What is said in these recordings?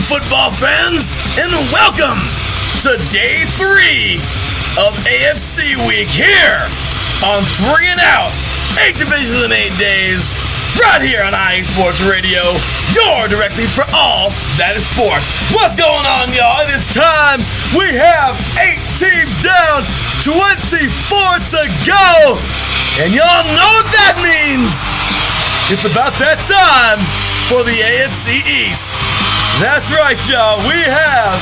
football fans, and welcome to Day 3 of AFC Week here on 3 and Out, 8 divisions in 8 days, right here on IE Sports Radio, your directly for all that is sports. What's going on, y'all? It is time. We have 8 teams down, 24 to go, and y'all know what that means. It's about that time for the AFC East. That's right, y'all. We have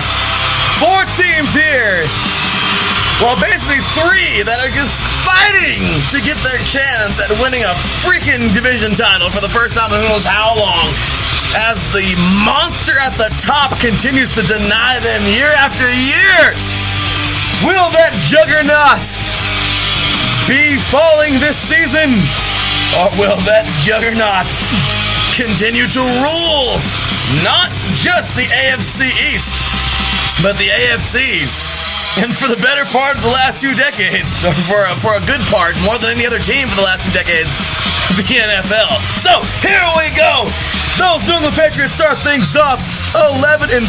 4 teams here. Well, basically 3 that are just fighting to get their chance at winning a freaking division title for the first time in who knows how long, as the monster at the top continues to deny them year after year. Will that juggernaut be falling this season? Or will that juggernaut continue to rule not just the AFC East, but the AFC, and for the better part of the last 2 decades, or for a good part, more than any other team for the last 2 decades, the NFL. So, here we go. Those New England Patriots start things off 11-5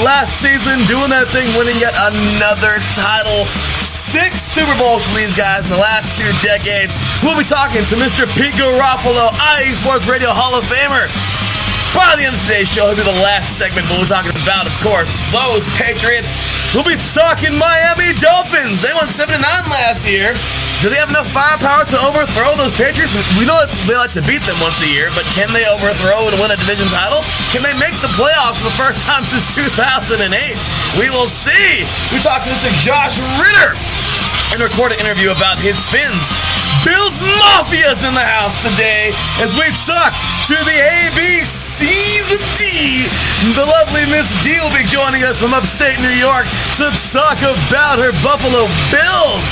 last season, doing that thing, winning yet another title. 6 Super Bowls for these guys in the last 2 decades. We'll be talking to Mr. Pete Garofalo, IE Sports Radio Hall of Famer. By the end of today's show, he'll be the last segment, but we're talking about, of course, those Patriots. We'll be talking Miami Dolphins. They won 7-9 last year. Do they have enough firepower to overthrow those Patriots? We know that they like to beat them once a year, but can they overthrow and win a division title? Can they make the playoffs for the first time since 2008? We will see. We talked to Mr. Josh Ritter and recorded an interview about his Fins. Bills Mafia's in the house today as we talk to the ABCs of D. The lovely Miss D will be joining us from upstate New York to talk about her Buffalo Bills.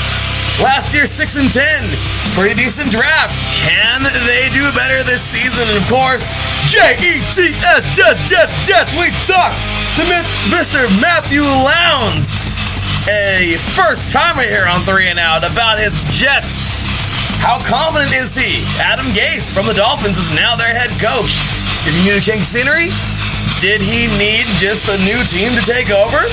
Last year, 6-10. Pretty decent draft. Can they do better this season? And of course, Jets, Jets. We talk to Mr. Matthew Lowndes, a first-timer here on 3 and Out, about his Jets. How confident is he? Adam Gase from the Dolphins is now their head coach. Did he need to change scenery? Did he need just a new team to take over?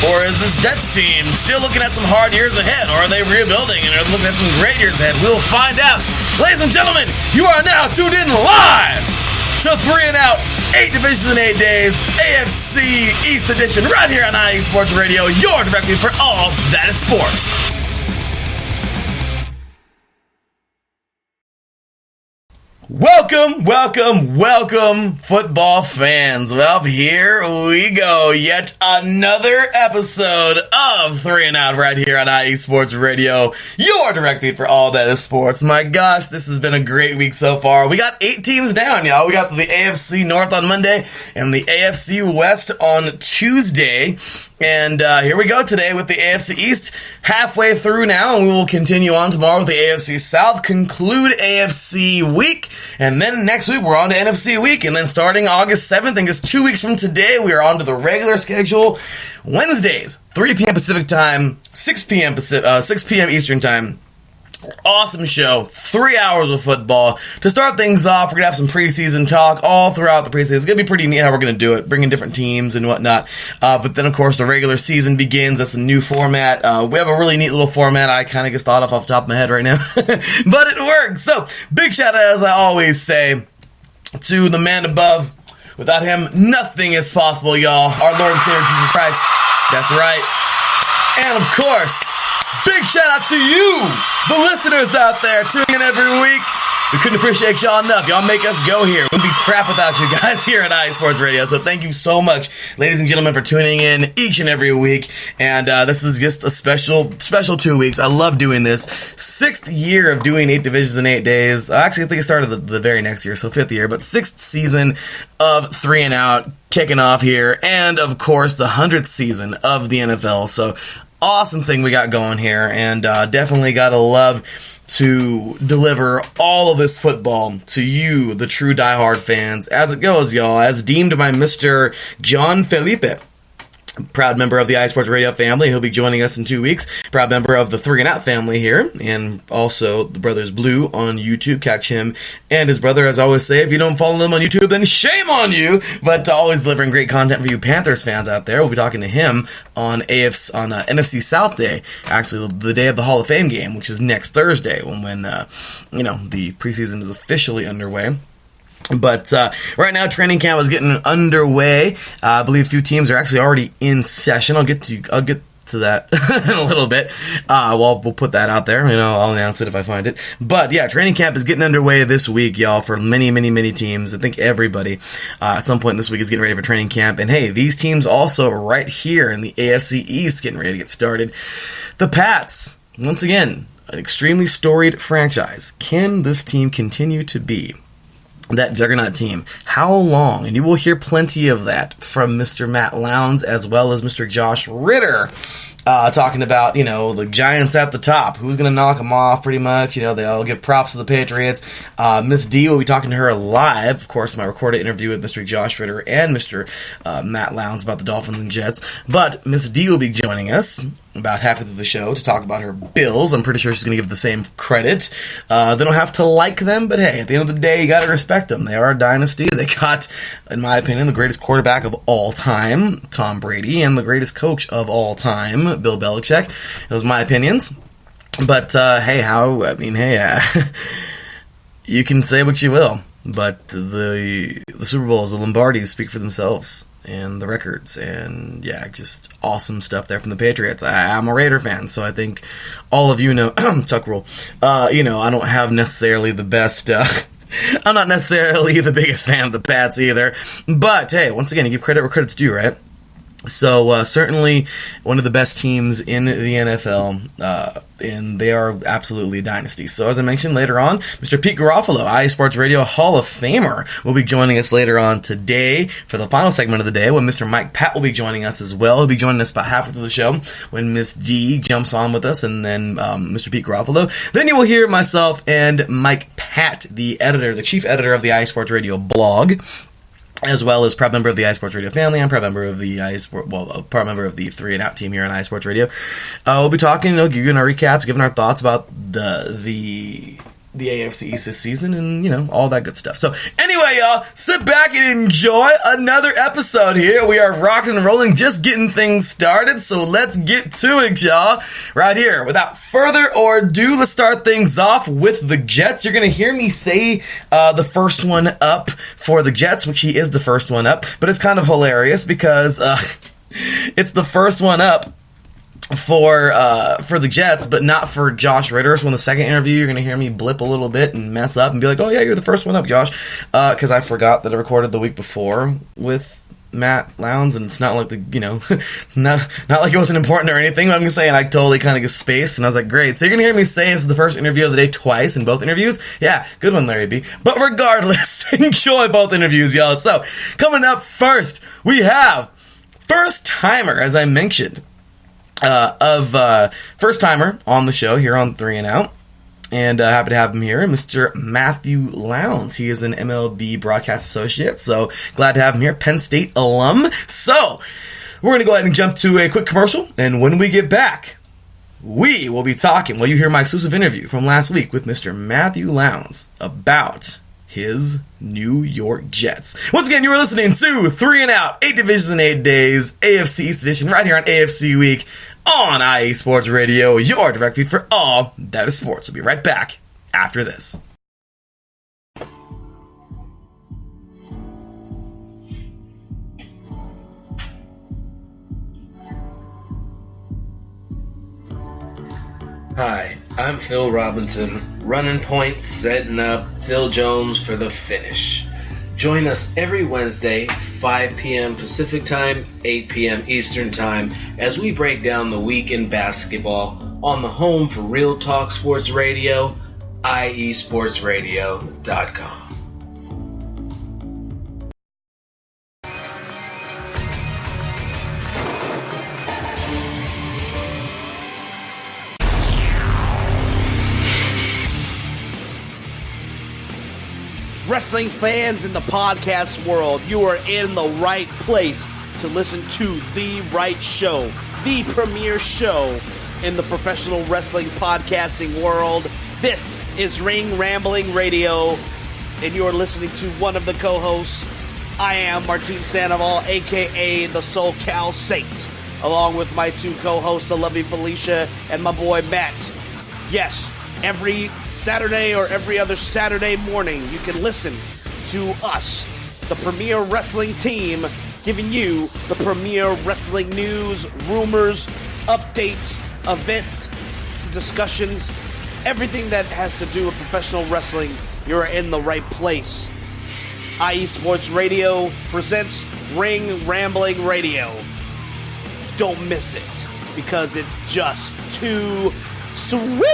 Or is this Jets team still looking at some hard years ahead? Or are they rebuilding and are looking at some great years ahead? We'll find out. Ladies and gentlemen, you are now tuned in live to 3 and Out, 8 divisions in 8 days, AFC East edition, right here on IE Sports Radio, your directly for all that is sports. Welcome, football fans. Well, here we go. Yet another episode of 3 and Out right here on IE Sports Radio, your directly for all that is sports. My gosh, this has been a great week so far. We got 8 teams down, y'all. We got the AFC North on Monday and the AFC West on Tuesday. And here we go today with the AFC East, halfway through now, and we will continue on tomorrow with the AFC South, conclude AFC Week, and then next week we're on to NFC Week, and then starting August 7th, and just 2 weeks from today, we are on to the regular schedule, Wednesdays, 3 p.m. Pacific Time, 6 p.m. Eastern Time. Awesome show. 3 hours of football. To start things off, we're going to have some preseason talk all throughout the preseason. It's going to be pretty neat how we're going to do it, bringing different teams and whatnot. But then, of course, the regular season begins. That's a new format. We have a really neat little format I kind of just thought of off the top of my head right now. But it worked. So, big shout out, as I always say, to the man above. Without him, nothing is possible, y'all. Our Lord and Savior, Jesus Christ. That's right. And, of course, big shout out to you, the listeners out there tuning in every week. We couldn't appreciate y'all enough. Y'all make us go here. We'd be crap without you guys here at IE Sports Radio. So thank you so much, ladies and gentlemen, for tuning in each and every week. And this is just a special 2 weeks. I love doing this. 6th year of doing 8 divisions in 8 days. Actually, I think it started the very next year, so 5th year. But 6th season of 3 and Out kicking off here. And, of course, the 100th season of the NFL. So awesome thing we got going here. And definitely got to love to deliver all of this football to you, the true diehard fans, as it goes, y'all, as deemed by Mr. John Felipe. Proud member of the iSports Radio family. He'll be joining us in 2 weeks. Proud member of the 3 and Out family here, and also the brothers Blue on YouTube. Catch him and his brother, as I always say, if you don't follow them on YouTube, then shame on you. But always delivering great content for you Panthers fans out there. We'll be talking to him on NFC South Day, actually the day of the Hall of Fame game, which is next Thursday, when the preseason is officially underway. But right now, training camp is getting underway. I believe a few teams are actually already in session. I'll get to that in a little bit. We'll put that out there. I'll announce it if I find it. But yeah, training camp is getting underway this week, y'all, for many, many, many teams. I think everybody at some point this week is getting ready for training camp. And hey, these teams also right here in the AFC East getting ready to get started. The Pats, once again, an extremely storied franchise. Can this team continue to be that juggernaut team? How long? And you will hear plenty of that from Mr. Matt Lowndes as well as Mr. Josh Ritter, talking about, the Giants at the top. Who's going to knock them off, pretty much. They all give props to the Patriots. Miss D will be talking to her live, of course, my recorded interview with Mr. Josh Ritter and Mr. Matt Lowndes about the Dolphins and Jets. But Miss D will be joining us about halfway through the show to talk about her Bills. I'm pretty sure she's going to give the same credit. They don't have to like them, but hey, at the end of the day, you got to respect them. They are a dynasty. They got, in my opinion, the greatest quarterback of all time, Tom Brady, and the greatest coach of all time, Bill Belichick. Those are my opinions. But you can say what you will, but the Super Bowls, the Lombardis speak for themselves. And the records, and yeah, just awesome stuff there from the Patriots. I'm a Raider fan, so I think all of you know, Tuck Rule, I don't have necessarily the best, I'm not necessarily the biggest fan of the Pats either, but hey, once again, you give credit where credit's due, right? So certainly one of the best teams in the NFL, and they are absolutely a dynasty. So as I mentioned later on, Mr. Pete Garofalo, iSports Radio Hall of Famer, will be joining us later on today for the final segment of the day, when Mr. Mike Pat will be joining us as well. He'll be joining us about halfway through the show when Miss D jumps on with us, and then Mr. Pete Garofalo. Then you will hear myself and Mike Pat, the chief editor of the iSports Radio blog, as well as proud member of the iSports Radio family. I'm proud member of the proud member of the 3 and Out team here on iSports Radio. We'll be talking, giving our recaps, giving our thoughts about the AFC East this season, and all that good stuff. So anyway, y'all, sit back and enjoy another episode here. We are rocking and rolling, just getting things started. So let's get to it, y'all. Right here, without further ado, let's start things off with the Jets. You're going to hear me say the first one up for the Jets, which he is the first one up, but it's kind of hilarious because it's the first one up for the Jets, but not for Josh Ritter. So in the second interview, you're going to hear me blip a little bit and mess up and be like, oh yeah, you're the first one up, Josh, because I forgot that I recorded the week before with Matt Lowndes, and it's not like not like it wasn't important or anything, but I'm just saying I totally kind of get spaced, and I was like, great. So you're going to hear me say this is the first interview of the day twice in both interviews. Yeah, good one, Larry B. But regardless, enjoy both interviews, y'all. So coming up first, we have first timer, as I mentioned, first timer on the show here on 3 and Out, and happy to have him here, Mr. Matthew Lowndes. He is an MLB broadcast associate, so glad to have him here, Penn State alum. So we're going to go ahead and jump to a quick commercial, and when we get back, we will be talking, you hear my exclusive interview from last week with Mr. Matthew Lowndes about his New York Jets. Once again, you are listening to 3 and Out, 8 divisions in 8 days, AFC East edition, right here on AFC Week on IE Sports Radio, your direct feed for all that is sports. We'll be right back after this. Hi, I'm Phil Robinson, running point, setting up Phil Jones for the finish. Join us every Wednesday, 5 p.m. Pacific Time, 8 p.m. Eastern Time, as we break down the week in basketball on the home for Real Talk Sports Radio, iesportsradio.com. Wrestling fans in the podcast world, you are in the right place. to listen to the right show, the premier show in the professional wrestling podcasting world. This is Ring Rambling Radio, and you're listening to one of the co-hosts. I am Martin Sandoval, a.k.a. the SoCal Saint, along with my two co-hosts, the lovely Felicia and my boy Matt. Yes, every Saturday or every other Saturday morning, you can listen to us, the premier wrestling team, giving you the premier wrestling news, rumors, updates, event discussions, everything that has to do with professional wrestling. You're in the right place. IE Sports Radio presents Ring Rambling Radio. Don't miss it, because it's just too sweet.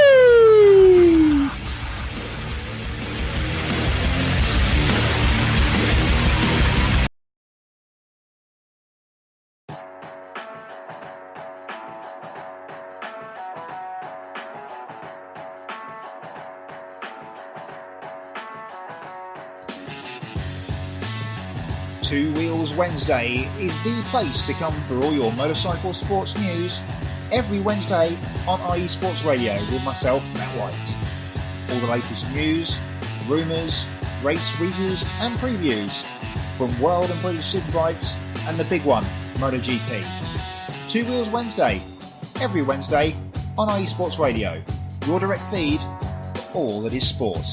Two Wheels Wednesday is the place to come for all your motorcycle sports news every Wednesday on IE Sports Radio with myself, Matt White. All the latest news, rumours, race reviews and previews from World and British Superbikes and the big one, MotoGP. Two Wheels Wednesday, every Wednesday on IE Sports Radio, your direct feed for all that is sport.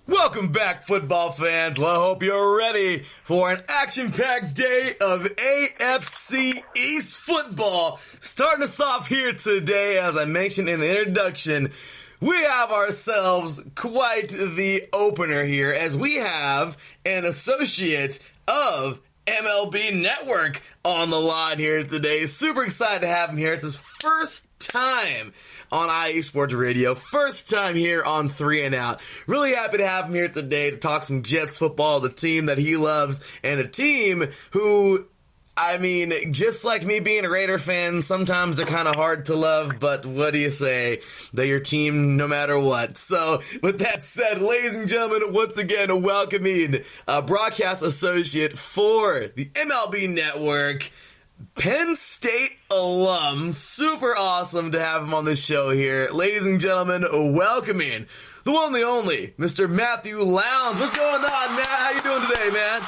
Welcome back, football fans. Well, I hope you're ready for an action-packed day of AFC East football. Starting us off here today, as I mentioned in the introduction, we have ourselves quite the opener here, as we have an associate of MLB Network on the line here today. Super excited to have him here. It's his first time on IE Sports Radio. First time here on 3 and Out. Really happy to have him here today to talk some Jets football, the team that he loves, and a team who, I mean, just like me being a Raider fan, sometimes they're kind of hard to love, but what do you say? They're your team no matter what. So, with that said, ladies and gentlemen, once again, welcoming broadcast associate for the MLB Network, Penn State alum. Super awesome to have him on the show here. Ladies and gentlemen, welcoming the one and the only, Mr. Matthew Lowndes. What's going on, Matt? How you doing today, man?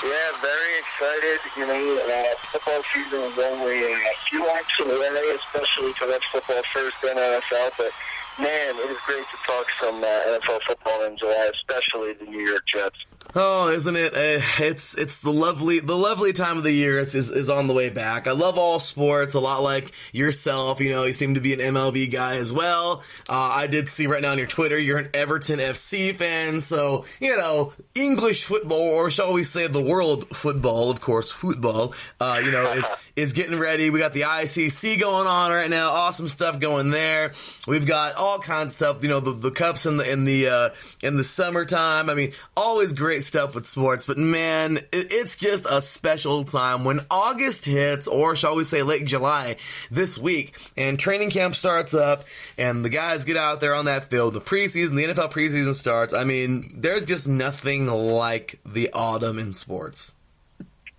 Yeah, very excited. You know, football season is only a few weeks away, especially because that's football first, then NFL. But, man, it is great to talk some NFL football in July, especially the New York Jets. Oh, isn't it? It's the lovely time of the year is on the way back. I love all sports, a lot like yourself. You know, you seem to be an MLB guy as well. I did see right now on your Twitter, you're an Everton FC fan. So, you know, English football, or shall we say the world football, of course, football, you know, is getting ready. We got the ICC going on right now. Awesome stuff going there. We've got all kinds of stuff, you know, the cups in the summertime. I mean, always great stuff with sports, but man, it's just a special time when August hits, or shall we say late July this week, and training camp starts up, and the guys get out there on that field. The preseason, the NFL preseason starts. I mean, there's just nothing like the autumn in sports.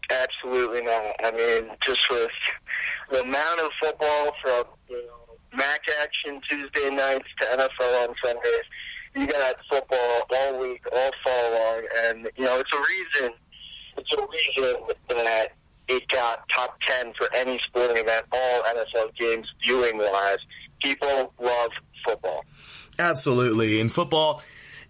Absolutely not. I mean, just with the amount of football from, you know, MAC action Tuesday nights to NFL on Sundays, you got football all week, all fall long, and, you know, it's a reason that it got top 10 for any sporting event, all NFL games viewing-wise. People love football. Absolutely, and football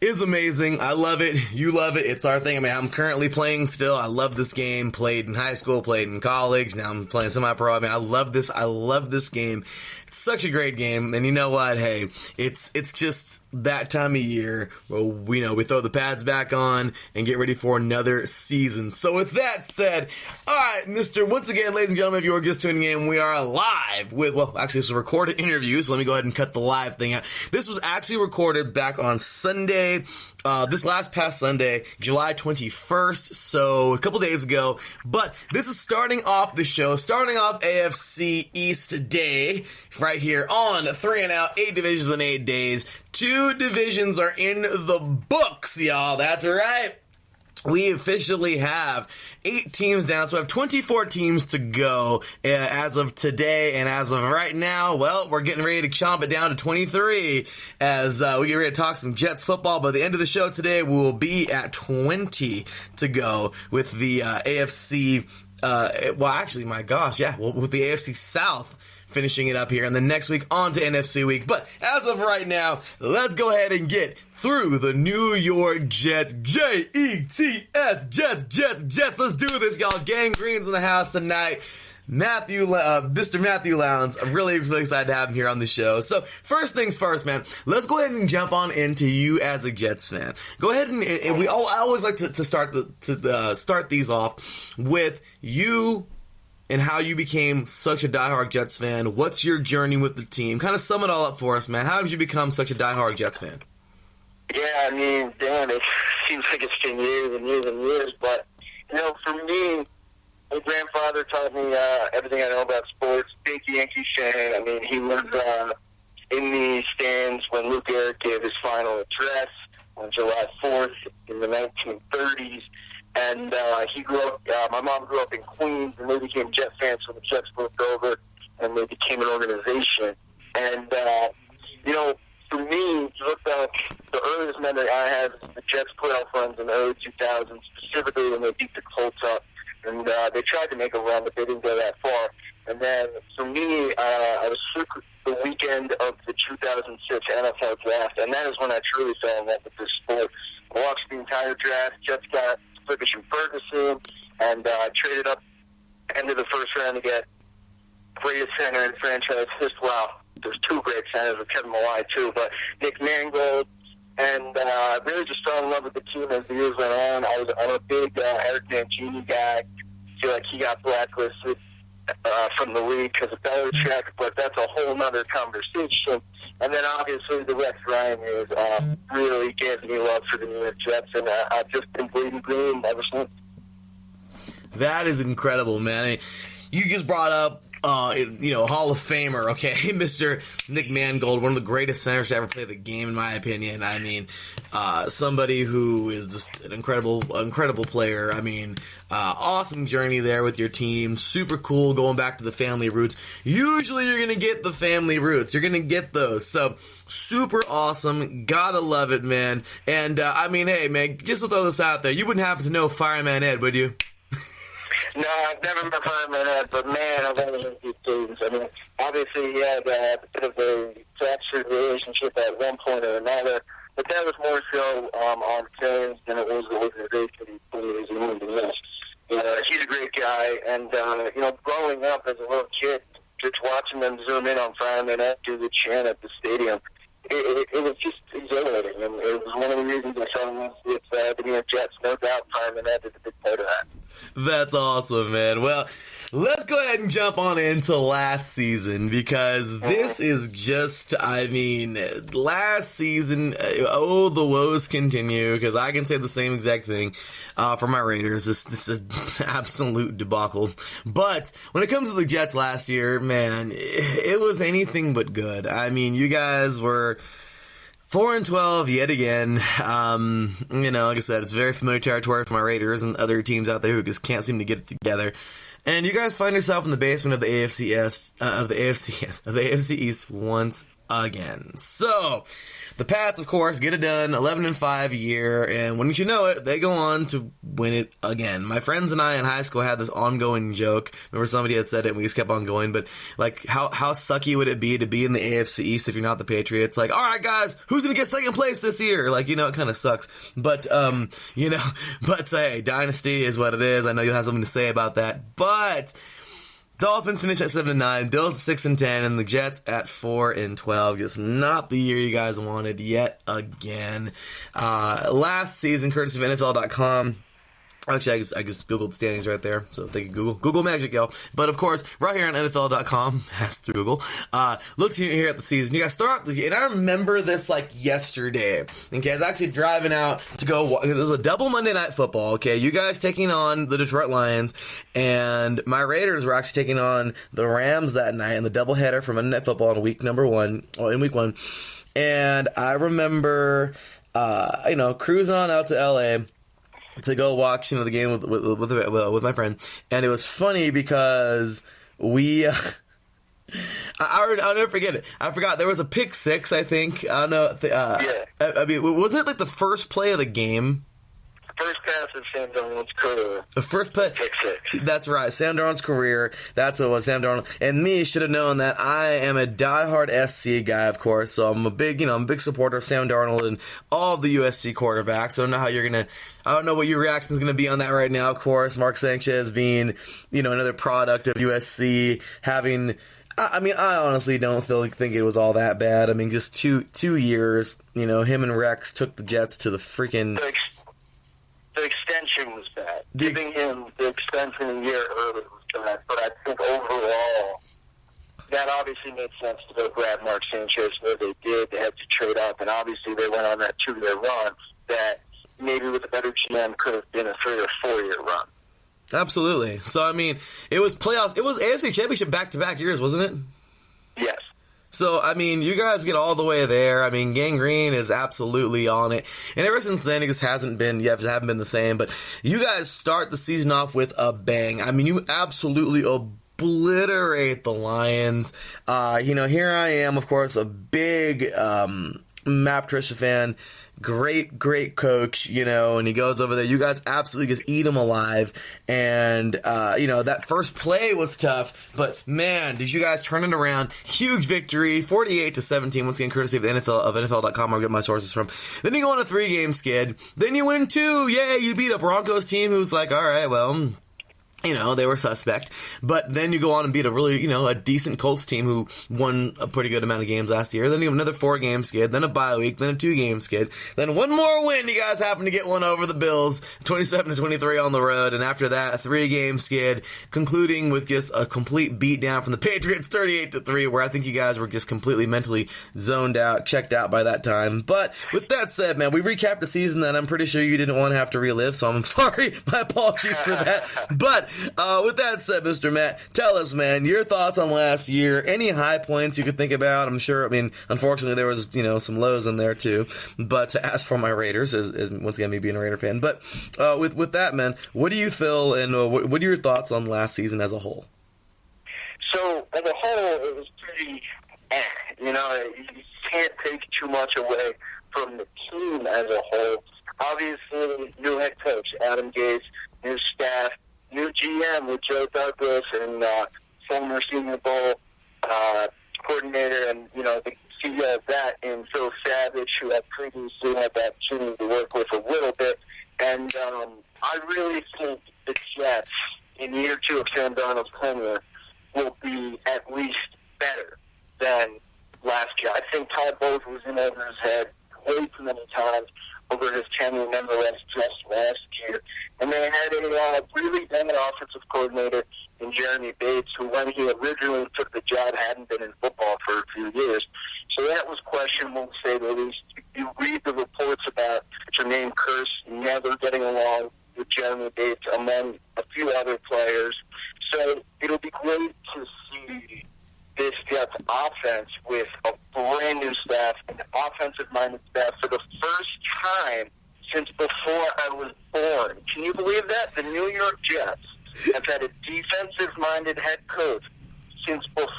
is amazing. I love it. You love it. It's our thing. I mean, I'm currently playing still. I love this game. Played in high school, played in college. Now I'm playing semi-pro. I mean, I love this. I love this game. It's such a great game. And you know what? Hey, it's just that time of year where we throw the pads back on and get ready for another season. So with that said, all right, once again, ladies and gentlemen, if you are just tuning in, we are live with, well, actually it's a recorded interview, so let me go ahead and cut the live thing out. This was actually recorded back on Sunday, this past Sunday, July 21st, so a couple days ago, but this is starting off the show, starting off AFC East Day, right here on 3 and Out, 8 divisions in 8 days. 2 divisions are in the books, y'all. That's right. We officially have 8 teams down, so we have 24 teams to go as of today, and as of right now, well, we're getting ready to chomp it down to 23 as we get ready to talk some Jets football. By the end of the show today, we will be at 20 to go with the AFC, with the AFC South finishing it up here, and then next week on to NFC week. But as of right now, let's go ahead and get through the New York Jets. Jets, Jets. Let's do this, y'all. Gang Green's in the house tonight. Mr. Matthew Lowndes. I'm really excited to have him here on the show. So first things first, man, let's go ahead and jump on into you as a Jets fan. Go ahead and I always like to start these off with you and how you became such a diehard Jets fan. What's your journey with the team? Kind of sum it all up for us, man. How did you become such a diehard Jets fan? Yeah, I mean, damn, it seems like it's been years and years and years. But, for me, my grandfather taught me everything I know about sports. Big Yankees fan. I mean, he was in the stands when Lou Gehrig gave his final address on July 4th in the 1930s. And he grew up, my mom grew up in Queens, and they became Jet fans when the Jets moved over, and they became an organization. And, for me, you look back, the earliest memory I have is the Jets playoff runs in the early 2000s, specifically when they beat the Colts up. And they tried to make a run, but they didn't go that far. And then, for me, I was sick the weekend of the 2006 NFL draft, and that is when I truly fell in love with this sport. I watched the entire draft. Jets got Ferguson, and traded up end of the first round to get greatest center in franchise history. Well, there's 2 great centers with Kevin Malai too, but Nick Mangold, and I really just fell in love with the team as the years went on. I'm a big Eric Mangini guy. I feel like he got blacklisted from the league because of Belichick, but that's a whole other conversation. And then obviously the Rex Ryan years really gave me love for the New York Jets, and I've just been bleeding green ever since. That is incredible, man. You just brought up, Hall of Famer, okay, Mr. Nick Mangold, one of the greatest centers to ever play the game, in my opinion. I mean, somebody who is just an incredible player. I mean, awesome journey there with your team. Super cool going back to the family roots. Usually you're going to get the family roots. You're going to get those. So, super awesome. Gotta love it, man. And, hey, man, just to throw this out there, you wouldn't happen to know Fireman Ed, would you? No, I've never met Fireman Ed, but man, I've only heard good things. I mean, obviously he had a bit of a fractured relationship at one point or another, but that was more so on fans than it was the organization he was in. He's a great guy, and, growing up as a little kid, just watching them zoom in on Fireman Ed do the chant at the stadium, it was just exhilarating, and it was one of the reasons I fell in love with the New York Jets. No doubt Fireman Ed is a big part of that. That's awesome, man. Well, let's go ahead and jump on into last season, because this is just, last season, the woes continue, because I can say the same exact thing for my Raiders. This is an absolute debacle. But when it comes to the Jets last year, man, it was anything but good. I mean, you guys were 4-12 yet again. Like I said, it's very familiar territory for my Raiders and other teams out there who just can't seem to get it together. And you guys find yourself in the basement of the AFC East once again. So, the Pats, of course, get it done, 11-5 year, and wouldn't you know it, they go on to win it again. My friends and I in high school had this ongoing joke. Remember, somebody had said it and we just kept on going, but like, how sucky would it be to be in the AFC East if you're not the Patriots? Like, alright guys, who's gonna get second place this year? Like, it kind of sucks. But, hey, dynasty is what it is. I know you'll have something to say about that, but Dolphins finish at 7-9, Bills 6-10, and the Jets at 4-12. Just not the year you guys wanted yet again. Last season, courtesy of NFL.com, Actually, I just Googled the standings right there, so thank you, Google. Google Magic, y'all. But, of course, right here on NFL.com, has through Google, looked here at the season. You guys start off, and I remember this, like, yesterday. Okay, I was actually driving out to go walk. It was a double Monday Night Football, okay? You guys taking on the Detroit Lions, and my Raiders were actually taking on the Rams that night in the doubleheader for Monday Night Football in week one. And I remember, cruising on out to L.A., to go watch, the game with my friend, and it was funny because we, I'll never forget it. I forgot there was a pick six. I think I don't know. I mean, wasn't it like the first play of the game? First pass of Sam Darnold's career. The first play. Pick six. That's right. Sam Darnold's career. That's what it was. Sam Darnold. And me should have known that I am a diehard SC guy, of course. So I'm a big supporter of Sam Darnold and all of the USC quarterbacks. I don't know how I don't know what your reaction is going to be on that right now, of course. Mark Sanchez being, another product of USC having, I honestly don't think it was all that bad. I mean, just two years, him and Rex took the Jets to the freaking... The extension was bad. Giving him the extension a year early was bad, but I think overall, that obviously made sense to go grab Mark Sanchez where they did. They had to trade up, and obviously they went on that 2-year run that maybe with a better GM could have been a 3 or 4 year run. Absolutely. So, I mean, it was playoffs. It was AFC Championship back-to-back years, wasn't it? Yes. So, I mean, you guys get all the way there. I mean, Gang Green is absolutely on it. And ever since then, it just haven't been the same. But you guys start the season off with a bang. I mean, you absolutely obliterate the Lions. Here I am, of course, a big Matt Patricia fan. Great coach, and he goes over there. You guys absolutely just eat him alive. And, that first play was tough, but man, did you guys turn it around. Huge victory, 48-17, once again, courtesy of the NFL.com, where I get my sources from. Then you go on a 3-game skid. Then you win 2. Yay, you beat a Broncos team who's like, all right, well... they were suspect. But then you go on and beat a really, a decent Colts team who won a pretty good amount of games last year. Then you have another 4-game skid, then a bye week, then a 2-game skid. Then one more win. You guys happen to get one over the Bills, 27-23 on the road. And after that, a 3-game skid, concluding with just a complete beatdown from the Patriots, 38-3, where I think you guys were just completely mentally zoned out, checked out by that time. But with that said, man, we recapped the season that I'm pretty sure you didn't want to have to relive, so I'm sorry. My apologies for that. But with that said, Mr. Matt, tell us, man, your thoughts on last year. Any high points you could think about? I'm sure, unfortunately, there was, some lows in there, too. But as for my Raiders, is once again me being a Raider fan. But with that, man, what do you feel, and what are your thoughts on last season as a whole? So, as a whole, it was pretty you can't take too much away from the team as a whole. Obviously, new head coach, Adam Gase, new staff, new GM with Joe Douglas and former Senior Bowl coordinator and, the CEO of that in Phil Savage, who I previously had the opportunity to work with a little bit. And I really think the Jets, in year 2 of Sam Darnold's tenure, will be at least better than last year. I think Todd Bowles was in over his head way too many times over his tenure, nonetheless, just last year. And they had a really bad offensive coordinator in Jeremy Bates, who, when he originally took the job, hadn't been in football for a few years. So that was questionable, to say the least. You read the reports about Jermaine Kearse never getting along with Jeremy Bates, among a few other players. So it'll be great to see this Jets offense with a brand new staff, an offensive-minded staff for the first time since before I was born. Can you believe that? The New York Jets have had a defensive-minded head coach since before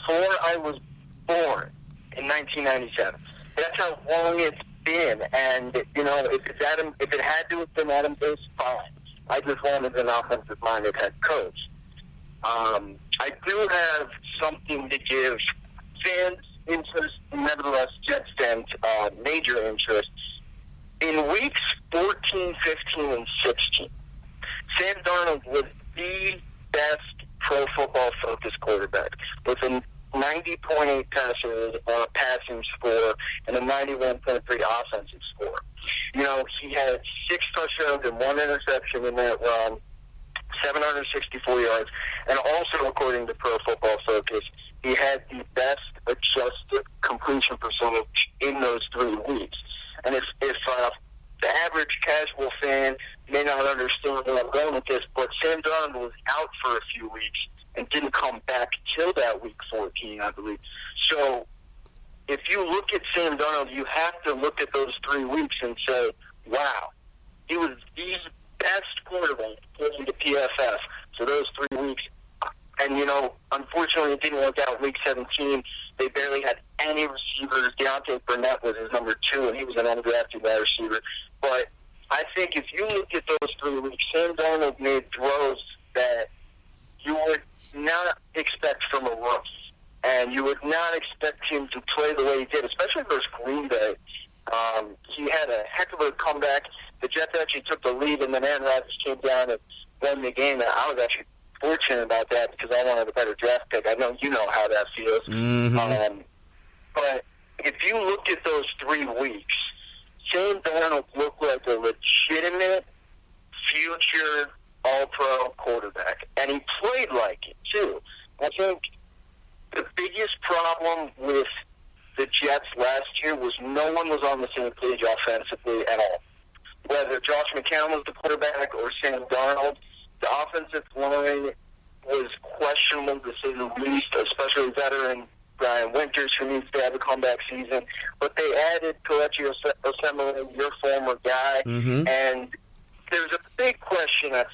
I was born in 1997. That's how long it's been. And, if it had to have been Adam Gase, fine. I just wanted an offensive-minded head coach. I do have something to give fans interest, nevertheless Jets fans major interest. In weeks 14, 15, and 16, Sam Darnold was the best pro football focused quarterback with a 90.8 passing score and a 91.3 offensive score. He had 6 touchdowns and 1 interception in that run, 764 yards, and also, according to Pro Football Focus, he had the best adjusted completion percentage in those 3 weeks. And if the average casual fan may not understand where I'm going with this, but Sam Darnold was out for a few weeks and didn't come back till that week 14, I believe. So if you look at Sam Darnold, you have to look at those 3 weeks and say, wow, he was the best quarterback according to PFF for those 3 weeks. And, unfortunately, it didn't work out week 17. They barely had any receivers. Deontay Burnett was his number 2, and he was an undrafted wide receiver. But I think if you look at those 3 weeks, Sam Darnold made throws that you would not expect from a rookie. And you would not expect him to play the way he did, especially versus Green Bay. He had a heck of a comeback. The Jets actually took the lead, and then Aaron Rodgers came down and won the game. And I was actually fortunate about that because I wanted a better draft pick. I know you know how that feels. Mm-hmm. But if you look at those 3 weeks, Sam Darnold looked like a legitimate future all-pro quarterback. And he played like it, too. I think the biggest problem with the Jets last year was no one was on the same page offensively at all. Whether Josh McCown was the quarterback or Sam Darnold, the offensive line was questionable to say the least, especially veteran Brian Winters, who needs to have a comeback season. But they added Kelechi Osemele, your former guy, and there's a big question at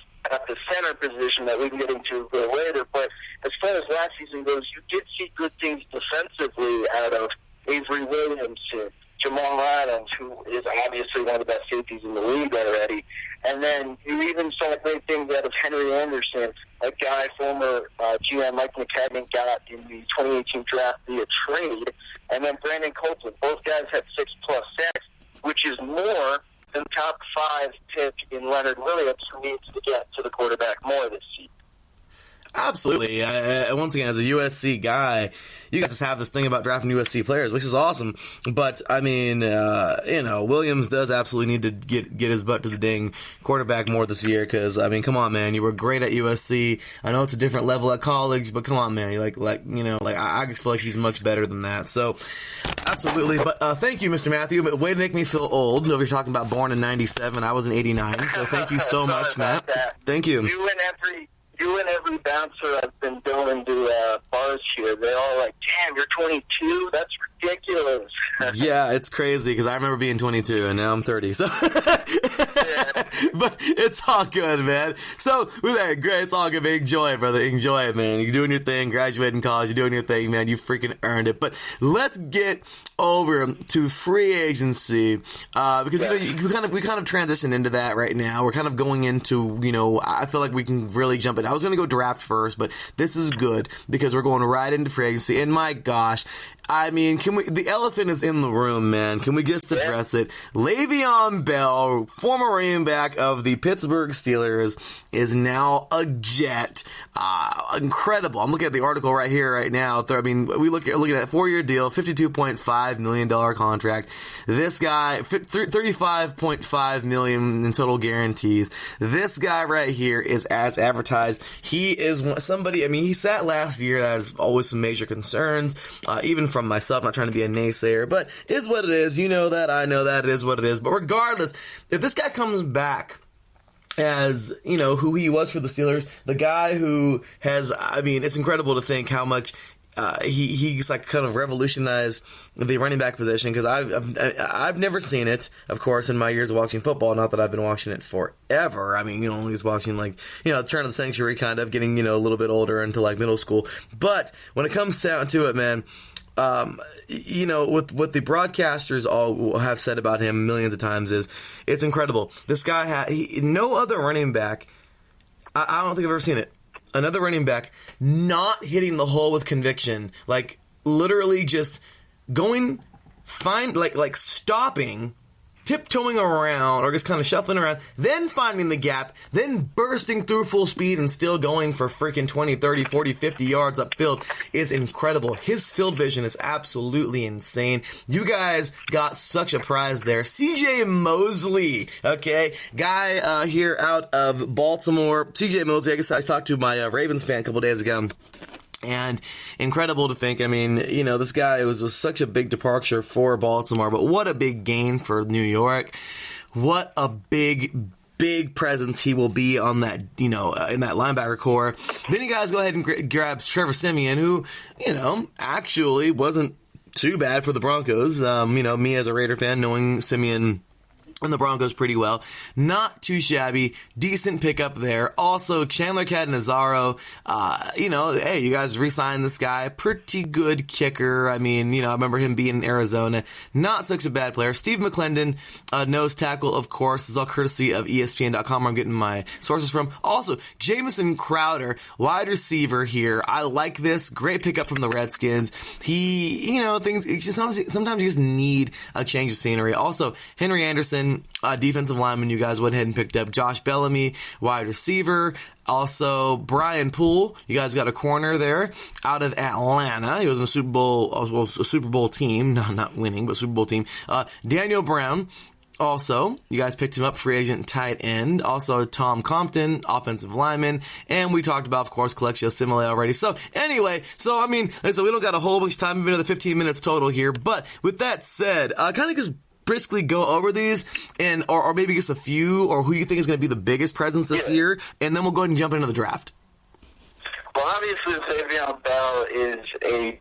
the center position that we can get into a little later. But as far as last season goes, you did see good things defensively out of Avery Williamson, Jamal Adams, who is obviously one of the best safeties in the league already. And then you even saw great things out of Henry Anderson, a guy former GM Mike McCagnon got in the 2018 draft via trade. And then Brandon Copeland. Both guys had 6+ sacks, which is more than top 5 pick in Leonard Williams, who needs to get to the quarterback more this season. Absolutely. Once again, as a USC guy, you guys just have this thing about drafting USC players, which is awesome. But, I mean, Williams does absolutely need to get his butt to the dang quarterback more this year because, I mean, come on, man. You were great at USC. I know it's a different level at college, but come on, man. I just feel like he's much better than that. So, absolutely. But thank you, Mr. Matthew. But way to make me feel old. You're talking about born in 97. I was in 89. So thank you so much, Matt. Thank you. You and every bouncer I've been going to bars here, they're all like, damn, you're 22? That's ridiculous. Yeah, it's crazy because I remember being 22 and now I'm 30. So, but it's all good, man. So, with that, great, it's all good, man. Enjoy it, brother. Enjoy it, man. You're doing your thing, graduating college, you're doing your thing, man. You freaking earned it. But let's get over to free agency because we kind of transitioned into that right now. We're kind of going into, I feel like we can really jump in. I was going to go draft first, but this is good because we're going right into free agency. And my gosh, I mean, the elephant is in the room, man. Can we just address it? Le'Veon Bell, former running back of the Pittsburgh Steelers, is now a Jet. Incredible. I'm looking at the article right here, right now. I mean, we're looking at a 4-year deal, $52.5 million contract. This guy, $35.5 million in total guarantees. This guy right here is as advertised. He is somebody, I mean, he sat last year. That is always some major concerns, even from myself, not trying to be a naysayer, but is what it is. You know that, I know that, it is what it is. But regardless, if this guy comes back as, who he was for the Steelers, the guy who has, I mean, it's incredible to think how much he's like kind of revolutionized the running back position because I've never seen it, of course, in my years of watching football. Not that I've been watching it forever. I mean, only was watching the turn of the century, kind of getting a little bit older into like middle school. But when it comes down to it, man, with what the broadcasters all have said about him millions of times is it's incredible. This guy no other running back. I don't think I've ever seen it. Another running back not hitting the hole with conviction, like literally just going, stopping tiptoeing around or just kind of shuffling around, then finding the gap, then bursting through full speed and still going for freaking 20, 30, 40, 50 yards upfield is incredible. His field vision is absolutely insane. You guys got such a prize there. CJ Mosley, okay, guy here out of Baltimore. CJ Mosley, I guess I talked to my Ravens fan a couple days ago. And incredible to think, I mean, you know, this guy was such a big departure for Baltimore, but what a big gain for New York. What a big presence he will be on that, you know, in that linebacker core. Then you guys go ahead and grab Trevor Siemian, who, you know, actually wasn't too bad for the Broncos. You know, me as a Raider fan, knowing Siemian and the Broncos pretty well. Not too shabby. Decent pickup there. Also, Chandler Catanzaro, you know, hey, you guys re-signed this guy. Pretty good kicker. I mean, you know, I remember him being in Arizona. Not such a bad player. Steve McClendon, nose tackle, of course. This is all courtesy of ESPN.com, where I'm getting my sources from. Also, Jamison Crowder, wide receiver here. I like this. Great pickup from the Redskins. He, you know, sometimes you just need a change of scenery. Also, Henry Anderson, defensive lineman, you guys went ahead and picked up. Josh Bellamy, wide receiver. Also, Brian Poole, you guys got a corner there out of Atlanta. He was in a Super Bowl team, not winning, but Super Bowl team. Daniel Brown. Also, you guys picked him up, free agent tight end. Also, Tom Compton, offensive lineman. And we talked about, of course, Colexio Simile already. So, anyway, I mean, like I said, we don't got a whole bunch of time, another 15 minutes total here. But with that said, kind of just briskly go over these and or maybe just a few, or who you think is going to be the biggest presence this year, and then we'll go ahead and jump into the draft. Well, obviously, Le'Veon Bell is a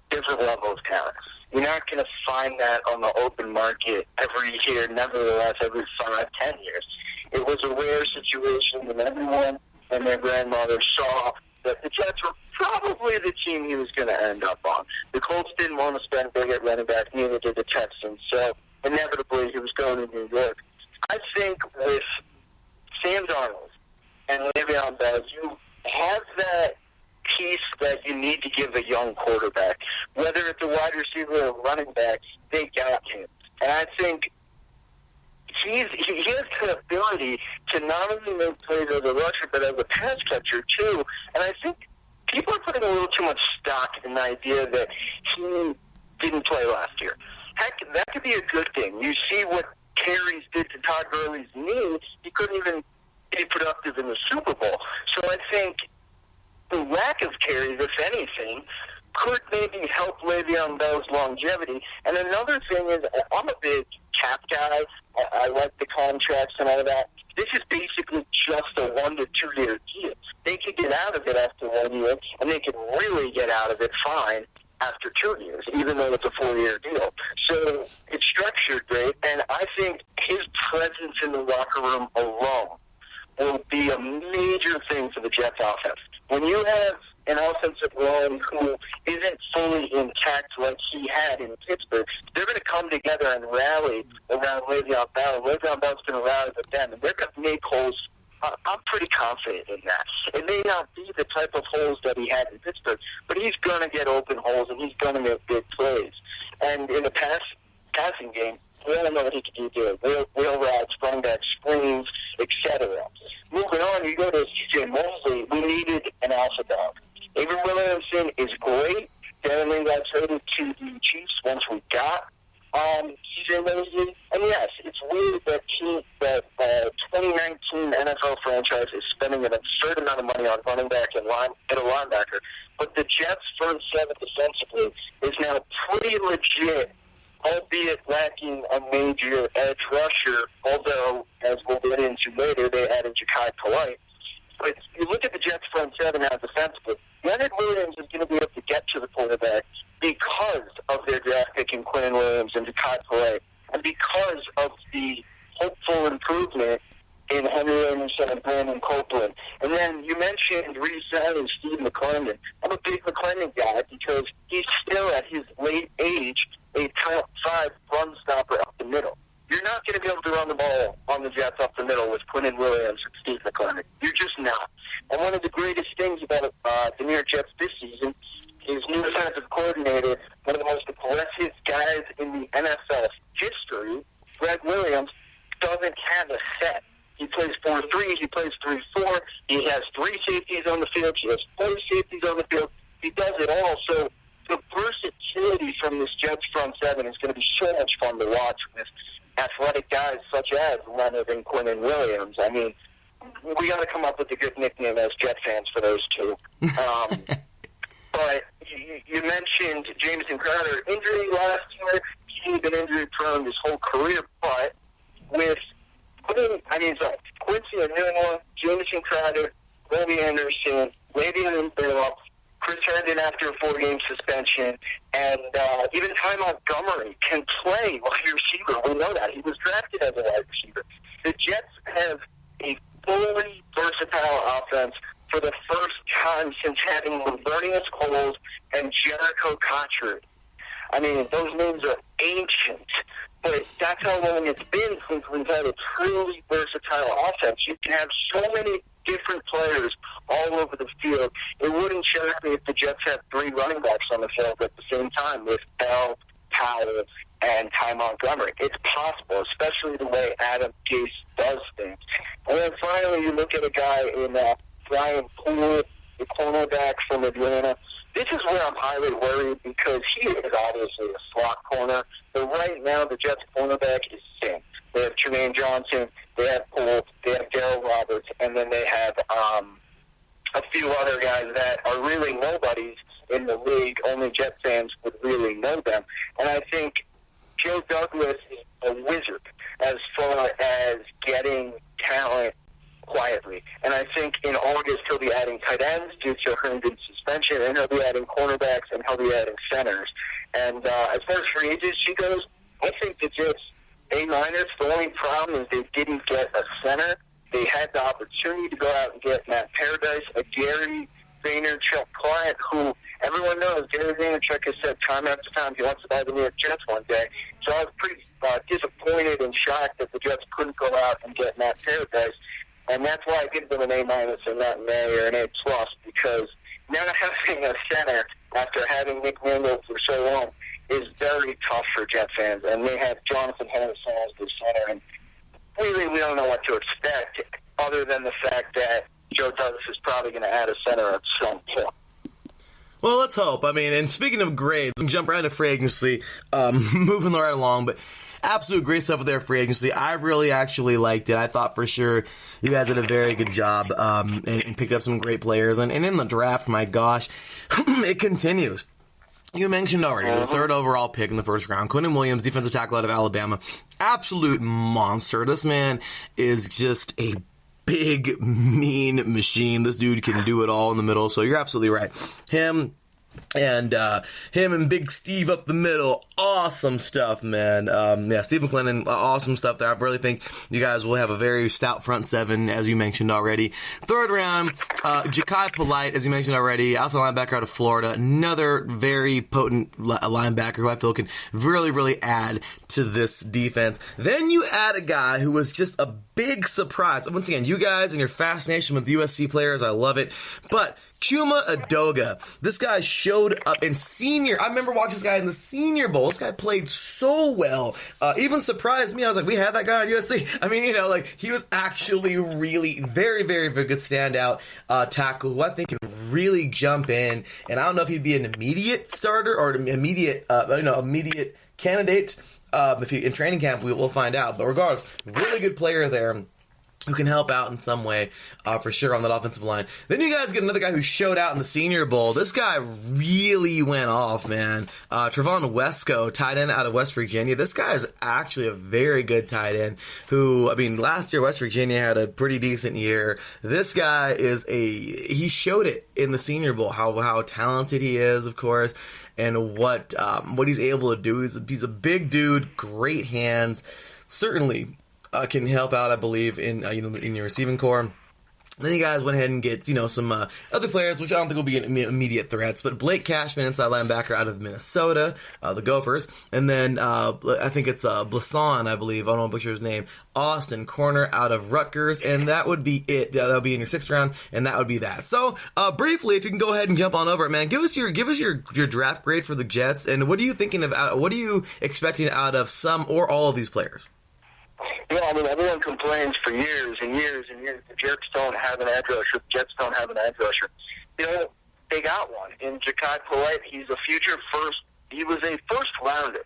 different level of talent. You're not going to find that on the open market every year, nevertheless, every 5-10 years. It was a rare situation, and everyone and their grandmother saw that the Jets were probably the team he was going to end up on. The Colts didn't want to spend big at running back, neither did the Texans, so inevitably he was going to New York. I think with Sam Darnold and Le'Veon Bell, you have that piece that you need to give a young quarterback. Whether it's a wide receiver or running back, they got him. And I think he has the ability to not only make plays as a rusher, but as a pass catcher, too. And I think people are putting a little too much stock in the idea that he didn't play last year. Heck, that could be a good thing. You see what carries did to Todd Gurley's knee. He couldn't even be productive in the Super Bowl. So I think the lack of carries, if anything, could maybe help Le'Veon Bell's longevity. And another thing is, I'm a big cap guy. I like the contracts and all that. This is basically just a 1 to 2 year deal. They could get out of it after 1 year, and they could really get out of it fine after 2 years, even though it's a 4-year deal. So it's structured great, and I think his presence in the locker room alone will be a major thing for the Jets offense. When you have an offensive line who isn't fully intact like he had in Pittsburgh, they're going to come together and rally around Le'Veon Bell. Le'Veon Bell's going to rally with them, and they're going to make holes. I'm pretty confident in that. It may not be the type of holes that he had in Pittsburgh, but he's going to get open holes, and he's going to make big plays. And in the passing game, we all know what he can do. Wheel routes, running back screens, etc. Moving on, you go to CJ Mosley. We needed an alpha dog. Avery Williamson is great. Darren got traded to the Chiefs once we got CJ Mosley. And yes, it's weird that 2019 NFL franchise is spending an absurd amount of money on running back and a linebacker. But the Jets' front seven defensively is now pretty legit, albeit lacking a major edge rusher, although, as we'll get into later, they added Ja'Kai Polite. But you look at the Jets' front seven now defensively, Leonard Williams is going to be able to get to the quarterback because of their draft pick in Quinn Williams and Ja'Kai Polite, and because of the hopeful improvement in Henry Anderson and Brandon Copeland. And then you mentioned re-signing Steve McClendon. I'm a big McClendon guy because he's still at his late age a top 5 run stopper up the middle. You're not going to be able to run the ball on the Jets up the middle with Quinn Williams and Steve McClendon. You're just not. And one of the greatest things about the New York Jets this season is new defensive coordinator, one of the most aggressive guys in the NFL history, Greg Williams. 3 safeties on the field. He has 4 safeties on the field. He does it all. So the versatility from this Jets front seven is going to be so much fun to watch with athletic guys such as Leonard and Quinnen Williams. I mean, we got to come up with a good nickname as Jet fans for those two. But you mentioned Jamison Crowder injury last year. He's been injury prone his whole career, but with Quincy Enunwa, Jamison Crowder, Robbie Anderson, Le'Veon Bell, Chris Herndon after a 4-game suspension, and even Ty Montgomery can play wide receiver. We know that. He was drafted as a wide receiver. The Jets have a fully versatile offense for the first time since having Laveranues Coles and Jericho Cotchery. I mean, those names are ancient, but that's how long it's been since we've had a truly versatile offense. You can have so many different players all over the field. It wouldn't shock me if the Jets had 3 running backs on the field at the same time with Bell, Powell, and Ty Montgomery. It's possible, especially the way Adam Gase does things. And then finally, you look at a guy in Brian Poole, the cornerback from Atlanta. This is where I'm highly worried because he is obviously a slot corner. But right now, the Jets cornerback is thin. They have Tremaine Johnson, they have Poole, they have Darryl Roberts, and then they have a few other guys that are really nobodies in the league. Only Jet fans would really know them. And I think Joe Douglas is a wizard as far as getting talent quietly. And I think in August he'll be adding tight ends due to Herndon's suspension, and he'll be adding cornerbacks, and he'll be adding centers. And as far as free agency goes, I think the Jets A-minus. The only problem is they didn't get a center. They had the opportunity to go out and get Matt Paradise, a Gary Vaynerchuk client who everyone knows. Gary Vaynerchuk has said time after time he wants to buy the New York Jets one day. So I was pretty disappointed and shocked that the Jets couldn't go out and get Matt Paradise. And that's why I give them an A-minus and not an A or an A+, because now having a center after having Nick Randall for so long is very tough for Jet fans. And they have Jonathan Harrison as their center, and really we don't know what to expect other than the fact that Joe Douglas is probably going to add a center at some point. Well, let's hope. I mean, and speaking of grades, I'm jump right into free agency, moving right along, but absolute great stuff with their free agency. I really actually liked it. I thought for sure you guys did a very good job and picked up some great players. And in the draft, my gosh, it continues. You mentioned already the 3rd overall pick in the 1st round, Quinnen Williams, defensive tackle out of Alabama. Absolute monster. This man is just a big, mean machine. This dude can do it all in the middle, so you're absolutely right. Him and Big Steve up the middle, awesome stuff, man. Steve McClendon, awesome stuff there. I really think you guys will have a very stout front seven, as you mentioned already. 3rd round, Ja'Kai Polite, as you mentioned already, outside linebacker out of Florida, another very potent linebacker who I feel can really, really add to this defense. Then you add a guy who was just a big surprise. Once again, you guys and your fascination with USC players, I love it. But Chuma Edoga, this guy showed up in senior. I remember watching this guy in the Senior Bowl. This guy played so well. Even surprised me. I was like, we had that guy on USC. I mean, he was actually really very, very, very good standout tackle who I think can really jump in. And I don't know if he'd be an immediate starter or an immediate candidate. If in training camp, we'll find out. But regardless, really good player there who can help out in some way, for sure, on that offensive line. Then you guys get another guy who showed out in the Senior Bowl. This guy really went off, man. Trevon Wesco, tight end out of West Virginia. This guy is actually a very good tight end who, last year West Virginia had a pretty decent year. This guy he showed it in the Senior Bowl, how talented he is, of course, and what he's able to do. He's a big dude, great hands, certainly can help out, I believe, in your receiving core. Then you guys went ahead and get some other players, which I don't think will be immediate threats, but Blake Cashman, inside linebacker out of Minnesota, the Gophers, and then I think it's Blasson, I believe, I don't know butcher his name, Austin, corner out of Rutgers, and that would be it. That'll be in your 6th round, and that would be that. So briefly, if you can go ahead and jump on over it, man, give us your draft grade for the Jets, and what are you thinking about? What are you expecting out of some or all of these players? Yeah, I mean, everyone complains for years and years and years. The Jets don't have an edge rusher. Jets don't have an edge rusher. You know, they got one in Ja'Kai Polite. He's a future first. He was a first rounder,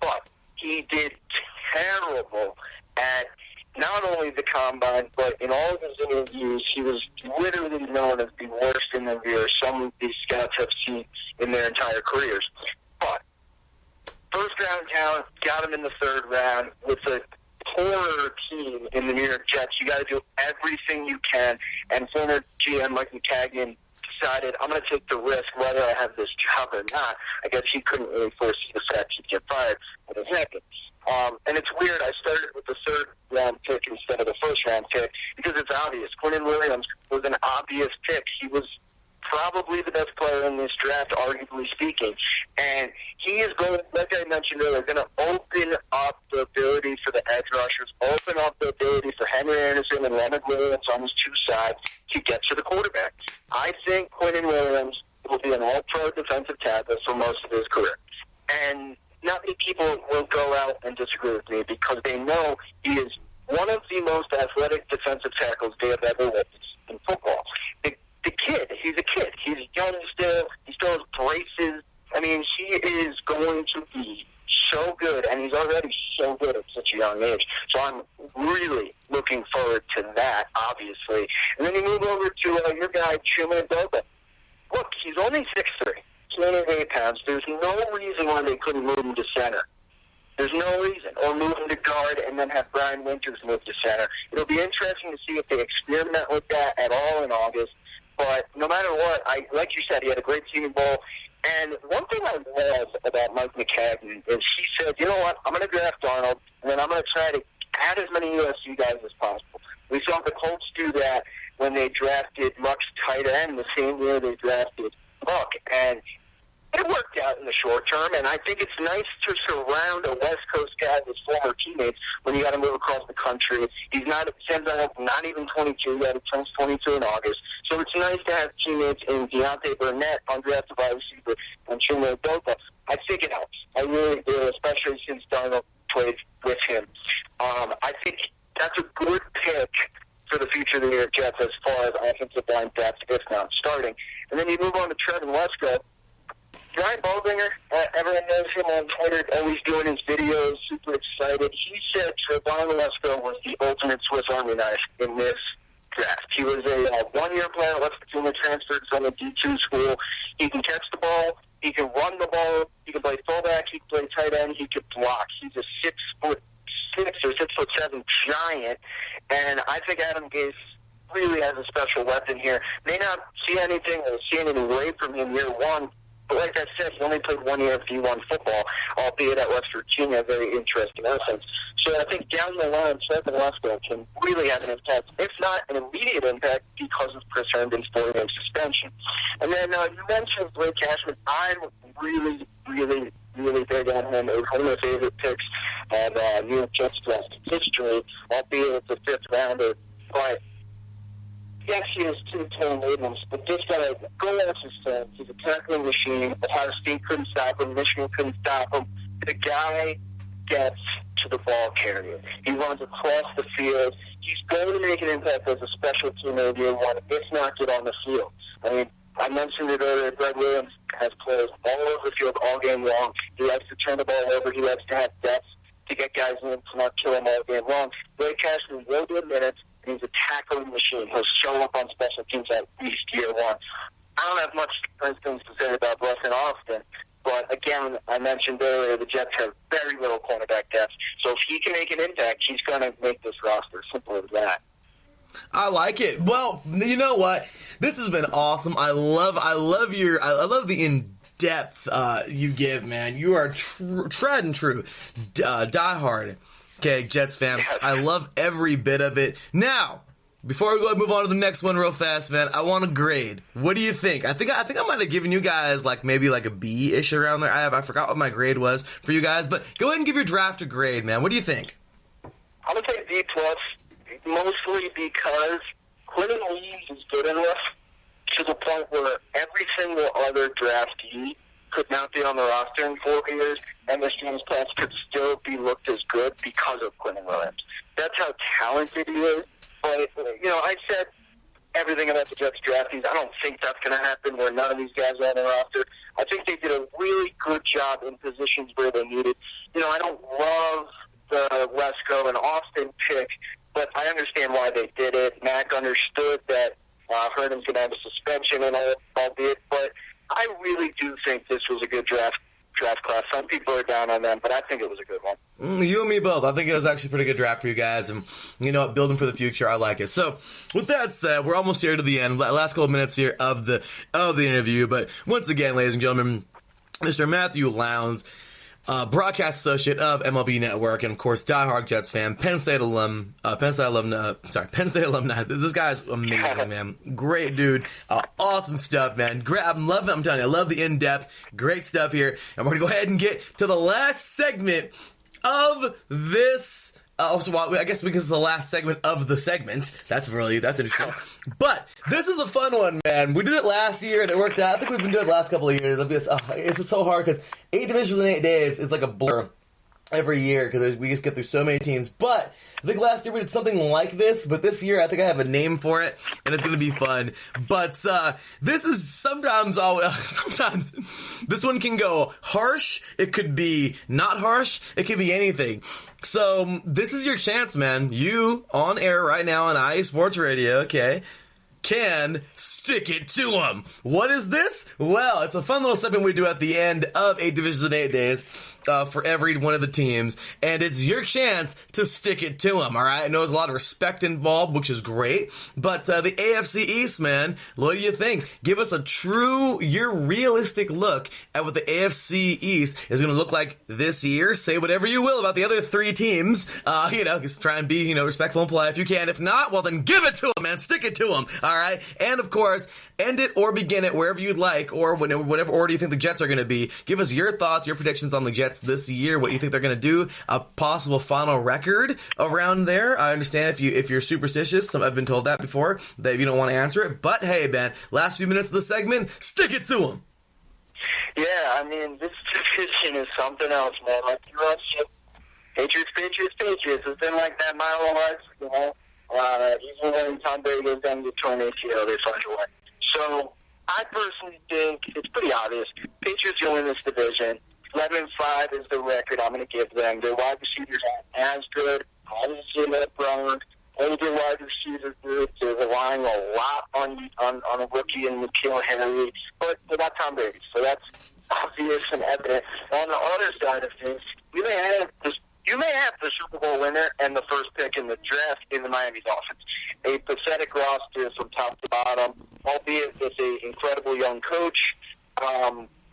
but he did terrible at not only the combine, but in all of his interviews, he was literally known as the worst interviewer some of these scouts have seen in their entire careers. But first round talent, got him in the third round with a poorer team in the New York Jets. You got to do everything you can. And former GM Mike McCagnon decided, I'm going to take the risk whether I have this job or not. I guess he couldn't really foresee the fact he'd get fired when it happened. And it's weird, I started with the third round pick instead of the first round pick because it's obvious. Quinton Williams was an obvious pick. He was probably the best player in this draft, arguably speaking. And he is going, like I mentioned earlier, going to open up the ability for the edge rushers, open up the ability for Henry Anderson and Leonard Williams on his two sides to get to the quarterback. I think Quinton Williams will be an all-pro defensive tackle for most of his career. And not many people will go out and disagree with me because they know he is one of the most athletic defensive tackles they have ever witnessed in football. The kid, he's a kid. He's young still. He still has braces. I mean, he is going to be so good, and he's already so good at such a young age. So I'm really looking forward to that, obviously. And then you move over to your guy, Chuma Edoga. Look, he's only 6'3", 208 pounds. There's no reason why they couldn't move him to center. There's no reason. Or move him to guard and then have Brian Winters move to center. It'll be interesting to see if they experiment with that at all in August. But no matter what, like you said, he had a great Senior Bowl. And one thing I love about Mike McCagnon is he said, you know what, I'm going to draft Darnold, and then I'm going to try to add as many USC guys as possible. We saw the Colts do that when they drafted Luck's tight end the same year they drafted Luck. And it worked out in the short term, and I think it's nice to surround a West Coast guy with former teammates when you got to move across the country. He's not, not even 22 yet. He turns 22 in August. So it's nice to have teammates in Deontay Burnett, undrafted wide receiver, and Chuma Edoga. I think it helps. I really do, especially since Darnold played with him. I think that's a good pick for the future of the New York Jets as far as offensive line depth, if not starting. And then you move on to Trevin Wesco. Brian Baldinger, everyone knows him on Twitter, always doing his videos, super excited. He said Trevon Wesco was the ultimate Swiss Army knife in this draft. He was a one-year player, West Virginia, transferred from a D2 school. He can catch the ball, he can run the ball, he can play fullback, he can play tight end, he can block. He's a 6'6" or 6'7" giant, and I think Adam Gase really has a special weapon here. May not see anything or see anything away from him year one, but like I said, he only played 1 year of D1 football, albeit at West Virginia, very interesting offense. So I think down the line, Trevin Wesco can really have an impact, if not an immediate impact, because of Chris Herndon's 4-game suspension. And then you mentioned Blake Cashman. I'm really, really, really big on him. It was one of my favorite picks of New York Jets draft history, albeit it's a fifth rounder. But yes, he has 2 total labels, but this guy, go ask his friends. He's a tackling machine. Ohio State couldn't stop him. Michigan couldn't stop him. The guy gets to the ball carrier. He runs across the field. He's going to make an impact as a special teammate year one, if not get on the field. I mean, I mentioned it earlier, Greg Williams has players all over the field all game long. He likes to turn the ball over. He likes to have depth to get guys in to not kill them all game long. Blake Cashman will get minutes. He's a tackling machine. He'll show up on special teams at least year one. I don't have much nice things to say about Blessing Austin, but again, I mentioned earlier, the Jets have very little cornerback depth. So if he can make an impact, he's going to make this roster. Simple as that. I like it. Well, you know what? This has been awesome. I love the in-depth you give, man. You are tried and true, diehard. Okay, Jets fam, I love every bit of it. Now, before we go and move on to the next one real fast, man, I want a grade. What do you think? I think I might have given you guys maybe a B-ish around there. I forgot what my grade was for you guys, but go ahead and give your draft a grade, man. What do you think? I'm going to say B+, mostly because Quinton Williams is good enough to the point where every single other draftee could not be on the roster in 4 years, and this team's plans could still be looked as good because of Quinton Williams. That's how talented he is. But, I said everything about the Jets draftees. I don't think that's going to happen where none of these guys are on the roster. I think they did a really good job in positions where they needed. I don't love the Lesko and Austin pick, but I understand why they did it. Mac understood that Herndon's going to have a suspension and all, albeit, but I really do think this was a good draft class. Some people are down on them, but I think it was a good one. You and me both. I think it was actually a pretty good draft for you guys, and building for the future, I like it. So, with that said, we're almost here to the end. Last couple of minutes here of the interview, but once again, ladies and gentlemen, Mr. Matthew Lowndes, broadcast associate of MLB Network, and of course, diehard Jets fan, Penn State alumni. This guy's amazing, man. Great dude. Awesome stuff, man. I'm telling you, I love the in-depth, great stuff here. And we're gonna go ahead and get to the last segment of this. I guess because it's the last segment of the segment. That's interesting. But this is a fun one, man. We did it last year and it worked out. I think we've been doing it the last couple of years. It's just so hard because 8 divisions in 8 days is like a blur every year because we just get through so many teams. But I think last year we did something like this, but this year I think I have a name for it, and it's going to be fun. But this is sometimes this one can go harsh. It could be not harsh. It could be anything. So this is your chance, man. You on air right now on IE Sports Radio, okay, can stick it to them. What is this? Well, it's a fun little segment we do at the end of 8 divisions in 8 days for every one of the teams, and it's your chance to stick it to them, all right? I know there's a lot of respect involved, which is great, but the AFC East, man, what do you think? Give us your realistic look at what the AFC East is going to look like this year. Say whatever you will about the other 3 teams, just try and be, respectful and polite if you can. If not, well, then give it to them, man. Stick it to them, all right? And, of course, end it or begin it wherever you'd like, or whatever order you think the Jets are going to be. Give us your thoughts, your predictions on the Jets this year, what you think they're going to do, a possible final record around there. I understand if you're superstitious. I've been told that before, that you don't want to answer it. But, hey, man, last few minutes of the segment, stick it to them. Yeah, this division is something else, man. Like you said, Patriots. It's been like that my whole life, even when Tom Brady goes down to the torn ACL, they find a way. So I personally think it's pretty obvious. Patriots will win this division. 11-5 is the record I'm going to give them. Their wide receivers aren't as good. Obviously, they're Brown. Older wide receiver group. They're relying a lot on a rookie in N'Keal Harry. But they got Tom Brady, so that's obvious and evident. On the other side of things, you may have the Super Bowl winner and the first pick in the draft in the Miami Dolphins. A pathetic roster from top to bottom, albeit with an incredible young coach.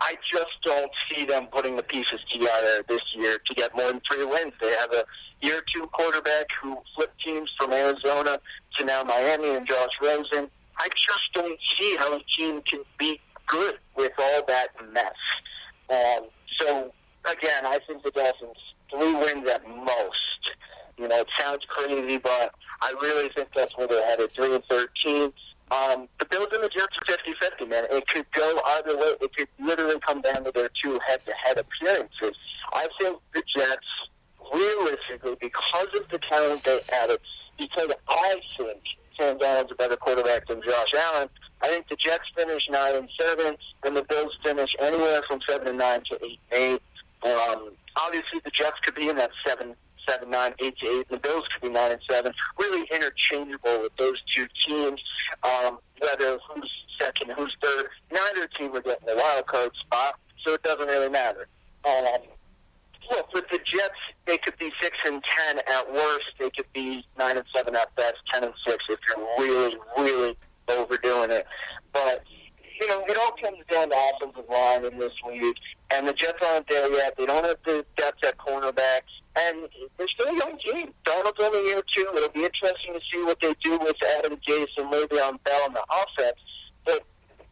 I just don't see them putting the pieces together this year to get more than 3 wins. They have a year 2 quarterback who flipped teams from Arizona to now Miami and Josh Rosen. I just don't see how a team can be good with all that mess. So, again, I think the Dolphins 3 wins at most. It sounds crazy, but I really think that's where they're headed, 3-13. The Bills and the Jets are 50-50, man. It could go either way. It could literally come down to their 2 head-to-head appearances. I think the Jets, realistically, because of the talent they added, because I think Sam Darnold's a better quarterback than Josh Allen, I think the Jets finish 9-7, and the Bills finish anywhere from 7-9 to 8-8. Obviously, the Jets could be in that 7-9, 8-8, and the Bills could be 9-7. Really interchangeable with those 2 teams. Whether who's second, who's third, neither team would get in the wild card spot, so it doesn't really matter. Look, with the Jets, they could be 6-10 at worst. They could be 9-7 at best, 10-6 if you're really, really overdoing it. But it all comes down to offensive line in this league, and the Jets aren't there yet. They don't have the depth at cornerback, and they're still a young team. Donald's only year 2. It'll be interesting to see what they do with Adam Gase and Le'Veon Bell on the offense. But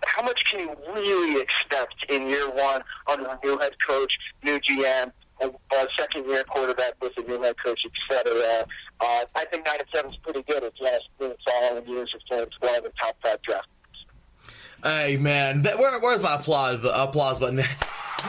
how much can you really expect in year 1 under a new head coach, new GM, a second-year quarterback with a new head coach, etc.? I think 9-7 is pretty good. It's all in years of playing 12 and top 5 draft. Hey, man, where's my applause button?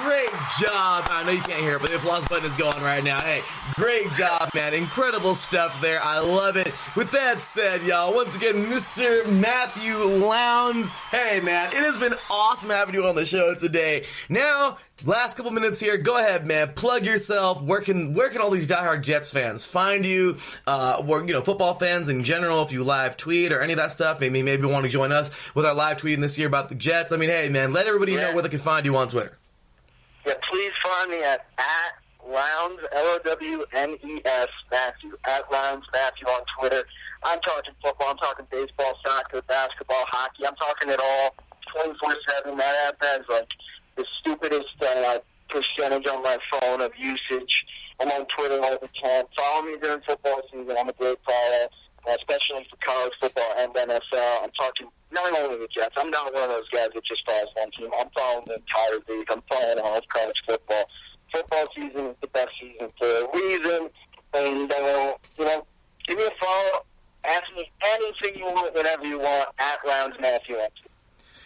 Great job. I know you can't hear it, but the applause button is going right now. Hey, great job, man. Incredible stuff there. I love it. With that said, y'all, once again, Mr. Matthew Lowndes. Hey, man, it has been awesome having you on the show today. Now, last couple minutes here. Go ahead, man. Plug yourself. Where can all these diehard Jets fans find you? Football fans in general, if you live tweet or any of that stuff, maybe want to join us with our live tweeting this year about the Jets. I mean, hey, man, let everybody know where they can find you on Twitter. Yeah, please find me at Lowndes, Lownes, Matthew, at Lowndes Matthew on Twitter. I'm talking football, I'm talking baseball, soccer, basketball, hockey. I'm talking it all 24/7. That app has like the stupidest percentage on my phone of usage. I'm on Twitter all the time. Follow me during football season. I'm a great follower, especially for college football and NFL. I'm talking not only the Jets. I'm not one of those guys that just follows one team. I'm following the entire league. I'm following all of college football. Football season is the best season for a reason. And, give me a follow. Ask me anything you want, whenever you want, at Lowndes Matthew.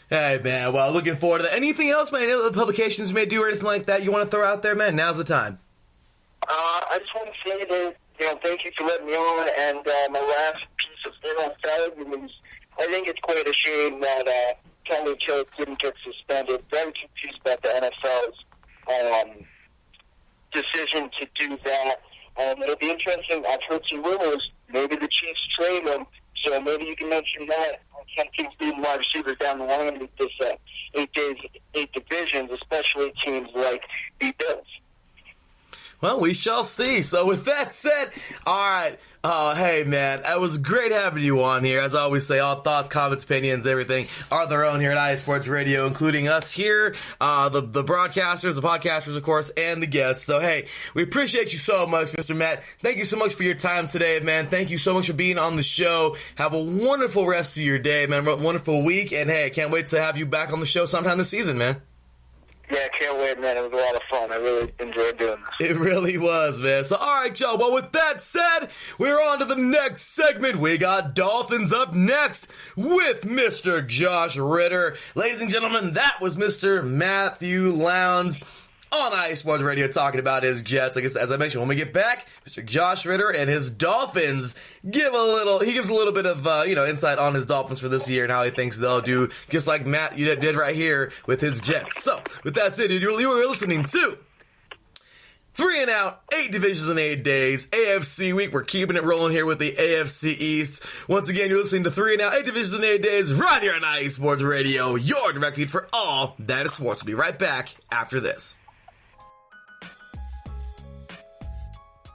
Hey, man, well, looking forward to that. Anything else, man? Any other publications you may do or anything like that you want to throw out there, man? Now's the time. I just want to say that, thank you for letting me on. And my last piece of NFL news, I think it's quite a shame that Kelly Choate didn't get suspended. Very confused about the NFL's decision to do that. It'll be interesting. I've heard some rumors. Maybe the Chiefs trade him, so maybe you can mention that. Some teams being wide receivers down the line with this 8 divisions, especially teams like the Bills. Well, we shall see. So with that said, all right. Hey, man, it was great having you on here. As I always say, all thoughts, comments, opinions, everything are their own here at IA Sports Radio, including us here, the broadcasters, the podcasters, of course, and the guests. So, hey, we appreciate you so much, Mr. Matt. Thank you so much for your time today, man. Thank you so much for being on the show. Have a wonderful rest of your day, man. Wonderful week. And, hey, I can't wait to have you back on the show sometime this season, man. Yeah, I can't wait, man. It was a lot of fun. I really enjoyed doing this. It really was, man. So, all right, y'all. Well, with that said, we're on to the next segment. We got Dolphins up next with Mr. Josh Ritter. Ladies and gentlemen, that was Mr. Matthew Lowndes on IA Sports Radio talking about his Jets. I guess, as I mentioned, when we get back, Mr. Josh Ritter and his Dolphins gives a little bit of, insight on his Dolphins for this year and how he thinks they'll do, just like Matt you did right here with his Jets. So, with that said, you were listening to 3 and Out, 8 divisions in 8 days, AFC week. We're keeping it rolling here with the AFC East. Once again, you're listening to 3 and Out, 8 divisions in 8 days, right here on IA Sports Radio, your direct feed for all that is sports. We'll be right back after this.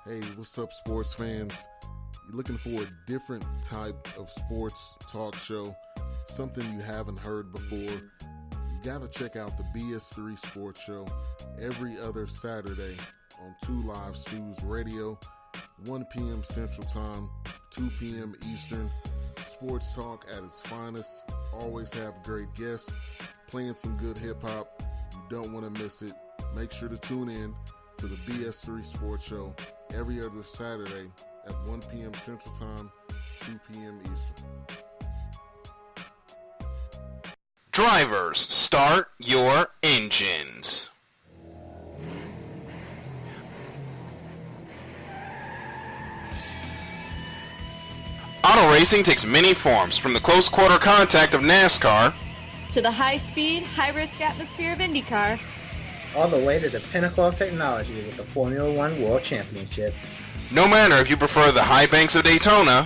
Hey, what's up, sports fans? You're looking for a different type of sports talk show, something you haven't heard before? You gotta check out the BS3 Sports Show every other Saturday on 2 Live Stews Radio, 1 p.m. Central Time, 2 p.m. Eastern. Sports talk at its finest. Always have great guests, playing some good hip-hop. You don't want to miss it. Make sure to tune in to the BS3 Sports Show every other Saturday at 1 p.m. Central Time, 2 p.m. Eastern. Drivers, start your engines. Auto racing takes many forms, from the close quarter contact of NASCAR to the high-speed, high-risk atmosphere of IndyCar, all the way to the pinnacle of technology with the Formula One World Championship. No matter if you prefer the high banks of Daytona,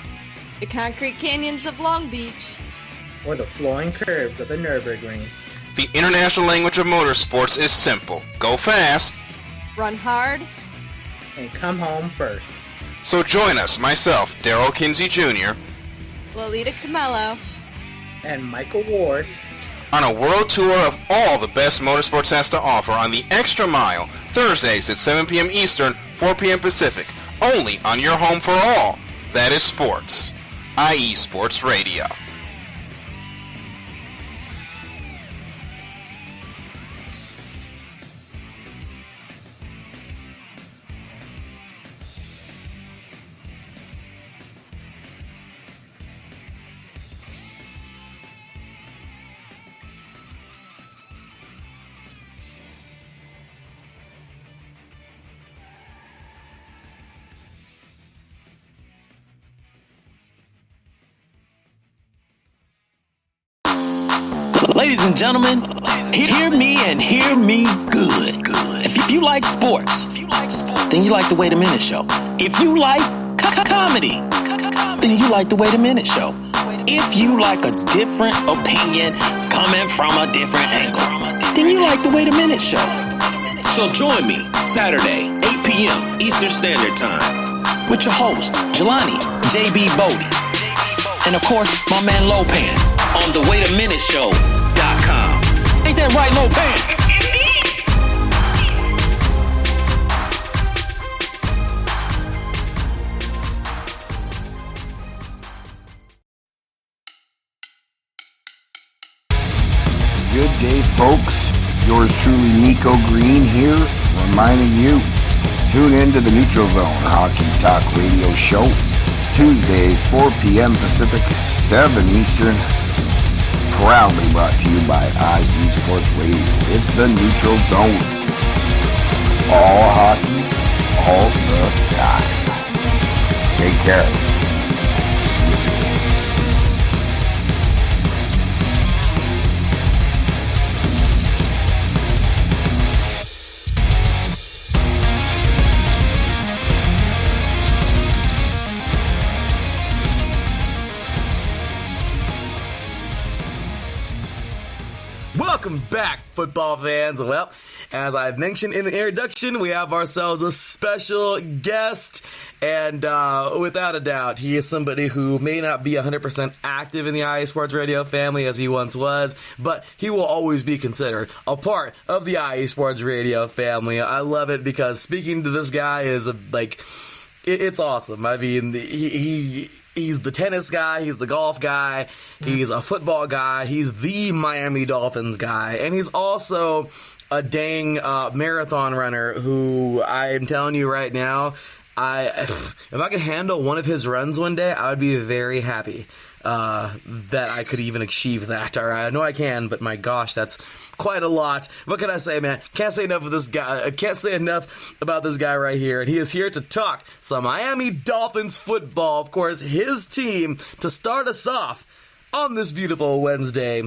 the concrete canyons of Long Beach, or the flowing curves of the Nürburgring, the international language of motorsports is simple. Go fast, run hard, and come home first. So join us, myself, Darrell Kinsey Jr., Lolita Camello, and Michael Ward, on a world tour of all the best motorsports has to offer on the Extra Mile, Thursdays at 7 p.m. Eastern, 4 p.m. Pacific, only on your home for all that is sports, IE Sports Radio. Ladies and gentlemen, hear me and hear me good. If you like sports, then you like the Wait a Minute Show. If you like comedy, then you like the Wait a Minute Show. If you like a different opinion coming from a different angle, then you like the Wait a Minute Show. So join me Saturday, 8 p.m. Eastern Standard Time with your host, Jelani J.B. Bodie. And of course, my man Lopan on the WaitAMinuteShow.com. Ain't that right, Lopan? Good day, folks. Yours truly, Nico Green here, reminding you, tune in to the Neutral Zone Hockey Talk Radio Show, Tuesdays, 4 p.m. Pacific, 7 Eastern, proudly brought to you by IE Sports Radio. It's the Neutral Zone. All hockey, all the time. Take care. See you soon. Welcome back, football fans. Well, as I've mentioned in the introduction, we have ourselves a special guest, and without a doubt, he is somebody who may not be 100% active in the IE Sports Radio family as he once was, but he will always be considered a part of the IE Sports Radio family. I love it because speaking to this guy is it's awesome. I mean, he's the tennis guy, he's the golf guy, he's a football guy, he's the Miami Dolphins guy, and he's also a dang marathon runner who I'm telling you right now, if I could handle one of his runs one day, I would be very happy that I could even achieve that. All right, I know I can, but my gosh, that's quite a lot. What can I say, man? Can't say enough of this guy. I can't say enough about this guy right here. And he is here to talk some Miami Dolphins football. Of course, his team to start us off on this beautiful Wednesday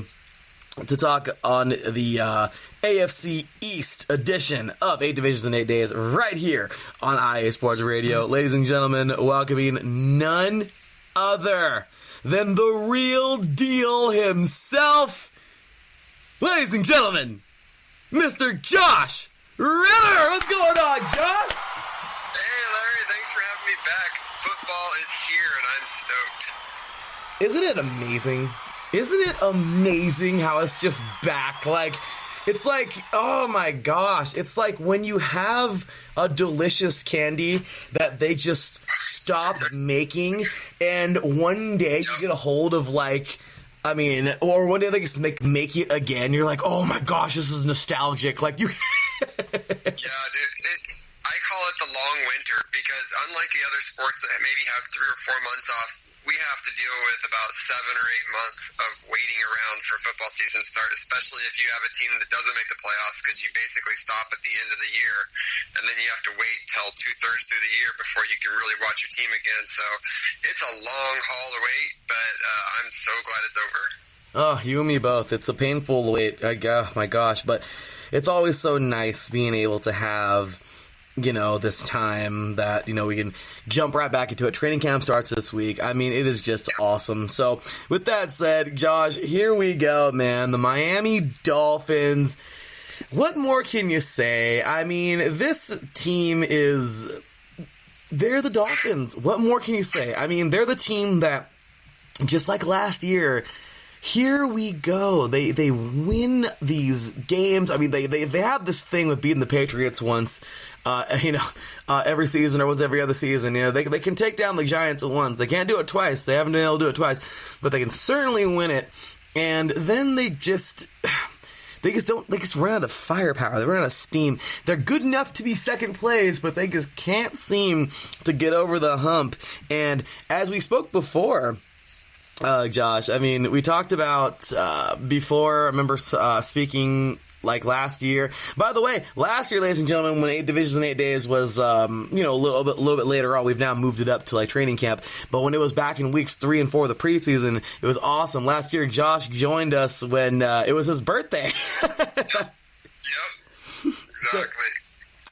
to talk on the AFC East edition of 8 Divisions in 8 Days right here on IA Sports Radio. Ladies and gentlemen, welcoming none other than the real deal himself. Ladies and gentlemen, Mr. Josh Ritter. What's going on, Josh? Hey, Larry. Thanks for having me back. Football is here, and I'm stoked. Isn't it amazing? Isn't it amazing how it's just back? It's like, oh my gosh. It's like when you have a delicious candy that they just stop making, and one day you get a hold of or one day they just make it again. You're like, oh my gosh, this is nostalgic. Yeah, dude. I call it the long winter because unlike the other sports that maybe have 3 or 4 months off, we have to deal with about 7 or 8 months of waiting around for football season to start, especially if you have a team that doesn't make the playoffs because you basically stop at the end of the year, and then you have to wait till 2/3 through the year before you can really watch your team again. So it's a long haul to wait, but I'm so glad it's over. Oh, you and me both. It's a painful wait. Oh my gosh, but it's always so nice being able to have this time that, we can jump right back into it. Training camp starts this week. I mean, it is just awesome. So, with that said, Josh, here we go, man. The Miami Dolphins. What more can you say? I mean, this team they're the Dolphins. What more can you say? I mean, they're the team that, just like last year, here we go. They win these games. I mean, they have this thing with beating the Patriots once, every season or once every other season. They can take down the Giants once. They can't do it twice. They haven't been able to do it twice, but they can certainly win it. And then they just run out of firepower. They run out of steam. They're good enough to be second place, but they just can't seem to get over the hump. And as we spoke before, Josh, I mean, we talked about before. I remember speaking like last year. By the way, last year, ladies and gentlemen, when 8 divisions in 8 days was, a little bit later on, we've now moved it up to like training camp. But when it was back in weeks 3 and 4 of the preseason, it was awesome. Last year, Josh joined us when it was his birthday. Yep, exactly.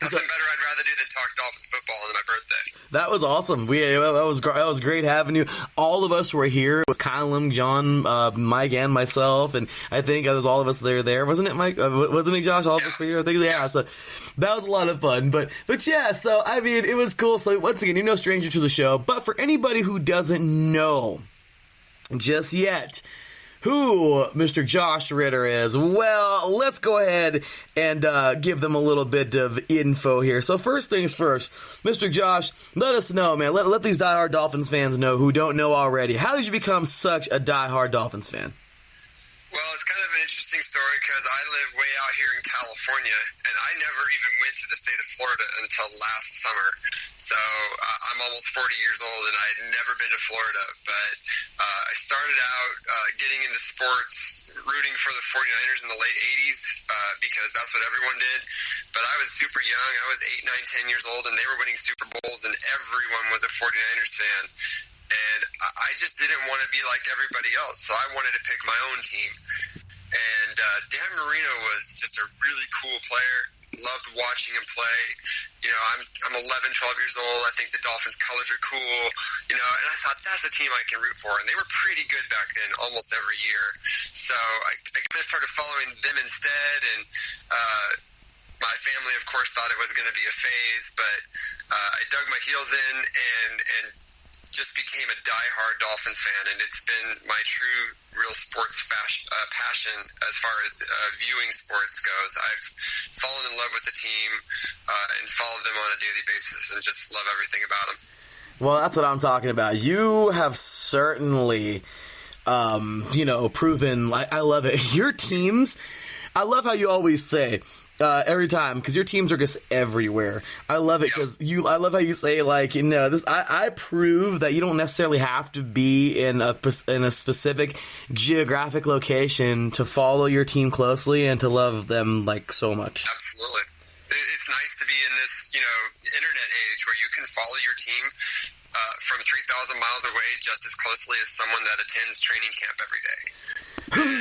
Nothing better I'd rather do than talk Dolphins football on my birthday. That was awesome. That was great having you. All of us were here. It was Kylam, John, Mike, and myself, and I think it was all of us there. Wasn't it, Mike? Wasn't it, Josh? All of us were here. I think, yeah. So that was a lot of fun. But yeah. So I mean, it was cool. So once again, you're no stranger to the show. But for anybody who doesn't know just yet who Mr. Josh Ritter is, well, let's go ahead and give them a little bit of info here. So first things first, Mr. Josh, let us know, man. Let these diehard Dolphins fans know who don't know already. How did you become such a diehard Dolphins fan? Well, it's kind of an interesting story because I live way out here in California, and I never even went to the state of Florida until last summer. So I'm almost 40 years old, and I had never been to Florida. But I started out getting into sports, rooting for the 49ers in the late 80s because that's what everyone did. But I was super young. I was 8, 9, 10 years old, and they were winning Super Bowls, and everyone was a 49ers fan. And I just didn't want to be like everybody else, so I wanted to pick my own team. And Dan Marino was just a really cool player. Loved watching him play. You know, I'm 11, 12 years old. I think the Dolphins' colors are cool. You know, and I thought that's a team I can root for. And they were pretty good back then, almost every year. So I kind of started following them instead. And my family, of course, thought it was going to be a phase, but I dug my heels in and just became a diehard Dolphins fan, and it's been my true, real sports passion as far as viewing sports goes. I've fallen in love with the team and followed them on a daily basis and just love everything about them. Well, that's what I'm talking about. You have certainly, proven, I love it. Your teams, I love how you always say, every time, because your teams are just everywhere. I love it because I love how you say, like, you know, this. I prove that you don't necessarily have to be in a specific geographic location to follow your team closely and to love them like so much. Absolutely, it's nice to be in this, internet age where you can follow your team from 3,000 miles away just as closely as someone that attends training camp every day.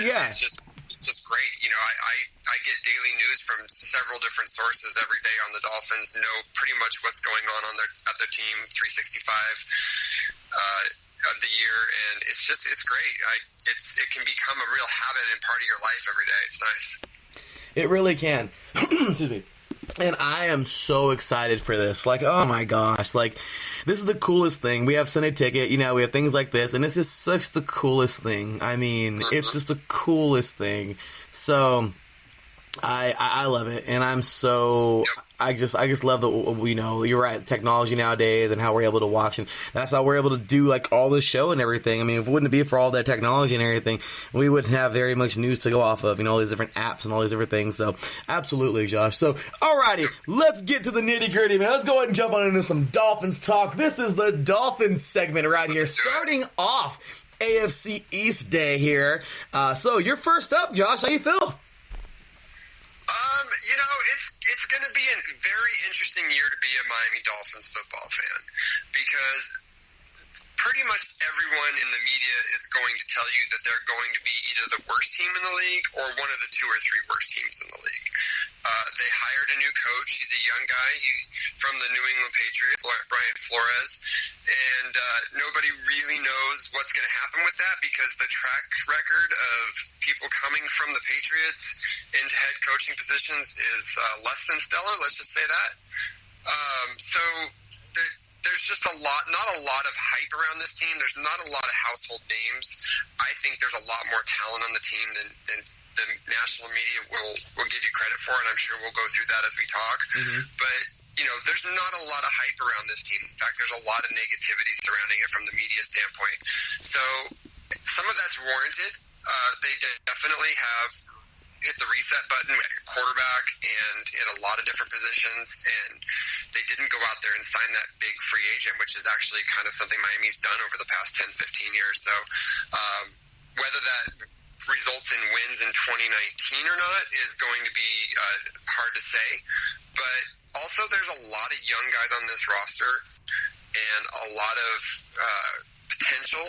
Yeah. It's just great. I get daily news from several different sources every day on the Dolphins, know pretty much what's going on at their team 365 of the year, and it's great. It can become a real habit and part of your life every day. It's nice. It really can. Excuse me. And I am so excited for this. Like, oh my gosh. Like, this is the coolest thing. We have Sunday Ticket, we have things like this, and it's just such the coolest thing. I mean, it's just the coolest thing. So, I love it, and I'm so... I just love the, you're right, technology nowadays and how we're able to watch, and that's how we're able to do like all this show and everything. I mean, if it wouldn't be for all that technology and everything, we wouldn't have very much news to go off of, all these different apps and all these different things. So, absolutely, Josh. So, alrighty, let's get to the nitty gritty, man. Let's go ahead and jump on into some Dolphins talk. This is the Dolphins segment right here, starting off AFC East Day here. So, you're first up, Josh. How you feel? It's going to be a very interesting year to be a Miami Dolphins football fan because pretty much everyone in the media is going to tell you that they're going to be either the worst team in the league or one of the 2 or 3 worst teams in the league. They hired a new coach. He's a young guy. He's from the New England Patriots, Brian Flores, and nobody really knows what's going to happen with that because the track record of people coming from the Patriots into head coaching positions is less than stellar. Let's just say that. So there's just not a lot of hype around this team. There's not a lot of household names. I think there's a lot more talent on the team than the national media will give you credit for, and I'm sure we'll go through that as we talk. Mm-hmm. But there's not a lot of hype around this team. In fact, there's a lot of negativity surrounding it from the media standpoint. So some of that's warranted. They definitely have hit the reset button at quarterback and in a lot of different positions, and they didn't go out there and sign that big free agent, which is actually kind of something Miami's done over the past 10, 15 years. So whether that results in wins in 2019 or not is going to be hard to say. But also there's a lot of young guys on this roster and a lot of potential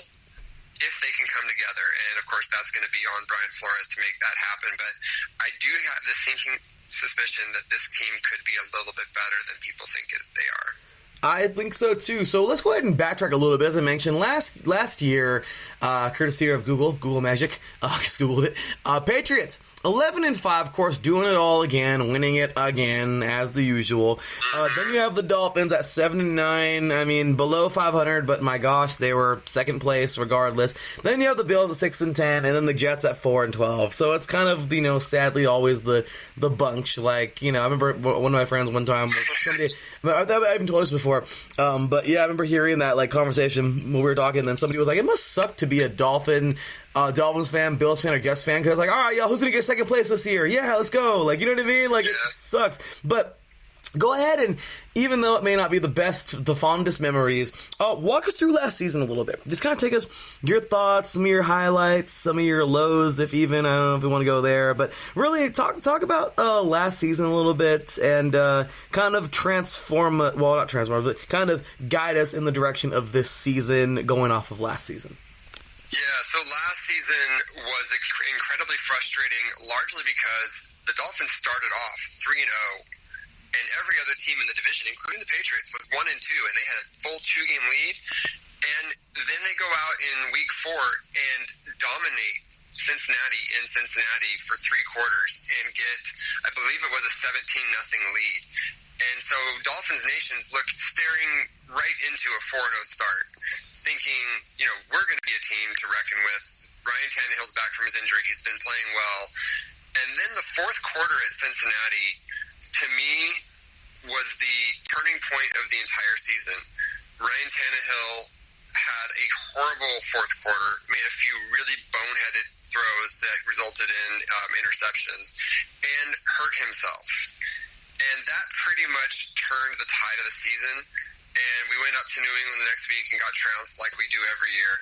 if they can come together. And, of course, that's going to be on Brian Flores to make that happen. But I do have the sinking suspicion that this team could be a little bit better than people think they are. I think so, too. So let's go ahead and backtrack a little bit. As I mentioned, last year, courtesy of Google Magic, just Googled it, Patriots, 11-5, of course, doing it all again, winning it again, as the usual. Then you have the Dolphins at 7-9, I mean, below 500, but my gosh, they were second place regardless. Then you have the Bills at 6-10, and then the Jets at 4-12. So it's kind of, sadly always the bunch. Like, I remember one of my friends one time, somebody, I even told this before, but yeah, I remember hearing that, conversation when we were talking, and then somebody was like, it must suck to be a Dolphins fan, Bills fan, or Jets fan, because all right, y'all, who's going to get second place this year? Yeah, let's go. You know what I mean? It sucks. But go ahead and, even though it may not be the fondest memories, walk us through last season a little bit. Just kind of take us your thoughts, some of your highlights, some of your lows, if even. I don't know if we want to go there. But really, talk about last season a little bit and kind of kind of guide us in the direction of this season going off of last season. Yeah, so last season was incredibly frustrating, largely because the Dolphins started off 3-0, and every other team in the division, including the Patriots, was 1-2, and they had a full 2-game lead. And then they go out in Week 4 and dominate Cincinnati in Cincinnati for 3 quarters and get, I believe it was a 17-0 lead. And so Dolphins Nations looked staring right into a 4-0 start, thinking, we're going to be a team to reckon with. Ryan Tannehill's back from his injury. He's been playing well. And then the fourth quarter at Cincinnati, to me, was the turning point of the entire season. Ryan Tannehill had a horrible fourth quarter, made a few really boneheaded throws that resulted in interceptions, and hurt himself. And that pretty much turned the tide of the season. And we went up to New England the next week and got trounced like we do every year.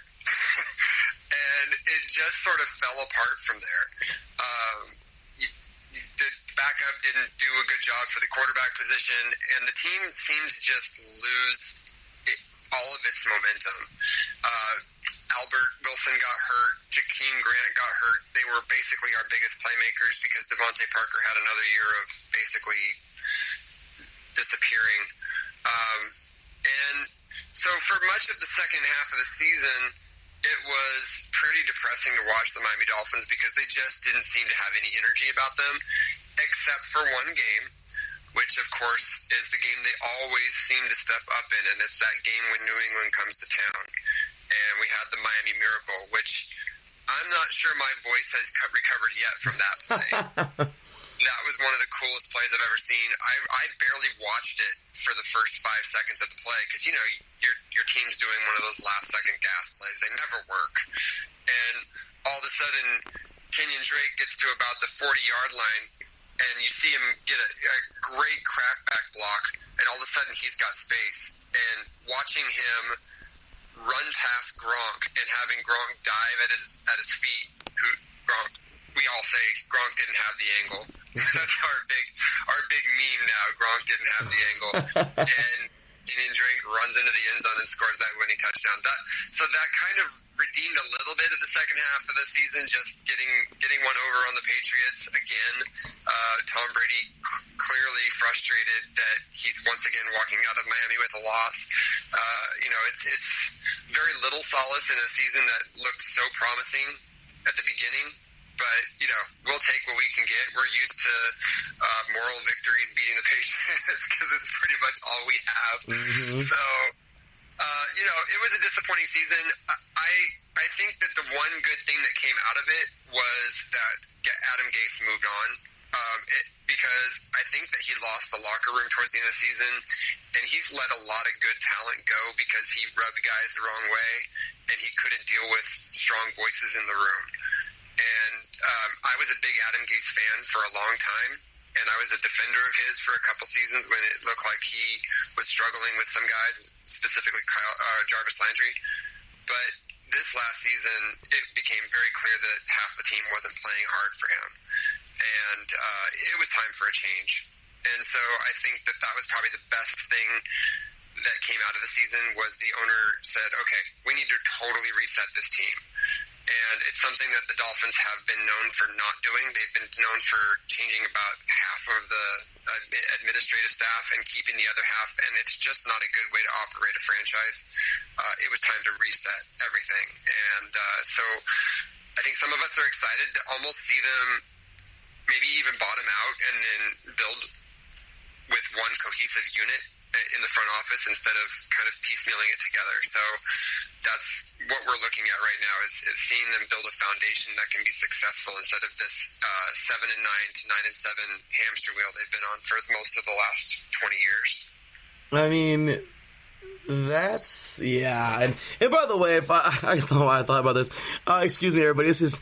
And it just sort of fell apart from there. The backup didn't do a good job for the quarterback position, and the team seemed to just lose all of its momentum. Albert Wilson got hurt. Jakeem Grant got hurt. They were basically our biggest playmakers because Devontae Parker had another year of basically disappearing. And so for much of the second half of the season, it was pretty depressing to watch the Miami Dolphins because they just didn't seem to have any energy about them, except for one game, which, of course, is the game they always seem to step up in, and it's that game when New England comes to town. And we had the Miami Miracle, which I'm not sure my voice has recovered yet from that play. That was one of the coolest plays I've ever seen. I barely watched it for the first 5 seconds of the play because, your team's doing one of those last-second gas plays. They never work. And all of a sudden, Kenyon Drake gets to about the 40-yard line, and you see him get a great crackback block, and all of a sudden he's got space. And watching him run past Gronk and having Gronk dive at his feet, we all say Gronk didn't have the angle. That's our big meme now. Gronk didn't have the angle. And Kenyon Drake runs into the end zone and scores that winning touchdown. So that kind of redeemed a little bit of the second half of the season, just getting one over on the Patriots again. Tom Brady clearly frustrated that he's once again walking out of Miami with a loss. It's very little solace in a season that looked so promising at the beginning. But, we'll take what we can get. We're used to moral victories beating the Patriots because it's pretty much all we have. Mm-hmm. So, it was a disappointing season. I think that the one good thing that came out of it was that Adam Gase moved on. Because I think that he lost the locker room towards the end of the season, and he's let a lot of good talent go because he rubbed guys the wrong way, and he couldn't deal with strong voices in the room. And I was a big Adam Gase fan for a long time, and I was a defender of his for a couple seasons when it looked like he was struggling with some guys, specifically Jarvis Landry. But this this last season, it became very clear that half the team wasn't playing hard for him. And it was time for a change. And so I think that was probably the best thing that came out of the season was the owner said, okay, we need to totally reset this team. And it's something that the Dolphins have been known for not doing. They've been known for changing about half of the administrative staff and keeping the other half, and it's just not a good way to operate a franchise. It was time to reset everything. And so I think some of us are excited to almost see them maybe even bottom out and then build with one cohesive unit in the front office instead of kind of piecemealing it together. So that's what we're looking at right now is seeing them build a foundation that can be successful instead of this 7-9 to 9-7 hamster wheel they've been on for most of the last 20 years. I mean, that's, yeah. And by the way, if I just don't know why I thought about this. Excuse me, everybody. This is,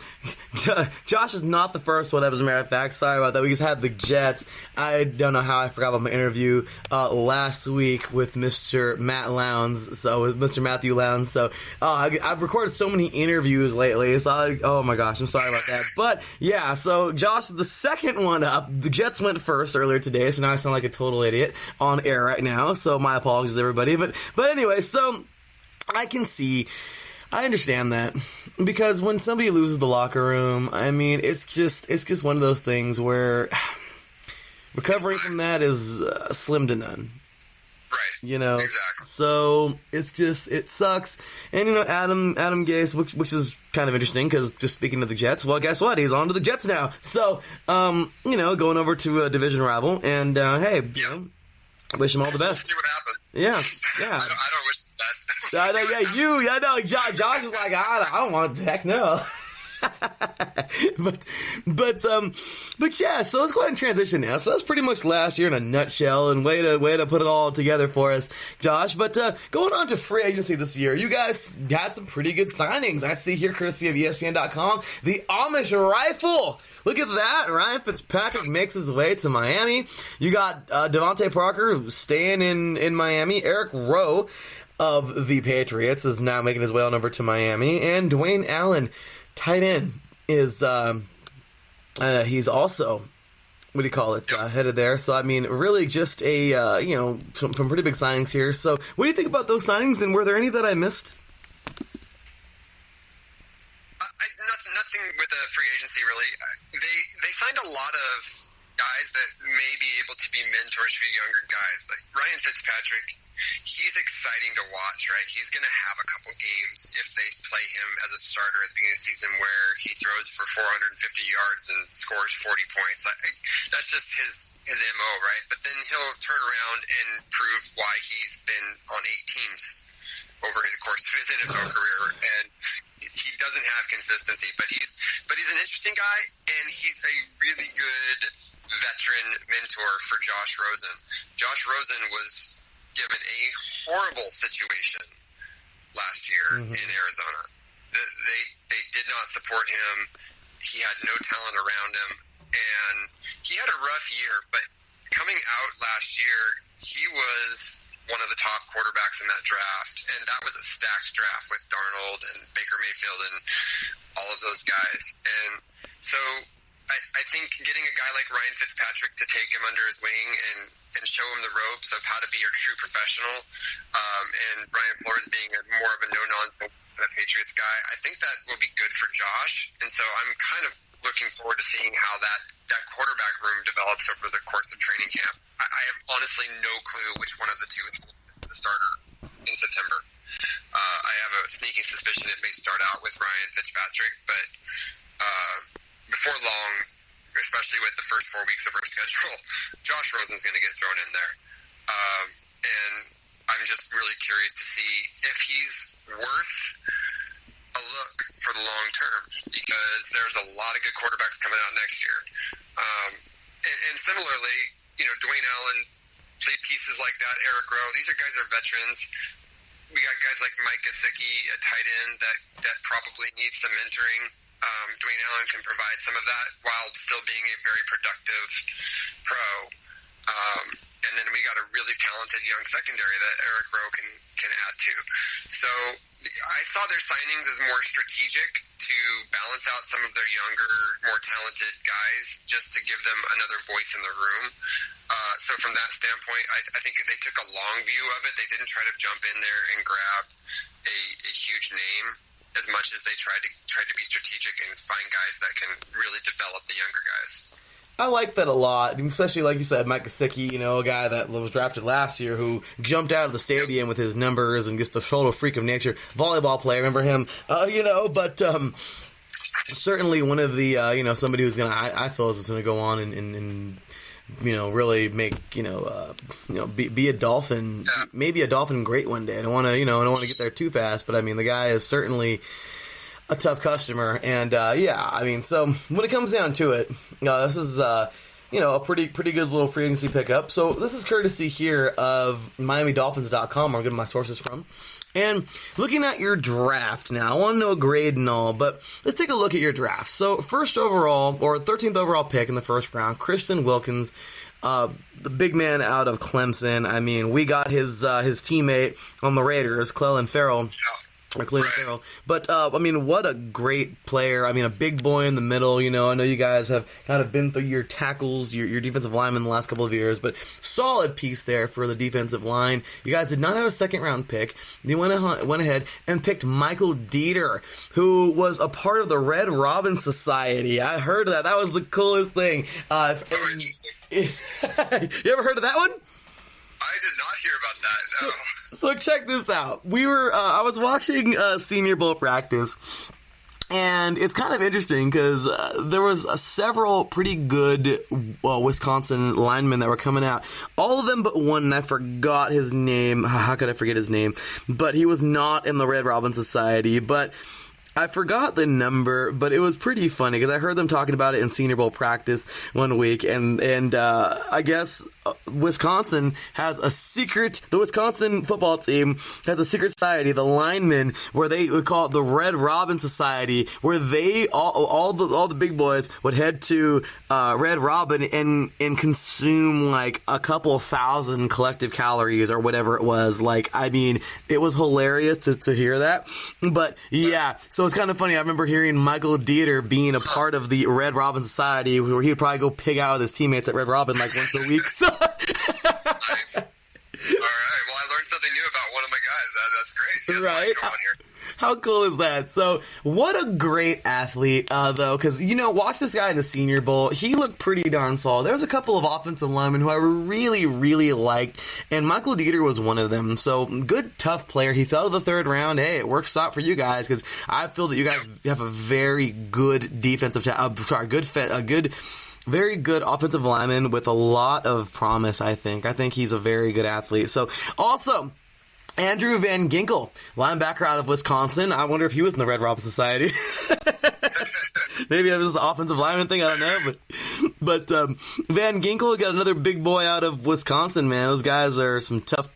Josh is not the first one, as a matter of fact. Sorry about that. We just had the Jets. I don't know how I forgot about my interview last week with Mr. Matt Lowndes. So, with Mr. Matthew Lowndes. So, I've recorded so many interviews lately. So, oh my gosh, I'm sorry about that. But, yeah, so Josh is the second one up. The Jets went first earlier today, so now I sound like a total idiot on air right now. So, my apologies, everybody. But anyway, so I understand that, because when somebody loses the locker room, I mean, it's just one of those things where recovering from that is slim to none. Right. You know, exactly. So it sucks. And Adam Gase, which is kind of interesting, because just speaking of the Jets, well, guess what? He's on to the Jets now. So going over to a division rival, and hey, wish him all the best. See what happens. Yeah. I don't wish the best. I know. Josh is like, I don't want to heck no. but yeah, so let's go ahead and transition now. So that's pretty much last year in a nutshell, and way to put it all together for us, Josh. But going on to free agency this year, you guys had some pretty good signings. I see here, courtesy of ESPN.com, the Amish Rifle. Look at that. Ryan Fitzpatrick makes his way to Miami. You got Devontae Parker staying in Miami. Eric Rowe of the Patriots is now making his way on over to Miami. And Dwayne Allen, tight end, is he's also, headed there. So, I mean, really just some pretty big signings here. So, what do you think about those signings, and were there any that I missed? Nothing with the free agency, really. They signed a lot of guys that may be able to be mentors for younger guys. Like Ryan Fitzpatrick, he's exciting to watch, right? He's going to have a couple games if they play him as a starter at the beginning of the season where he throws for 450 yards and scores 40 points. That's just his MO, right? But then he'll turn around and prove why he's been on 8 teams over the course of his NFL career, and he doesn't have consistency. But he's an interesting guy, and he's a really good veteran mentor for Josh Rosen. Josh Rosen was given a horrible situation last year in Arizona. They did not support him. He had no talent around him, and he had a rough year. But coming out last year, he was one of the top quarterbacks in that draft, and that was a stacked draft with Darnold and Baker Mayfield and all of those guys. And so I think getting a guy like Ryan Fitzpatrick to take him under his wing and show him the ropes of how to be a true professional, and Brian Flores being more of a no-nonsense Patriots guy, I think that will be good for Josh. And so I'm kind of looking forward to seeing how that quarterback room develops over the course of training camp. I have honestly no clue which one of the two is the starter in September. I have a sneaking suspicion it may start out with Ryan Fitzpatrick, but before long, especially with the first 4 weeks of our schedule, Josh Rosen's going to get thrown in there. And I'm just really curious to see if he's worth a look for the long term, because there's a lot of good quarterbacks coming out next year. And similarly, Dwayne Allen played pieces like that, Eric Rowe. These are guys that are veterans. We got guys like Mike Gesicki, a tight end that probably needs some mentoring. Dwayne Allen can provide some of that while still being a very productive pro. And then we got a really talented young secondary that Eric Rowe can add to. So I saw their signings as more strategic to balance out some of their younger, more talented guys, just to give them another voice in the room. So from that standpoint, I think they took a long view of it. They didn't try to jump in there and grab a huge name as much as they tried to be strategic and find guys that can really develop the younger guys. I like that a lot, especially like you said, Mike Gesicki, a guy that was drafted last year who jumped out of the stadium with his numbers and just a total freak of nature. Volleyball player, remember him? But certainly one of the, somebody who's I feel is going to go on and really make, be a Dolphin, maybe a Dolphin great one day. I don't want to get there too fast, but I mean, the guy is certainly a tough customer, and so when it comes down to it, this is a pretty good little free agency pickup. So this is courtesy here of MiamiDolphins.com, where I'm getting my sources from. And looking at your draft now, I want to know a grade and all, but let's take a look at your draft. So first overall, or 13th overall pick in the first round, Christian Wilkins, the big man out of Clemson. I mean, we got his teammate on the Raiders, Clelin Ferrell. But, what a great player. I mean, a big boy in the middle, I know you guys have kind of been through your tackles, your defensive linemen the last couple of years, but solid piece there for the defensive line. You guys did not have a second-round pick. You went ahead and picked Michael Dieter, who was a part of the Red Robin Society. I heard that. That was the coolest thing. You ever heard of that one? I did not hear about that, no. So check this out. I was watching Senior Bowl practice, and it's kind of interesting because there was several pretty good Wisconsin linemen that were coming out. All of them but one, and I forgot his name. How could I forget his name? But he was not in the Red Robin Society, but I forgot the number, but it was pretty funny because I heard them talking about it in Senior Bowl practice one week, and I guess Wisconsin has a secret. The Wisconsin football team has a secret society, the linemen, where they would call it the Red Robin Society, where they all the big boys would head to Red Robin and consume like a couple thousand collective calories or whatever it was. Like, I mean, it was hilarious to hear that, but yeah. So it's kind of funny. I remember hearing Michael Dieter being a part of the Red Robin Society, where he would probably go pig out with his teammates at Red Robin like once a week. So nice. All right. Well, I learned something new about one of my guys. That's great. See, that's right. Going here. How cool is that? So, what a great athlete, though, because, watch this guy in the Senior Bowl. He looked pretty darn solid. There was a couple of offensive linemen who I really, really liked, and Michael Dieter was one of them. So, good, tough player. He fell to the third round. Hey, it works out for you guys, because I feel that you guys have a very good defensive very good offensive lineman with a lot of promise, I think. I think he's a very good athlete. So, also, Andrew Van Ginkel, linebacker out of Wisconsin. I wonder if he was in the Red Robin Society. Maybe it was the offensive lineman thing. I don't know. But Van Ginkel got another big boy out of Wisconsin, man. Those guys are some tough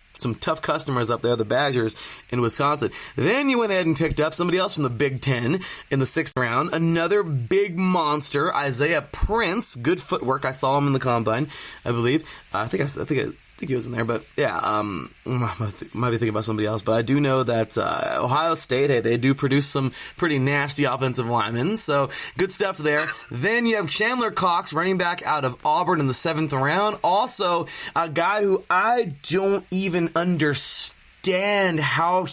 customers up there, the Badgers in Wisconsin. Then you went ahead and picked up somebody else from the Big Ten in the 6th round. Another big monster, Isaiah Prince. Good footwork. I saw him in the combine, I believe. I think he was in there, but yeah, might be thinking about somebody else, but I do know that Ohio State, hey, they do produce some pretty nasty offensive linemen, so good stuff there. Then you have Chandler Cox, running back out of Auburn in the 7th round. Also, a guy who I don't even understand how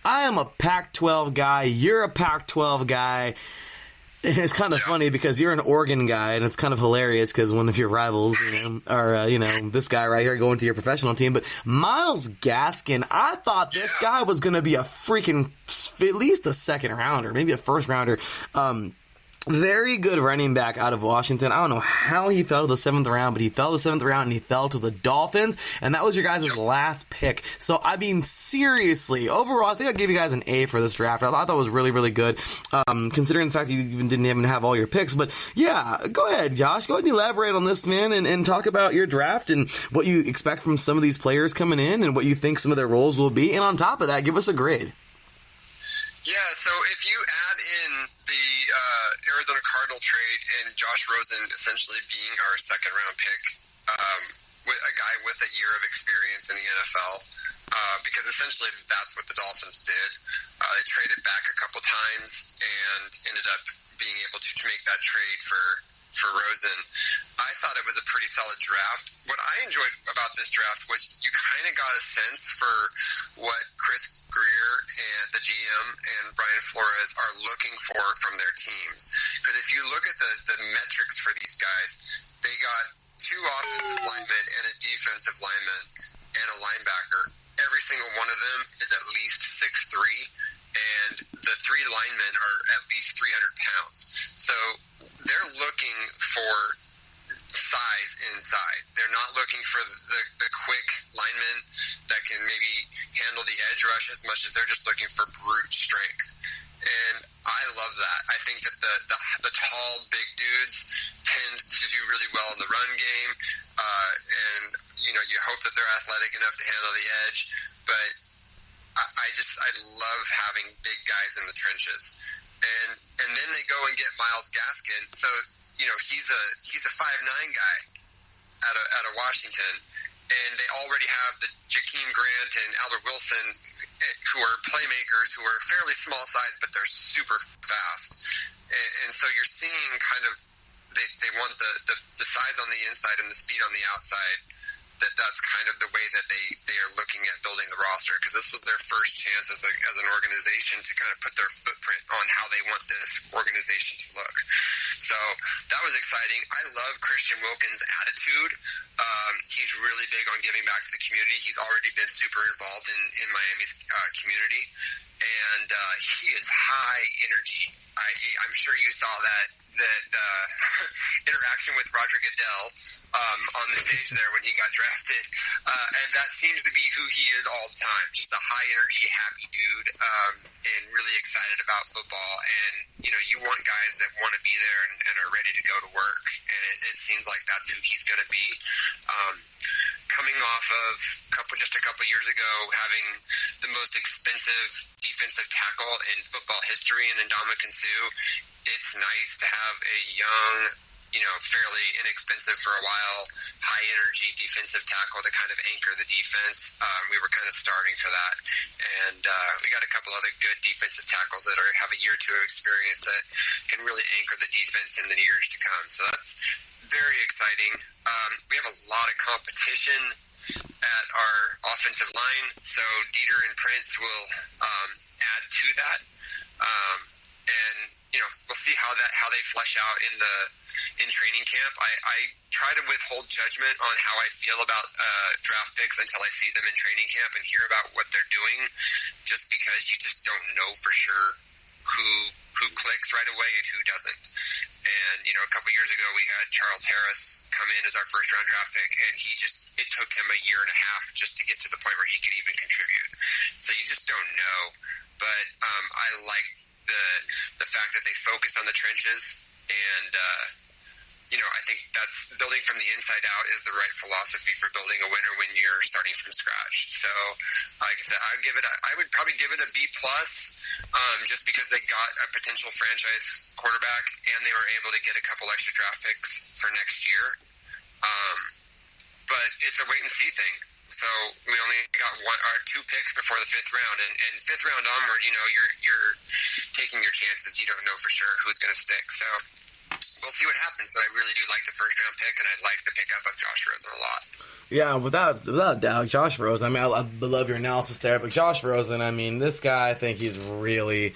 I am a Pac-12 guy, you're a Pac-12 guy. It's kind of funny because you're an Oregon guy, and it's kind of hilarious because one of your rivals, are, this guy right here going to your professional team. But Myles Gaskin, I thought this guy was going to be a freaking, at least a 2nd rounder, maybe a 1st rounder. Very good running back out of Washington. I don't know how he fell to the 7th round, but he fell to the 7th round and he fell to the Dolphins, and that was your guys' last pick. So, I mean, seriously, overall, I think I gave you guys an A for this draft. I thought it was really, really good, considering the fact that you even didn't even have all your picks. But, yeah, go ahead, Josh. Go ahead and elaborate on this, man, and talk about your draft and what you expect from some of these players coming in and what you think some of their roles will be. And on top of that, give us a grade. Yeah, so if you add in the Arizona Cardinal trade and Josh Rosen essentially being our 2nd round pick, with a guy with a year of experience in the NFL, because essentially that's what the Dolphins did. They traded back a couple times and ended up being able to make that trade for Rosen. I thought it was a pretty solid draft. What I enjoyed about this draft was you kind of got a sense for what Chris Greer and the GM and Brian Flores are looking for from their teams. Because if you look at the metrics for these guys, they got 2 offensive linemen and a defensive lineman and a linebacker. Every single one of them is at least 6'3", and the 3 linemen are at least 300 pounds. So they're looking for size inside. They're not looking for the quick linemen that can maybe handle the edge rush as much as they're just looking for brute strength. And I love that. I think that the tall, big dudes tend to do really well in the run game, and you hope that they're athletic enough to handle the edge. But I love having big guys in the trenches, and then they go and get Myles Gaskin. So he's a 5'9" guy out of Washington, and they already have the Jakeem Grant and Albert Wilson, who are playmakers, who are fairly small size, but they're super fast. And so you're seeing kind of they want the size on the inside and the speed on the outside. That's kind of the way that they are looking at building the roster, because this was their first chance as an organization to kind of put their footprint on how they want this organization to look. So that was exciting. I love Christian Wilkins' attitude. He's really big on giving back to the community. He's already been super involved in Miami's community, and he is high energy. I'm sure you saw that interaction with Roger Goodell on the stage there when he got drafted, and that seems to be who he is all the time. Just a high energy, happy dude, and really excited about football. And you want guys that want to be there and are ready to go to work, and it seems like that's who he's going to be. Coming off of just a couple years ago having the most expensive defensive tackle in football history in Ndamukong Suh, it's nice to have a young, fairly inexpensive for a while, high-energy defensive tackle to kind of anchor the defense. We were kind of starving for that. And we got a couple other good defensive tackles that have a year or two of experience that can really anchor the defense in the years to come. So that's very exciting. We have a lot of competition at our offensive line, so Dieter and Prince will add to that. And we'll see how they flesh out in training camp. I try to withhold judgment on how I feel about draft picks until I see them in training camp and hear about what they're doing, just because you just don't know for sure who clicks right away and who doesn't. And a couple years ago we had Charles Harris come in as our first round draft pick, and it took him a year and a half just to get to the point where he could even contribute. So you just don't know. But I like the fact that they focused on the trenches, and I think that's building from the inside out is the right philosophy for building a winner when you're starting from scratch. So, like I said, I would probably give it a B+, just because they got a potential franchise quarterback and they were able to get a couple extra draft picks for next year. But it's a wait and see thing. So we only got 2 picks before the 5th round, and 5th round onward, you're taking your chances. You don't know for sure who's going to stick. So we'll see what happens. But I really do like the first round pick, and I like the pickup of Josh Rosen a lot. Yeah, without a doubt, Josh Rosen. I mean, I love your analysis there, but Josh Rosen, I mean, this guy, I think he's really,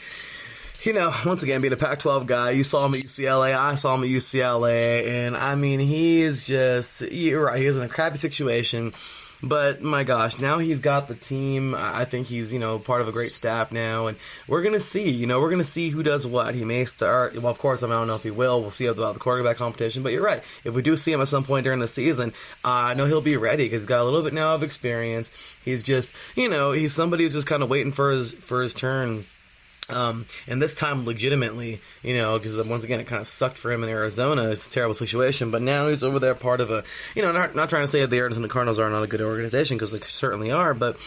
once again, being a Pac-12 guy. You saw him at UCLA, I saw him at UCLA, and I mean, you're right, he is in a crappy situation. But, my gosh, now he's got the team. I think he's, part of a great staff now. And we're going to see, we're going to see who does what. He may start. Well, of course, I don't know if he will. We'll see about the quarterback competition. But you're right. If we do see him at some point during the season, I know he'll be ready because he's got a little bit now of experience. He's just, he's somebody who's just kind of waiting for his turn. And this time legitimately, because once again it kind of sucked for him in Arizona. It's a terrible situation, but now he's over there part of a, not trying to say that the Arizona Cardinals are not a good organization, because they certainly are, but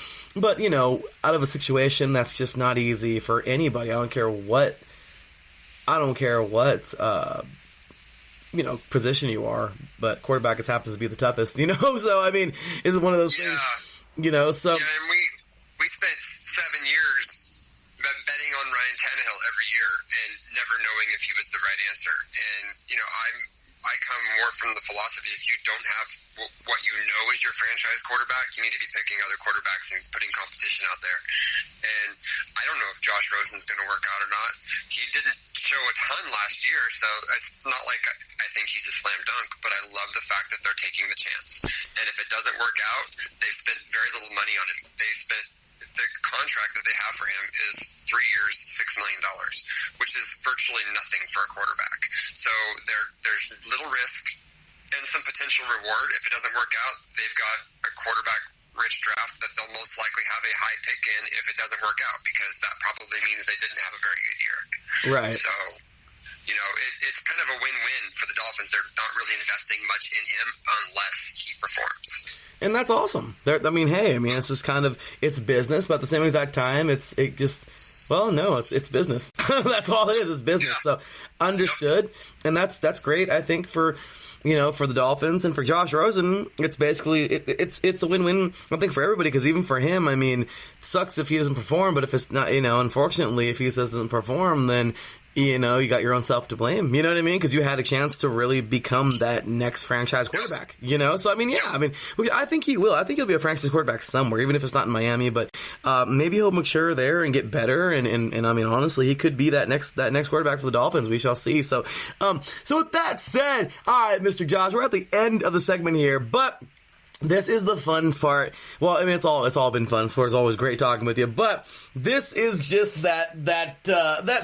out of a situation that's just not easy for anybody. I don't care what position you are, but quarterback just happens to be the toughest, so I mean, it's one of those things, so. Yeah, and we spent 7 years more from the philosophy, if you don't have what you know is your franchise quarterback, you need to be picking other quarterbacks and putting competition out there. And I don't know if Josh Rosen's going to work out or not. He didn't show a ton last year, so it's not like I think he's a slam dunk, but I love the fact that they're taking the chance. And if it doesn't work out, they've spent very little money on him. The contract that they have for him is 3 years, $6 million, which is virtually nothing for a quarterback. So there's little risk and some potential reward. If it doesn't work out, they've got a quarterback-rich draft that they'll most likely have a high pick in if it doesn't work out, because that probably means they didn't have a very good year. Right. So, it's kind of a win-win for the Dolphins. They're not really investing much in him unless he performs. And that's awesome. It's just kind of, it's business, but at the same exact time, it's business. That's all it is. It's business. Yeah. So understood. And that's great. I think for the Dolphins and for Josh Rosen, it's basically, it's a win-win, I think, for everybody, because even for him, it sucks if he doesn't perform, but if it's not, unfortunately, if he doesn't perform, then you got your own self to blame. You know what I mean? Because you had a chance to really become that next franchise quarterback. So, I think he will. I think he'll be a franchise quarterback somewhere, even if it's not in Miami. But maybe he'll mature there and get better. And honestly, he could be that next quarterback for the Dolphins. We shall see. So with that said, all right, Mr. Josh, we're at the end of the segment here, but this is the fun part. Well, it's all been fun. So it's always great talking with you. But this is just that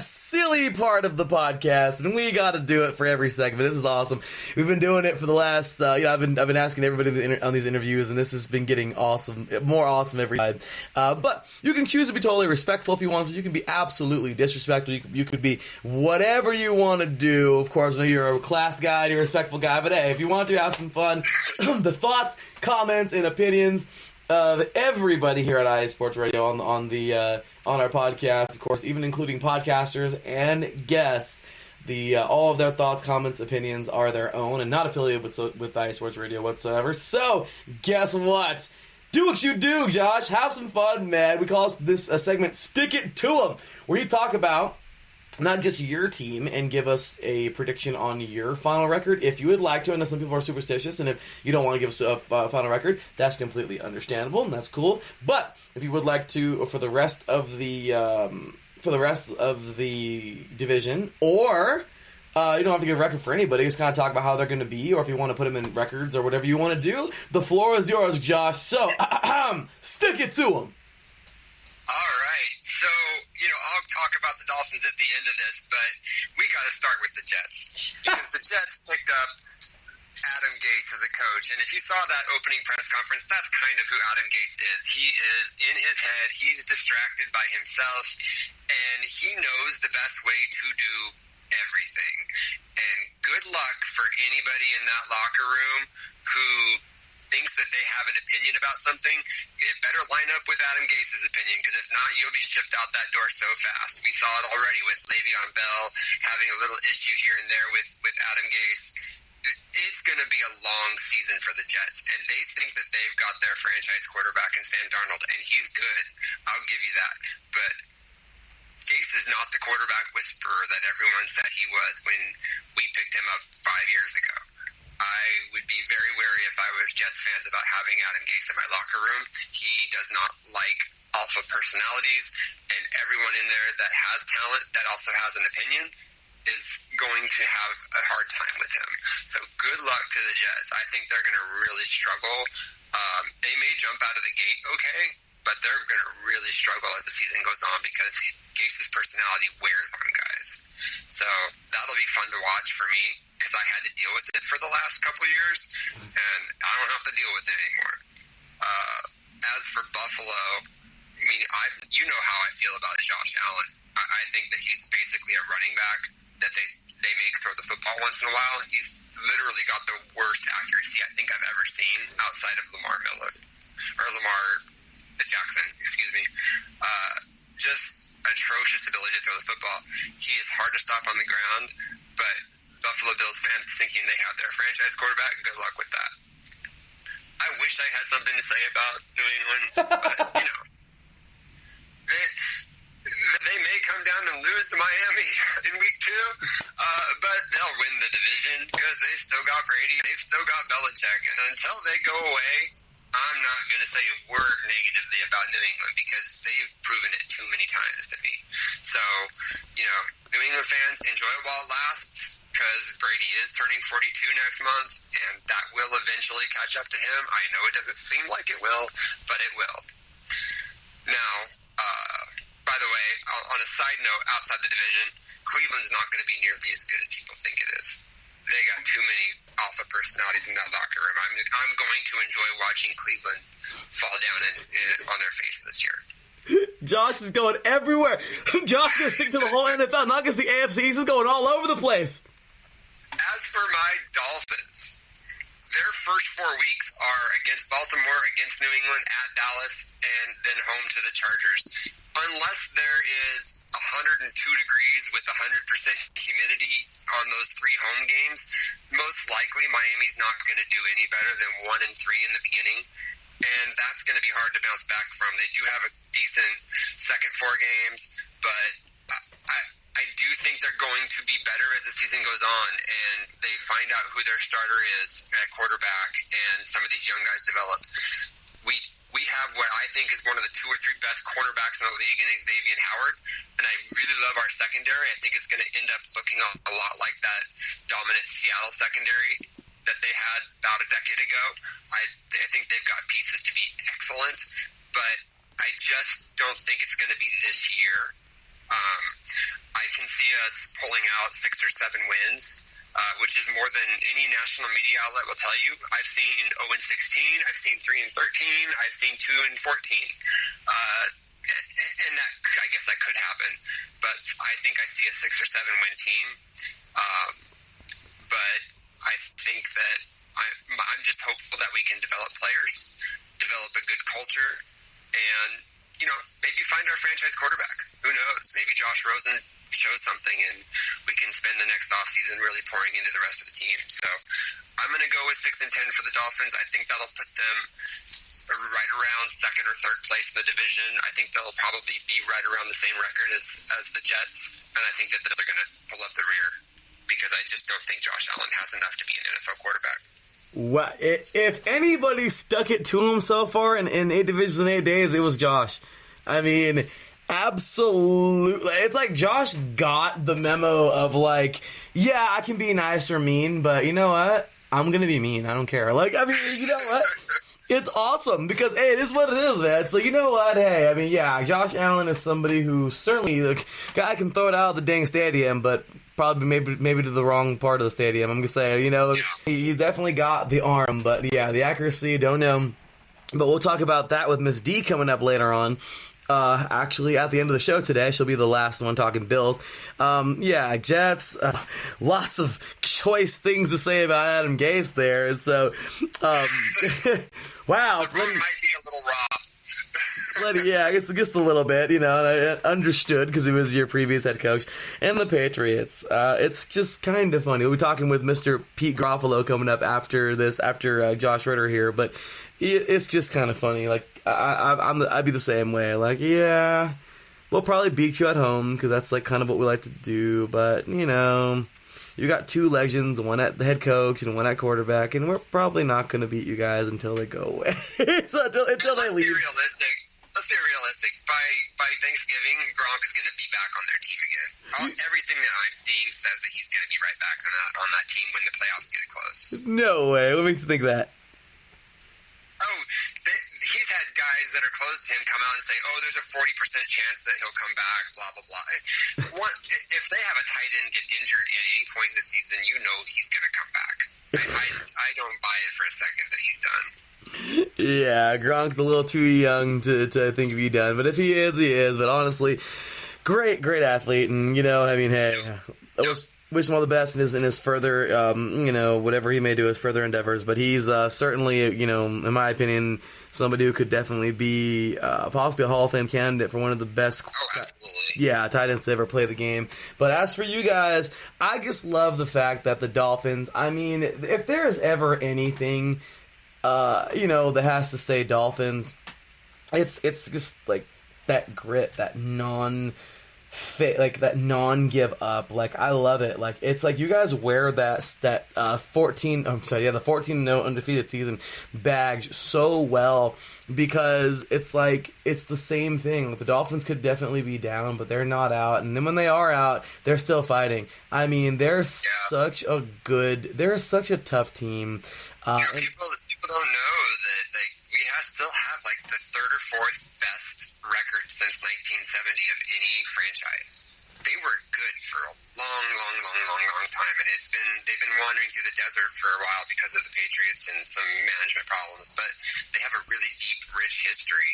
silly part of the podcast, and we got to do it for every segment. This is awesome. We've been doing it for the last. I've been asking everybody on these interviews, and this has been getting awesome, more awesome every time. But you can choose to be totally respectful if you want to. You can be absolutely disrespectful. You could be whatever you want to do. Of course, I know you're a class guy, you're a respectful guy, but hey, if you want to have some fun, the thoughts, comments, and opinions of everybody here at IA Sports Radio on our podcast, of course, even including podcasters and guests. All of their thoughts, comments, opinions are their own and not affiliated with IA Sports Radio whatsoever. So, guess what? Do what you do, Josh. Have some fun, man. We call this a segment "Stick It to 'Em," where you talk about not just your team and give us a prediction on your final record if you would like to. I know some people are superstitious, and if you don't want to give us a final record, that's completely understandable, and that's cool. But if you would like to, for the rest of the division, or you don't have to give a record for anybody, just kind of talk about how they're going to be, or if you want to put them in records or whatever you want to do, the floor is yours, Josh. So, stick it to them. All right. So, I'll talk about the Dolphins at the end of this, but we got to start with the Jets, because the Jets picked up Adam Gase as a coach, and if you saw that opening press conference, that's kind of who Adam Gase is. He is in his head, he's distracted by himself, and he knows the best way to do everything. And good luck for anybody in that locker room who thinks that they have an opinion about something. It better line up with Adam Gase's opinion, because if not, you'll be shipped out that door so fast. We saw it already with Le'Veon Bell having a little issue here and there with Adam Gase. It's going to be a long season for the Jets, and they think that they've got their franchise quarterback in Sam Darnold, and he's good. I'll give you that. But Gase is not the quarterback whisperer that everyone said he was when we picked him up 5 years ago. I would be very wary if I was Jets fans about having Adam Gase in my locker room. He does not like alpha personalities, and everyone in there that has talent, that also has an opinion, is going to have a hard time with him. So good luck to the Jets. I think they're going to really struggle. They may jump out of the gate okay, but they're going to really struggle as the season goes on, because Gase's personality wears on guys. So that'll be fun to watch for me, because I had to deal with it for the last couple of years, and I don't have to deal with it anymore. As for Buffalo, you know how I feel about Josh Allen. I think that he's basically a running back that they make throw the football once in a while. He's literally got the worst accuracy I think I've ever seen outside of Lamar Jackson, excuse me. Just atrocious ability to throw the football. He is hard to stop on the ground, but Buffalo Bills fans thinking they have their franchise quarterback, good luck with that. I wish I had something to say about New England, but, they may come down and lose to Miami in week 2, but they'll win the division because they still got Brady they've still got Belichick, and until they go away, I'm not going to say a word negatively about New England because they've proven it too many times to me. So, New England fans, enjoy it while it lasts because Brady is turning 42 next month, and that will eventually catch up to him. I know it doesn't seem like it will, but it will. Now, by the way, on a side note, outside the division, Cleveland's not going to be nearly as good as people think it is. They got too many alpha personalities in that locker room. I'm going to enjoy watching Cleveland fall down on their face this year. Josh is going everywhere. Josh is going to stick to the whole NFL, not just the AFC. He's going all over the place. As for my Dolphins, their first 4 weeks are against Baltimore, against New England, at Dallas, and then home to the Chargers. Unless there is 102 degrees with 100% humidity on those 3 home games, most likely Miami's not going to do any better than 1-3 in the beginning, and that's going to be hard to bounce back from. They do have a decent second 4 games, but I do think they're going to be better as the season goes on, and they find out who their starter is at quarterback, and some of these young guys develop. We have what I think is one of the 2 or 3 best cornerbacks in the league in Xavier Howard, and I really love our secondary. I think it's going to end up looking a lot like that dominant Seattle secondary that they had about a decade ago. I think they've got pieces to be excellent, but I just don't think it's going to be this year. I can see us pulling out 6 or 7 wins, which is more than any national media outlet will tell you. I've seen 0-16, I've seen 3-13, I've seen 2-14, and that I guess that could happen. But I think I see a 6 or 7 win team. But I think that I'm just hopeful that we can develop players, develop a good culture, and maybe find our franchise quarterback. Who knows? Maybe Josh Rosen shows something and we can spend the next offseason really pouring into the rest of the team. So I'm going to go with 6-10 for the Dolphins. I think that'll put them right around second or third place in the division. I think they'll probably be right around the same record as the Jets, and I think that they're going to pull up the rear because I just don't think Josh Allen has enough to be an NFL quarterback. Well, if anybody stuck it to him so far in 8 divisions in 8 days, it was Josh. I mean, absolutely. It's like Josh got the memo of like, yeah, I can be nice or mean, but you know what? I'm going to be mean. I don't care. Like, I mean, you know what? It's awesome because, hey, it is what it is, man. It's like, you know what? Hey, I mean, yeah, Josh Allen is somebody who certainly, the guy can throw it out of the dang stadium, but probably maybe to the wrong part of the stadium. I'm going to say, he definitely got the arm, but yeah, the accuracy, don't know. But we'll talk about that with Miss D coming up later on. Actually, at the end of the show today, she'll be the last one talking Bills. Yeah, Jets, lots of choice things to say about Adam Gase there. So, wow. The room might be a little raw. Yeah, I guess just a little bit, and I understood because he was your previous head coach. And the Patriots, it's just kind of funny. We'll be talking with Mr. Pete Garofalo coming up after Josh Ritter here, but it's just kind of funny. Like, I'd be the same way. Like, yeah, we'll probably beat you at home because that's like kind of what we like to do. But you got 2 legends, one at the head coach and one at quarterback, and we're probably not going to beat you guys until they go away. So until they leave. Let's be realistic. By Thanksgiving, Gronk is going to be back on their team again. Everything that I'm seeing says that he's going to be right back on that team when the playoffs get close. No way. What makes you think that? He's had guys that are close to him come out and say, there's a 40% chance that he'll come back, blah, blah, blah. If they have a tight end get injured at any point in the season, he's going to come back. I don't buy it for a second that he's done. Yeah, Gronk's a little too young to think of you done. But if he is, he is. But honestly, great athlete. And, hey, wish him all the best in his further, whatever he may do his further endeavors. But he's certainly, in my opinion, somebody who could definitely be possibly a Hall of Fame candidate for one of the best tight ends to ever play the game. But as for you guys, I just love the fact that the Dolphins, I mean, if there is ever anything, that has to say Dolphins, it's just like that grit, that like that non-give up. Like, I love it. Like, it's like you guys wear the 14-0 undefeated season badge so well, because it's like it's the same thing. The Dolphins could definitely be down, but they're not out, and then when they are out, they're still fighting. I mean, they're such a tough team. People don't know that we still have like the third or fourth best record since 1970 of any franchise. They were good for a long time, and they've been wandering through the desert for a while because of the Patriots and some management problems. But they have a really deep, rich history,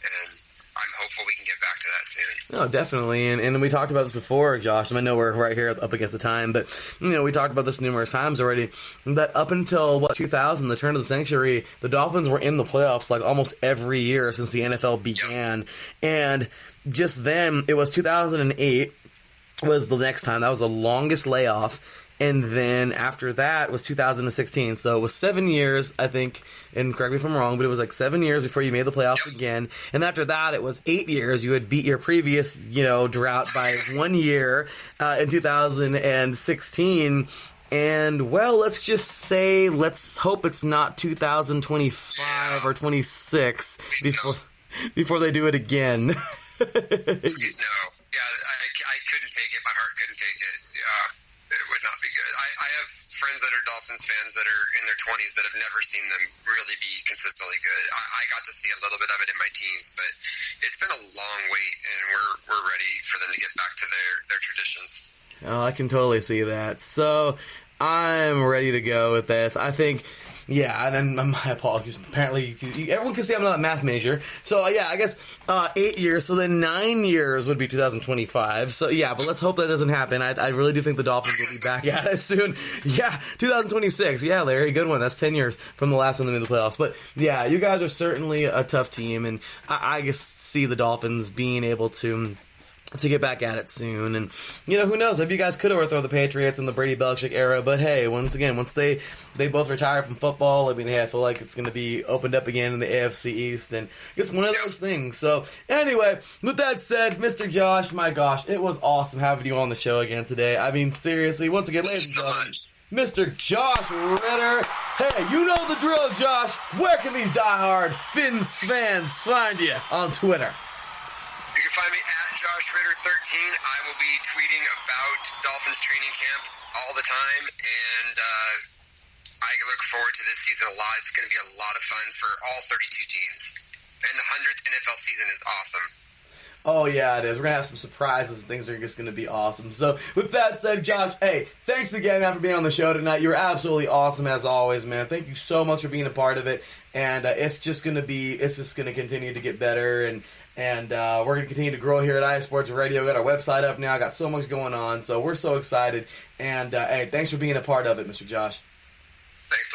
and I'm hopeful we can get back to that soon. No, definitely, and we talked about this before, Josh. I know we're right here up against the time, but we talked about this numerous times already. That up until 2000, the turn of the century, the Dolphins were in the playoffs like almost every year since the NFL began, and just then it was 2008 was the next time. That was the longest layoff, and then after that was 2016. So it was 7 years, I think. And correct me if I'm wrong, but it was like 7 years before you made the playoffs again. And after that, it was 8 years. You had beat your previous, drought by 1 year in 2016. And, well, let's just say, let's hope it's not 2025 or 26 before they do it again. No. Yeah, I couldn't take it. My heart couldn't take it. Yeah, it would not be good. I have friends that are Dolphins fans that are in their 20s that have never seen them really be consistently good. I got to see a little bit of it in my teens, but it's been a long wait, and we're ready for them to get back to their traditions. Oh, I can totally see that. So I'm ready to go with this. I think, and then my apologies. Apparently, everyone can see I'm not a math major. So, I guess 8 years. So then 9 years would be 2025. So, but let's hope that doesn't happen. I really do think the Dolphins will be back at it soon. 2026. Yeah, Larry, good one. That's 10 years from the last time they made the playoffs. But, you guys are certainly a tough team. And I just see the Dolphins being able to get back at it soon. And, who knows? Maybe you guys could overthrow the Patriots in the Brady Belichick era. But, hey, once they both retire from football, I feel like it's going to be opened up again in the AFC East. And it's one of those things. So, anyway, with that said, Mr. Josh, my gosh, it was awesome having you on the show again today. Seriously, once again, ladies and gentlemen, Mr. Josh Ritter. Hey, you know the drill, Josh. Where can these diehard Fins fans find you on Twitter? You can find me at Josh Ritter 13. I will be tweeting about Dolphins training camp all the time, and I look forward to this season a lot. It's going to be a lot of fun for all 32 teams, and the 100th NFL season is awesome. Oh, yeah, it is. We're going to have some surprises, and things are just going to be awesome. So, with that said, Josh, hey, thanks again, man, for being on the show tonight. You were absolutely awesome, as always, man. Thank you so much for being a part of it, and it's just going to continue to get better, and we're going to continue to grow here at iSports Radio. We got our website up now. Got so much going on, so we're so excited. And, hey, thanks for being a part of it, Mr. Josh. Thanks,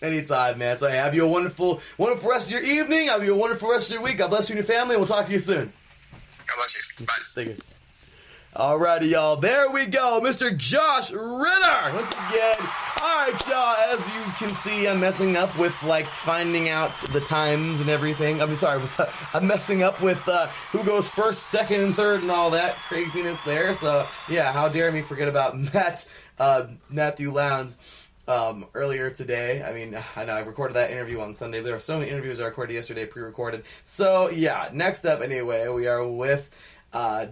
Larry. Anytime, man. So, hey, have you a wonderful rest of your evening. Have you a wonderful rest of your week. God bless you and your family, and we'll talk to you soon. God bless you. Bye. Thank you. Alrighty, y'all. There we go. Mr. Josh Ritter. Once again. Alright, y'all. As you can see, I'm messing up with, finding out the times and everything. I'm messing up with who goes first, second, and third and all that craziness there. So, how dare me forget about Matthew Lowndes earlier today. I know I recorded that interview on Sunday, but there were so many interviews I recorded yesterday, pre-recorded. So, next up, anyway, we are with, so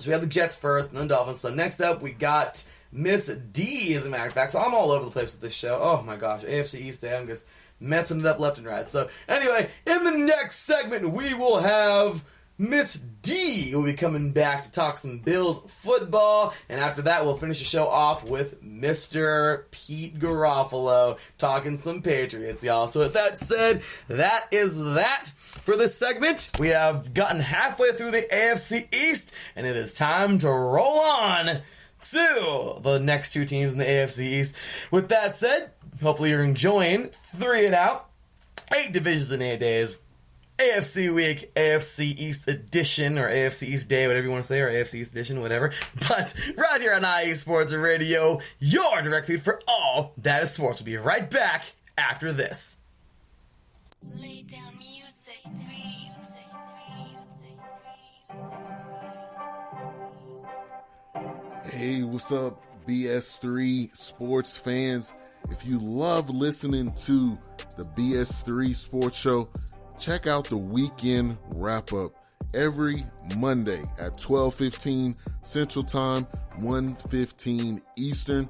we have the Jets first, and then Dolphins. So next up, we got Miss D, as a matter of fact. So I'm all over the place with this show. Oh, my gosh. AFC East Day, I'm just messing it up left and right. So, anyway, in the next segment, we will have Miss D will be coming back to talk some Bills football, and after that, we'll finish the show off with Mr. Pete Garofalo talking some Patriots, y'all. So with that said, that is that for this segment. We have gotten halfway through the AFC East, and it is time to roll on to the next two teams in the AFC East. With that said, hopefully you're enjoying 3 and Out, 8 divisions in 8 days. AFC Week, AFC East Edition, or AFC East Day, whatever you want to say, or AFC East Edition, whatever. But right here on IE Sports Radio, your direct feed for all that is sports. We'll be right back after this. Lay down music. Hey, what's up, BS3 sports fans? If you love listening to the BS3 Sports Show, check out the weekend wrap-up every Monday at 12:15 Central Time, 1:15 Eastern,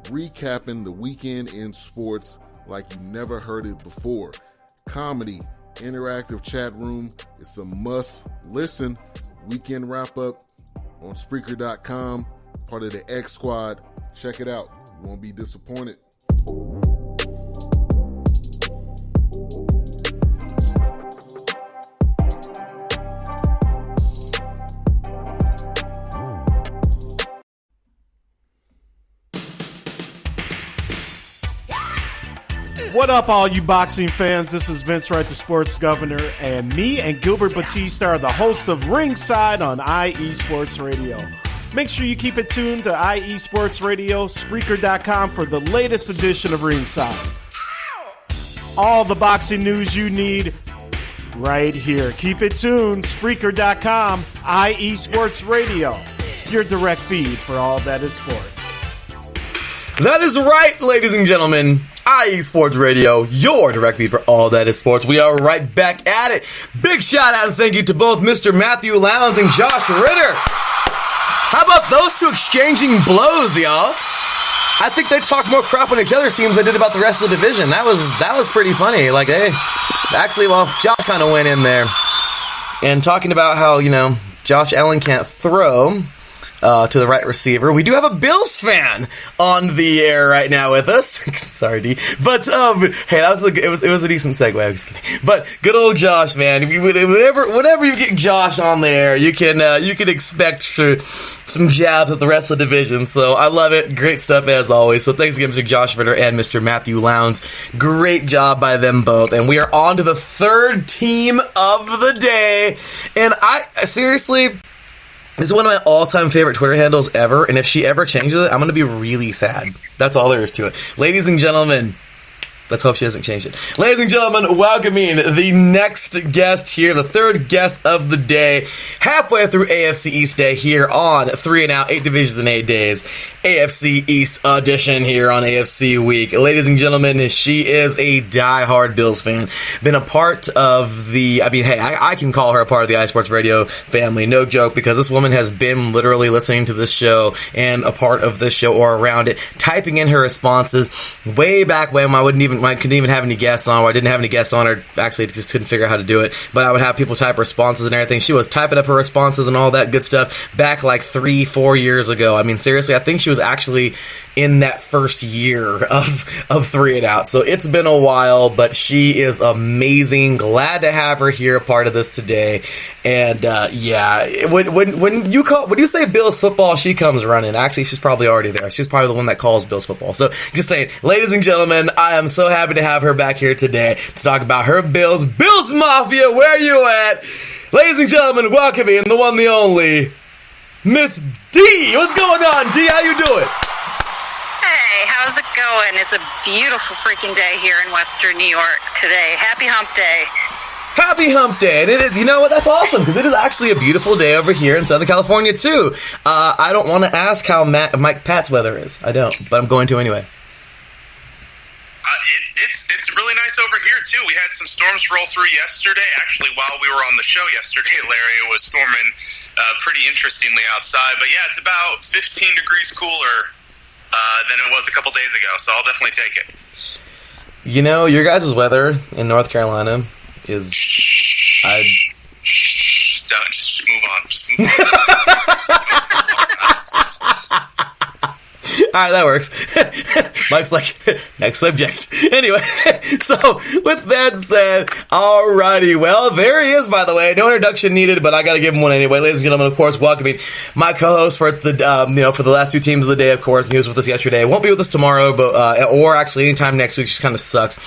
recapping the weekend in sports like you never heard it before. Comedy, interactive chat room, it's a must-listen. Weekend wrap-up on Spreaker.com, part of the X Squad. Check it out. You won't be disappointed. What up, all you boxing fans? This is Vince Wright, the sports governor, and me and Gilbert Batista are the host of Ringside on IE Sports Radio. Make sure you keep it tuned to IE Sports Radio, Spreaker.com for the latest edition of Ringside. All the boxing news you need right here. Keep it tuned, Spreaker.com, IE Sports Radio, your direct feed for all that is sports. That is right, ladies and gentlemen. IE Sports Radio, your direct feed for all that is sports. We are right back at it. Big shout out and thank you to both Mr. Matthew Lowndes and Josh Ritter. How about those two exchanging blows, y'all? I think they talked more crap on each other's teams than they did about the rest of the division. That was pretty funny. Like, hey, actually, well, Josh kind of went in there and talking about how, Josh Allen can't throw to the right receiver. We do have a Bills fan on the air right now with us. Sorry, D. But hey, it was a decent segue. I was kidding. But good old Josh, man. Whenever you get Josh on the air, you can expect some jabs at the rest of the division. So I love it. Great stuff as always. So thanks again, Mr. Josh Ritter and Mr. Matthew Lowndes. Great job by them both. And we are on to the third team of the day. And I seriously, this is one of my all-time favorite Twitter handles ever, and if she ever changes it, I'm going to be really sad. That's all there is to it. Ladies and gentlemen, let's hope she doesn't change it. Ladies and gentlemen, welcoming the next guest here, the third guest of the day, halfway through AFC East Day here on 3 and Out, 8 divisions in 8 days, AFC East edition here on AFC Week. Ladies and gentlemen, she is a diehard Bills fan. Been a part of I can call her a part of the iSports Radio family, no joke, because this woman has been literally listening to this show and a part of this show or around it, typing in her responses way back when I couldn't even have any guests on, or I didn't have any guests on, or actually just couldn't figure out how to do it, but I would have people type responses and everything. She was typing up her responses and all that good stuff back like 3-4 years ago. I mean, seriously, I think she was actually in that first year of 3 and Out. So it's been a while, but she is amazing. Glad to have her here, a part of this today. And when you say Bills football, she comes running. Actually, she's probably already there. She's probably the one that calls Bills football. So just saying, ladies and gentlemen, I am so happy to have her back here today to talk about her Bills Mafia. Where you at? Ladies and gentlemen, welcoming the one, the only, Miss D. What's going on, D? How you doing? Hey, how's it going? It's a beautiful freaking day here in Western New York today. Happy Hump Day. Happy Hump Day. And it is, you know what, that's awesome, because it is actually a beautiful day over here in Southern California, too. I don't want to ask how Mike Pat's weather is. I don't, but I'm going to anyway. It's really nice over here, too. We had some storms roll through yesterday. Actually, while we were on the show yesterday, Larry, it was storming pretty interestingly outside. But yeah, it's about 15 degrees cooler than it was a couple days ago, so I'll definitely take it. You know, your guys' weather in North Carolina is... Just move on. Just move on. All right, that works. Mike's like, next subject. Anyway, so with that said, alrighty. Well, there he is, by the way. No introduction needed, but I got to give him one anyway. Ladies and gentlemen, of course, welcoming my co-host for the for the last two teams of the day, of course. He was with us yesterday. Won't be with us tomorrow, but or actually anytime next week. Just kind of sucks.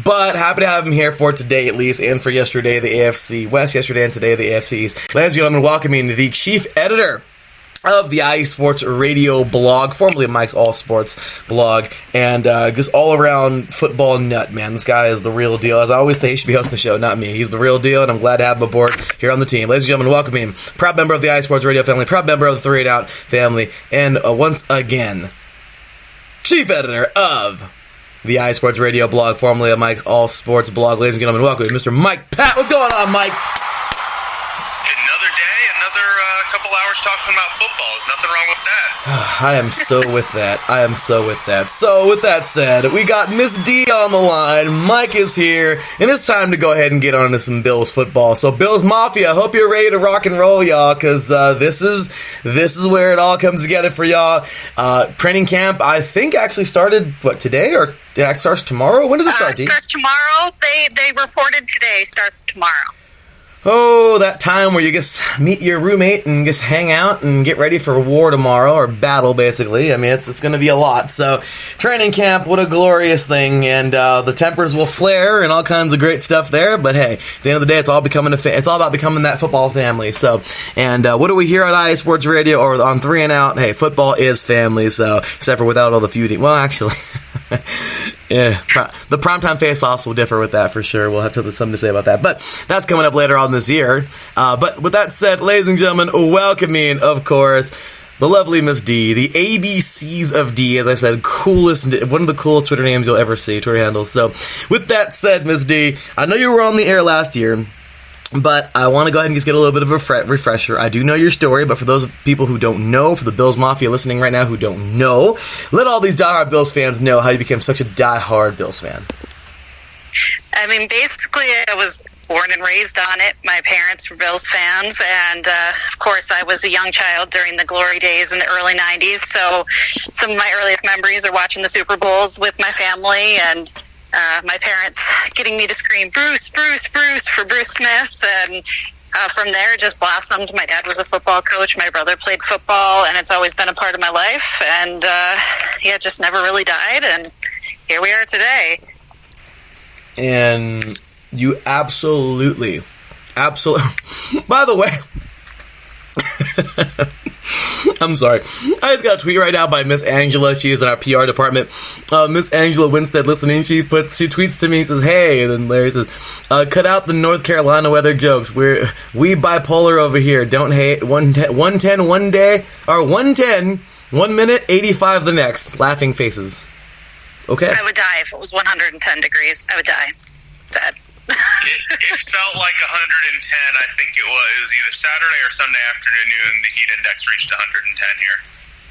But happy to have him here for today, at least, and for yesterday, the AFC West. Yesterday and today, the AFC East. Ladies and gentlemen, welcoming the chief editor of the IE Sports Radio blog, formerly Mike's All Sports blog, and just all-around football nut, man. This guy is the real deal. As I always say, he should be hosting the show, not me. He's the real deal, and I'm glad to have him aboard here on the team. Ladies and gentlemen, welcome him. Proud member of the IE Sports Radio family, proud member of the 3 and Out family, and once again, chief editor of the IE Sports Radio blog, formerly of Mike's All Sports blog. Ladies and gentlemen, welcome Mr. Mike Pat. What's going on, Mike? Another day, another couple hours talking about football. There's nothing wrong with that. I am so with that. I am so with that. So, with that said, we got Miss D on the line. Mike is here, and it's time to go ahead and get on to some Bills football. So, Bills Mafia, I hope you're ready to rock and roll, y'all, because this is where it all comes together for y'all. Training camp, I think, actually started, today, or it starts tomorrow? When does it start, D? It starts tomorrow. They reported today. Starts tomorrow. Oh, that time where you just meet your roommate and just hang out and get ready for war tomorrow, or battle, basically. I mean, it's going to be a lot. So, training camp, what a glorious thing, and the tempers will flare and all kinds of great stuff there. But hey, at the end of the day, it's all about becoming that football family. So, and what do we hear on IE Sports Radio or on 3 and Out? Hey, football is family. So, except for without all the feuding. Well, actually. Yeah, the primetime face-offs will differ with that for sure. We'll have something to say about that. But that's coming up later on this year. But with that said, ladies and gentlemen, welcoming, of course, the lovely Miss D, the ABCs of D, as I said, one of the coolest Twitter names you'll ever see, Twitter handles. So with that said, Miss D, I know you were on the air last year, but I want to go ahead and just get a little bit of a refresher. I do know your story, but for those people who don't know, for the Bills Mafia listening right now who don't know, let all these diehard Bills fans know how you became such a diehard Bills fan. I mean, basically, I was born and raised on it. My parents were Bills fans, and of course, I was a young child during the glory days in the early 90s, so some of my earliest memories are watching the Super Bowls with my family, and my parents getting me to scream, Bruce, Bruce, Bruce, for Bruce Smith, and from there it just blossomed. My dad was a football coach, my brother played football, and it's always been a part of my life, and it just never really died, and here we are today. And you absolutely, by the way, I'm sorry. I just got a tweet right now by Miss Angela. She is in our PR department. Miss Angela Winstead listening. She tweets to me and says, "Hey," and then Larry says, "Cut out the North Carolina weather jokes. We bipolar over here. Don't hate 110 one day or 110 1 minute 85 the next. Laughing faces." Okay. I would die if it was 110 degrees. I would die. Sad. It felt like 110, I think it was either Saturday or Sunday afternoon, the heat index reached 110 here.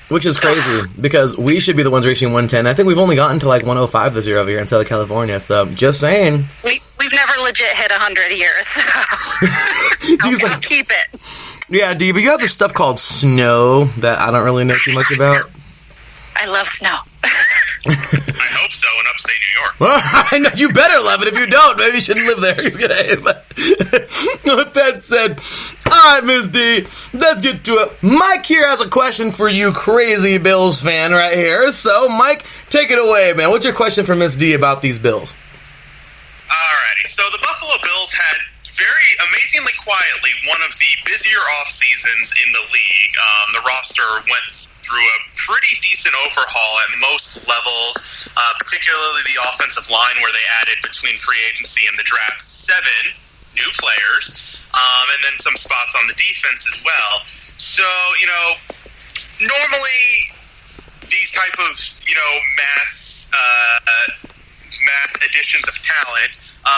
Which is crazy, because we should be the ones reaching 110. I think we've only gotten to like 105 this year over here in Southern California, so just saying. We've never legit hit 100 years, so I'll keep it. Yeah, D, but you have this stuff called snow that I don't really know too much about. I love snow. I hope so in upstate New York. Well, I know you better love it. If you don't, maybe you shouldn't live there. But with that said, all right, Miss D, let's get to it. Mike here has a question for you, crazy Bills fan right here. So, Mike, take it away, man. What's your question for Miss D about these Bills? Alrighty, so the Buffalo Bills had very amazingly quietly one of the busier off seasons in the league. The roster went through a pretty decent overhaul at most levels, particularly the offensive line, where they added between free agency and the draft 7 new players, and then some spots on the defense as well. So, normally these type of, mass additions of talent,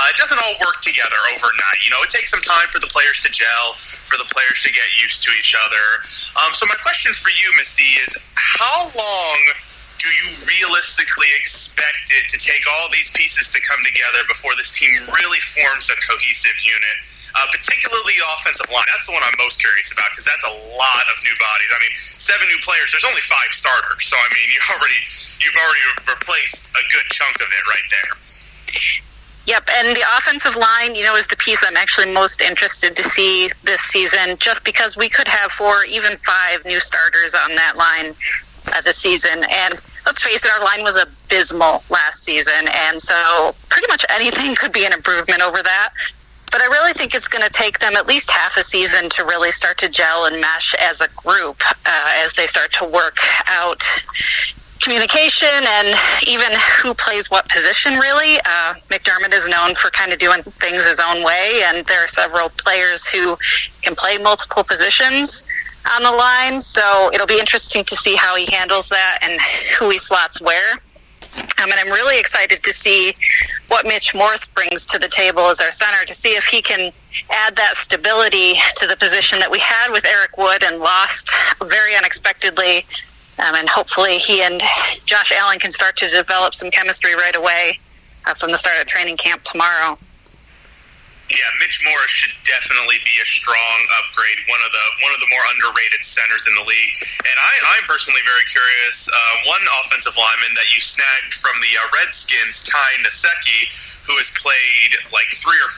it doesn't all work together overnight. It takes some time for the players to gel, for the players to get used to each other. So my question for you, Miss D, is how long do you realistically expect it to take all these pieces to come together before this team really forms a cohesive unit? Particularly the offensive line. That's the one I'm most curious about, because that's a lot of new bodies. I mean, 7 new players. There's only 5 starters, so I mean, you've already replaced a good chunk of it right there. Yep, and the offensive line, is the piece I'm actually most interested to see this season, just because we could have 4, even 5 new starters on that line this season. And let's face it, our line was abysmal last season, and so pretty much anything could be an improvement over that. But I really think it's going to take them at least half a season to really start to gel and mesh as a group as they start to work out communication and even who plays what position, really. McDermott is known for kind of doing things his own way, and there are several players who can play multiple positions on the line, so it'll be interesting to see how he handles that and who he slots where. And I'm really excited to see what Mitch Morse brings to the table as our center, to see if he can add that stability to the position that we had with Eric Wood and lost very unexpectedly. And hopefully he and Josh Allen can start to develop some chemistry right away from the start of training camp tomorrow. Yeah, Mitch Morris should definitely be a strong upgrade. One of the more underrated centers in the league. And I'm personally very curious. One offensive lineman that you snagged from the Redskins, Ty Nsekhe, who has played three or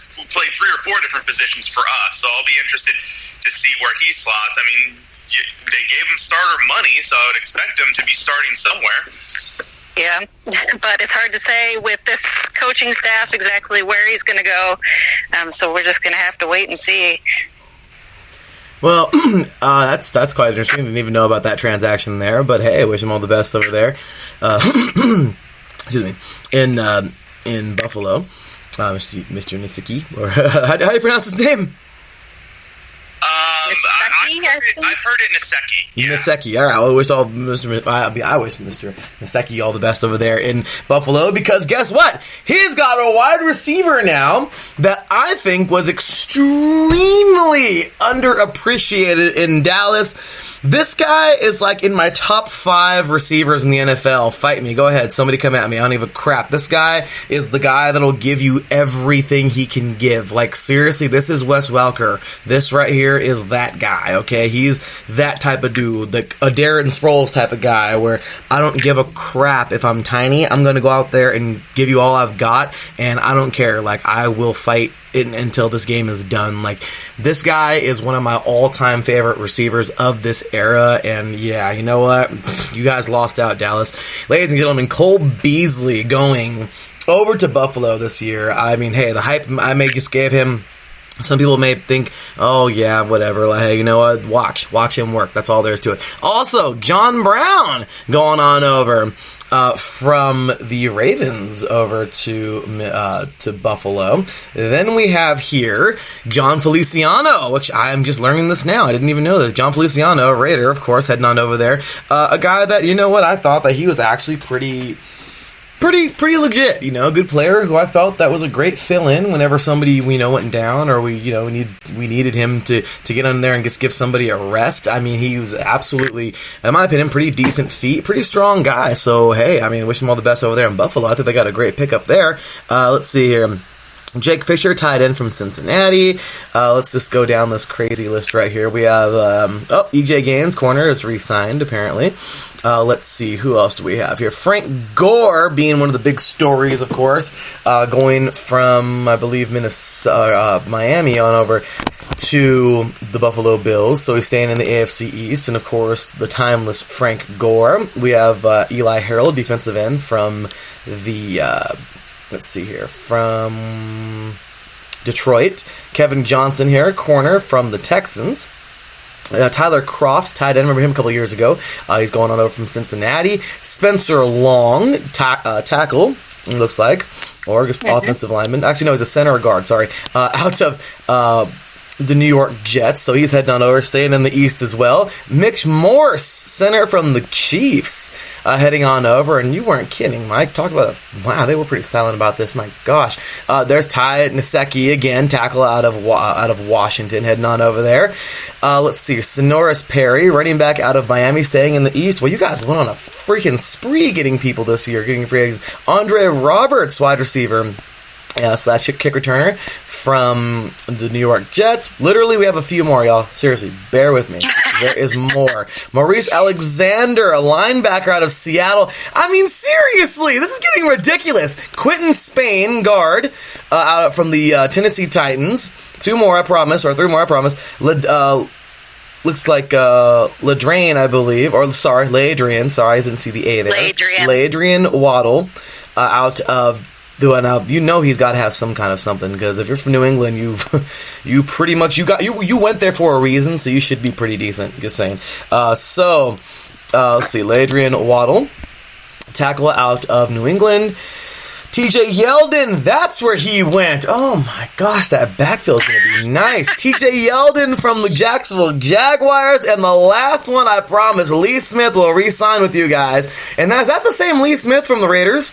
four different positions for us. So I'll be interested to see where he slots. I mean, they gave him starter money, so I would expect him to be starting somewhere. Yeah, but it's hard to say with this coaching staff exactly where he's going to go. So we're just going to have to wait and see. Well, that's quite interesting. Didn't even know about that transaction there. But hey, I wish him all the best over there. Excuse me. In Buffalo, Mr. Nsekhe, or how do you pronounce his name? I've heard it Nsekhe. Yeah. Nsekhe. All right. Well, I wish Mr. Nsekhe all the best over there in Buffalo, because guess what? He's got a wide receiver now that I think was extremely underappreciated in Dallas. This guy is like in my top 5 receivers in the NFL. Fight me. Go ahead. Somebody come at me. I don't give a crap. This guy is the guy that'll give you everything he can give. Like, seriously, this is Wes Welker. This right here is that guy, okay? He's that type of dude. Like a Darren Sproles type of guy where I don't give a crap if I'm tiny. I'm going to go out there and give you all I've got, and I don't care. Like, I will fight until this game is done. Like, this guy is one of my all-time favorite receivers of this era, and yeah, you know what? You guys lost out, Dallas. Ladies and gentlemen, Cole Beasley going over to Buffalo this year. I mean, hey, the hype I may just gave him, some people may think, oh yeah, whatever, like, hey, you know what? Watch him work. That's all there is to it. Also, John Brown going on over from the Ravens over to Buffalo. Then we have here John Feliciano, which I'm just learning this now. I didn't even know this. John Feliciano, Raider, of course, heading on over there. A guy that, you know what, I thought that he was actually pretty legit, you know, good player who I felt that was a great fill-in whenever somebody, went down, or we needed him to get in there and just give somebody a rest. I mean, he was absolutely, in my opinion, pretty decent feet, pretty strong guy. So, hey, I mean, wish him all the best over there in Buffalo. I think they got a great pickup there. Let's see here. Jake Fisher, tight end from Cincinnati. Let's just go down this crazy list right here. We have, EJ Gaines, corner, is re-signed, apparently. Let's see, who else do we have here? Frank Gore being one of the big stories, of course, going from, I believe, Miami on over to the Buffalo Bills. So he's staying in the AFC East, and, of course, the timeless Frank Gore. We have Eli Harold, defensive end from the... let's see here, from Detroit. Kevin Johnson here, corner from the Texans. Tyler Crofts, tight end, remember him a couple years ago. He's going on over from Cincinnati. Spencer Long, tackle, it looks like, or offensive lineman. Actually, no, he's a center or guard, sorry. Out of the New York Jets, so he's heading on over, staying in the East as well. Mitch Morse, center from the Chiefs, heading on over, and you weren't kidding, Mike. Talk about wow, they were pretty silent about this. My gosh, there's Ty Nsekhe again, tackle out of Washington, heading on over there. Let's see, Sonoris Perry, running back out of Miami, staying in the East. Well, you guys went on a freaking spree getting people this year, getting free agents. Andre Roberts, wide receiver. Slash kick returner from the New York Jets. Literally, we have a few more, y'all. Seriously, bear with me. There is more. Maurice Alexander, a linebacker out of Seattle. I mean, seriously, this is getting ridiculous. Quentin Spain, guard, out from the Tennessee Titans. 2 more, I promise, or 3 more, I promise. Looks like Ladrian, I believe, or Ladrian. Sorry, I didn't see the A there. Ladrian. Ladrian Waddle, out of Now you know he's got to have some kind of something, because if you're from New England, you pretty much you went there for a reason, so you should be pretty decent. Just saying. Let's see, Ladrian Waddle, tackle out of New England. TJ Yeldon, that's where he went. Oh my gosh, that backfield is going to be nice. TJ Yeldon from the Jacksonville Jaguars. And the last one, I promise, Lee Smith will re-sign with you guys. And is that the same Lee Smith from the Raiders?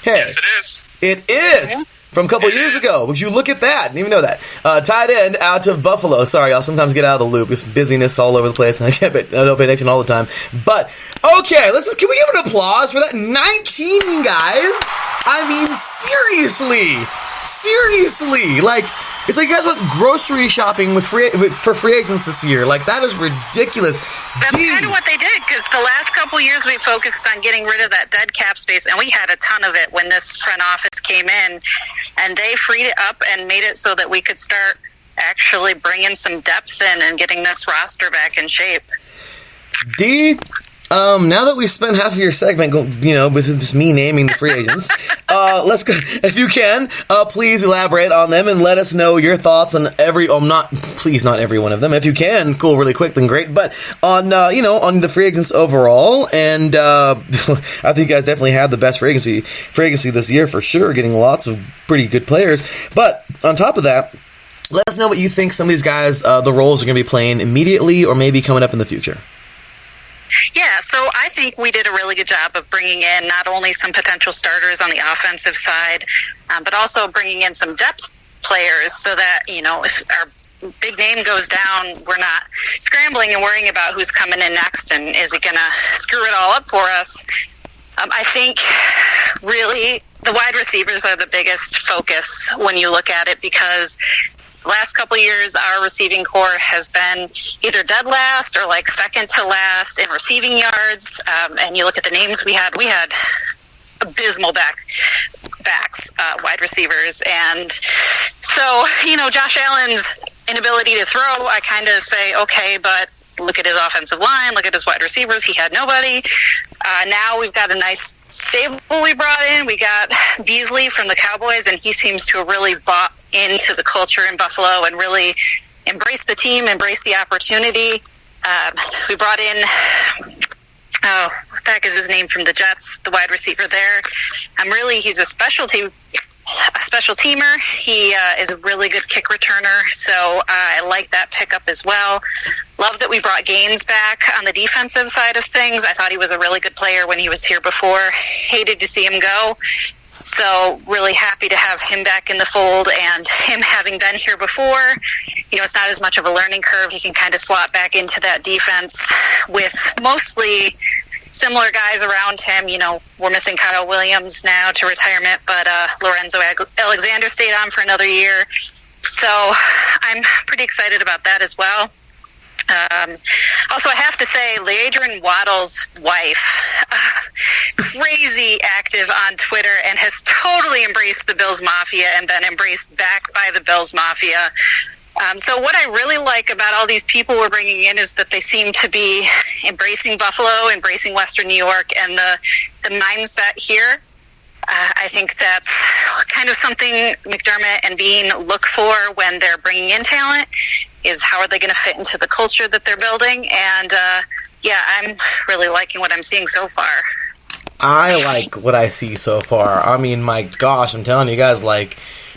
Hey, yes, it is. It is. From a couple years ago. Would you look at that? Didn't even know that. Tight end out of Buffalo. Sorry, I'll sometimes get out of the loop. There's busyness all over the place, and I don't pay attention all the time. But, okay, can we give an applause for that? 19 guys? I mean, seriously. Like, it's like you guys went grocery shopping for free agents this year. Like, that is ridiculous. That's kind of what they did, because the last couple years we focused on getting rid of that dead cap space, and we had a ton of it when this front office came in, and they freed it up and made it so that we could start actually bringing some depth in and getting this roster back in shape. Now that we spent half of your segment, with just me naming the free agents, let's go. If you can, please elaborate on them and let us know your thoughts on not every one of them. If you can, cool, really quick, then great. But on the free agents overall, and I think you guys definitely had the best free agency this year for sure, getting lots of pretty good players. But on top of that, let us know what you think some of these guys, the roles are going to be playing immediately or maybe coming up in the future. Yeah, so I think we did a really good job of bringing in not only some potential starters on the offensive side, but also bringing in some depth players so that, if our big name goes down, we're not scrambling and worrying about who's coming in next and is it going to screw it all up for us. I think really the wide receivers are the biggest focus when you look at it, because last couple of years, our receiving core has been either dead last or like second to last in receiving yards. And you look at the names we had abysmal backs, wide receivers. And so, Josh Allen's inability to throw, I kind of say, okay, but look at his offensive line, look at his wide receivers. He had nobody. Now we've got a nice stable we brought in. We got Beasley from the Cowboys, and he seems to have really bought into the culture in Buffalo and really embrace the team, embrace the opportunity. We brought in, what the heck is his name from the Jets, the wide receiver there. He's a special teamer. He is a really good kick returner, so I like that pickup as well. Love that we brought Gaines back on the defensive side of things. I thought he was a really good player when he was here before. Hated to see him go. So really happy to have him back in the fold, and him having been here before, it's not as much of a learning curve. He can kind of slot back into that defense with mostly similar guys around him. We're missing Kyle Williams now to retirement, but Lorenzo Alexander stayed on for another year. So I'm pretty excited about that as well. Also, I have to say, Ladrian Waddle's wife, crazy active on Twitter and has totally embraced the Bills Mafia and been embraced back by the Bills Mafia. So what I really like about all these people we're bringing in is that they seem to be embracing Buffalo, embracing Western New York, and the mindset here. I think that's kind of something McDermott and Bean look for when they're bringing in talent, is how are they going to fit into the culture that they're building. And, I'm really liking what I'm seeing so far. I like what I see so far. I mean, my gosh, I'm telling you guys, I'm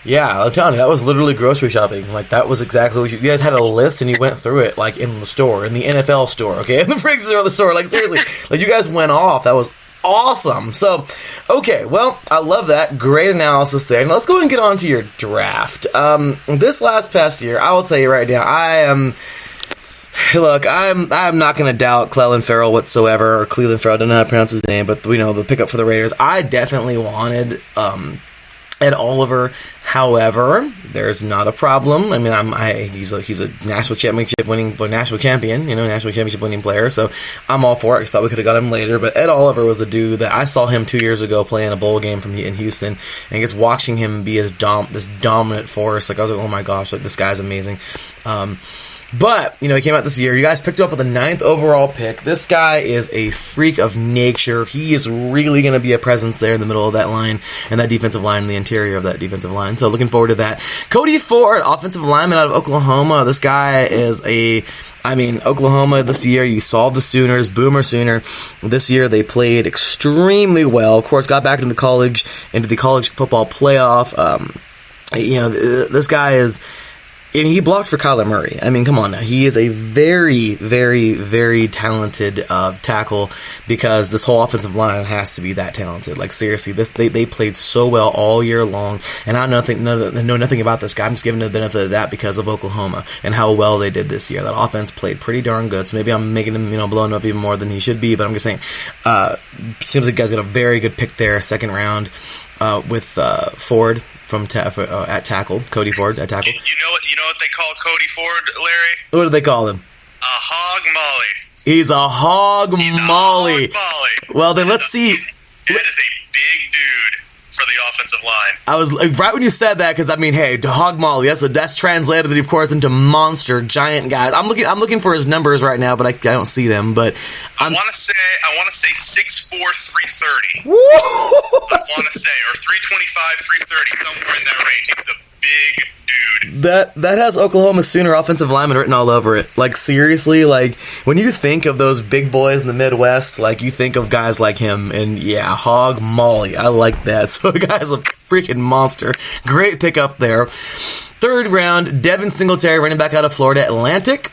telling you, that was literally grocery shopping. That was exactly what you guys had a list and you went through it, in the store, in the NFL store, okay? In the Friggs store, seriously. You guys went off. That was awesome. So, okay, well, I love that. Great analysis there. Now let's go ahead and get on to your draft. This past year, I will tell you right now, I'm not going to doubt Clelin Ferrell whatsoever, or Cleveland Ferrell, I don't know how to pronounce his name, but, the pickup for the Raiders. I definitely wanted Ed Oliver. However, there's not a problem. I mean, he's a national championship winning player, so I'm all for it. I thought we could have got him later, but Ed Oliver was the dude that I saw him 2 years ago playing a bowl game in Houston, and just watching him be this dominant force. I was like, oh my gosh, this guy's amazing. But, he came out this year. You guys picked him up with the 9th overall pick. This guy is a freak of nature. He is really going to be a presence there in the middle of that line and that defensive line, in the interior of that defensive line. So looking forward to that. Cody Ford, offensive lineman out of Oklahoma. This guy is Oklahoma this year, you saw the Sooners, Boomer Sooner. This year they played extremely well. Of course, got back into the college football playoff. This guy is... he blocked for Kyler Murray. Come on now. He is a very, very, very talented tackle, because this whole offensive line has to be that talented. Like, seriously, they played so well all year long, and I know nothing about this guy. I'm just giving the benefit of that because of Oklahoma and how well they did this year. That offense played pretty darn good, so maybe I'm making him, blowing up even more than he should be, but I'm just saying, seems like you guys got a very good pick there, second round, with Ford. At tackle, Cody Ford at tackle. You know what they call Cody Ford, Larry? What do they call him? A hog molly. He's a hog molly. Well, then let's see. That is a big dude for the offensive line. I was right when you said that, because hog molly. That's translated, of course, into monster giant guys. I'm looking for his numbers right now, but I don't see them. But I want to say 6'4", 330. Woo! I want to say, or 325, 330, somewhere in that range. He's a big dude. That has Oklahoma Sooner offensive lineman written all over it. Like, seriously, like, when you think of those big boys in the Midwest, like, you think of guys like him, and yeah, hog molly. I like that. So the guy's a freaking monster. Great pickup there. Third round, Devin Singletary, running back out of Florida Atlantic.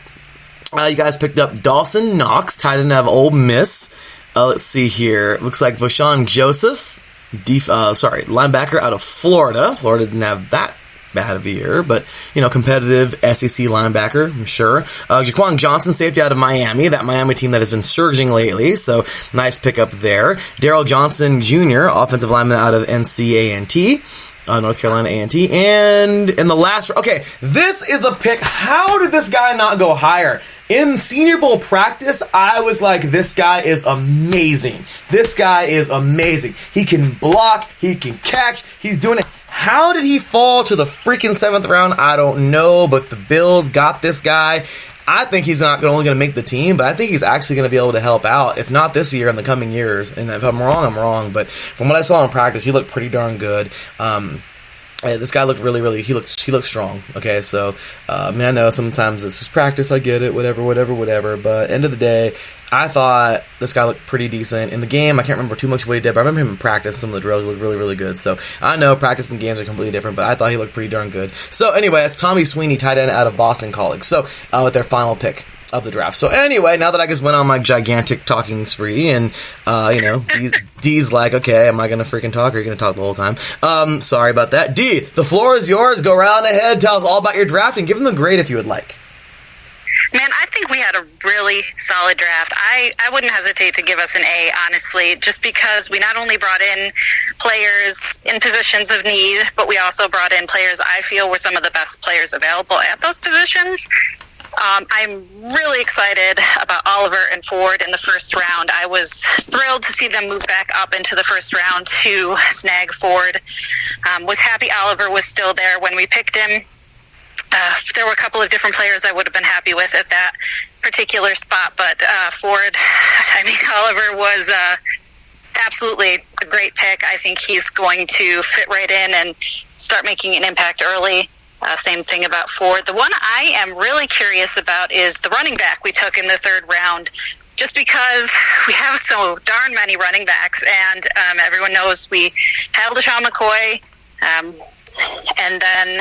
You guys picked up Dawson Knox, tight end out of Ole Miss. Let's see here. Looks like Vashon Joseph, linebacker out of Florida. Florida didn't have that bad of a year, but, competitive SEC linebacker, I'm sure. Jaquan Johnson, safety out of Miami, that Miami team that has been surging lately, so nice pickup there. Darrell Johnson Jr., offensive lineman out of NC A&T. North Carolina A&T. And in the last... Okay, this is a pick. How did this guy not go higher? In Senior Bowl practice, I was like, this guy is amazing. This guy is amazing. He can block. He can catch. He's doing it. How did he fall to the freaking 7th round? I don't know, but the Bills got this guy. I think he's not only going to make the team, but I think he's actually going to be able to help out, if not this year, in the coming years. And if I'm wrong, I'm wrong. But from what I saw in practice, he looked pretty darn good. This guy looked really, he looked strong. Okay, so, I know sometimes it's just practice, I get it, whatever. But end of the day, I thought this guy looked pretty decent. In the game, I can't remember too much what he did, but I remember him in practice. Some of the drills looked really good. So I know practice and games are completely different, but I thought he looked pretty darn good. So anyway, that's Tommy Sweeney, tight end out of Boston College. So with their final pick of the draft. So anyway, now that I just went on my gigantic talking spree, and D's like, okay, am I going to freaking talk, or are you going to talk the whole time? Sorry about that. D, the floor is yours. Go right on ahead. Tell us all about your draft, and give them a grade if you would like. Man, I think we had a really solid draft. I wouldn't hesitate to give us an A, honestly, just because we not only brought in players in positions of need, but we also brought in players I feel were some of the best players available at those positions. I'm really excited about Oliver and Ford in the first round. I was thrilled to see them move back up into the first round to snag Ford. Was happy Oliver was still there when we picked him. There were a couple of different players I would have been happy with at that particular spot, but Ford, Oliver was absolutely a great pick. I think he's going to fit right in and start making an impact early. Same thing about Ford. The one I am really curious about is the running back we took in the third round, just because we have so darn many running backs, and everyone knows we had LaShawn McCoy, and then,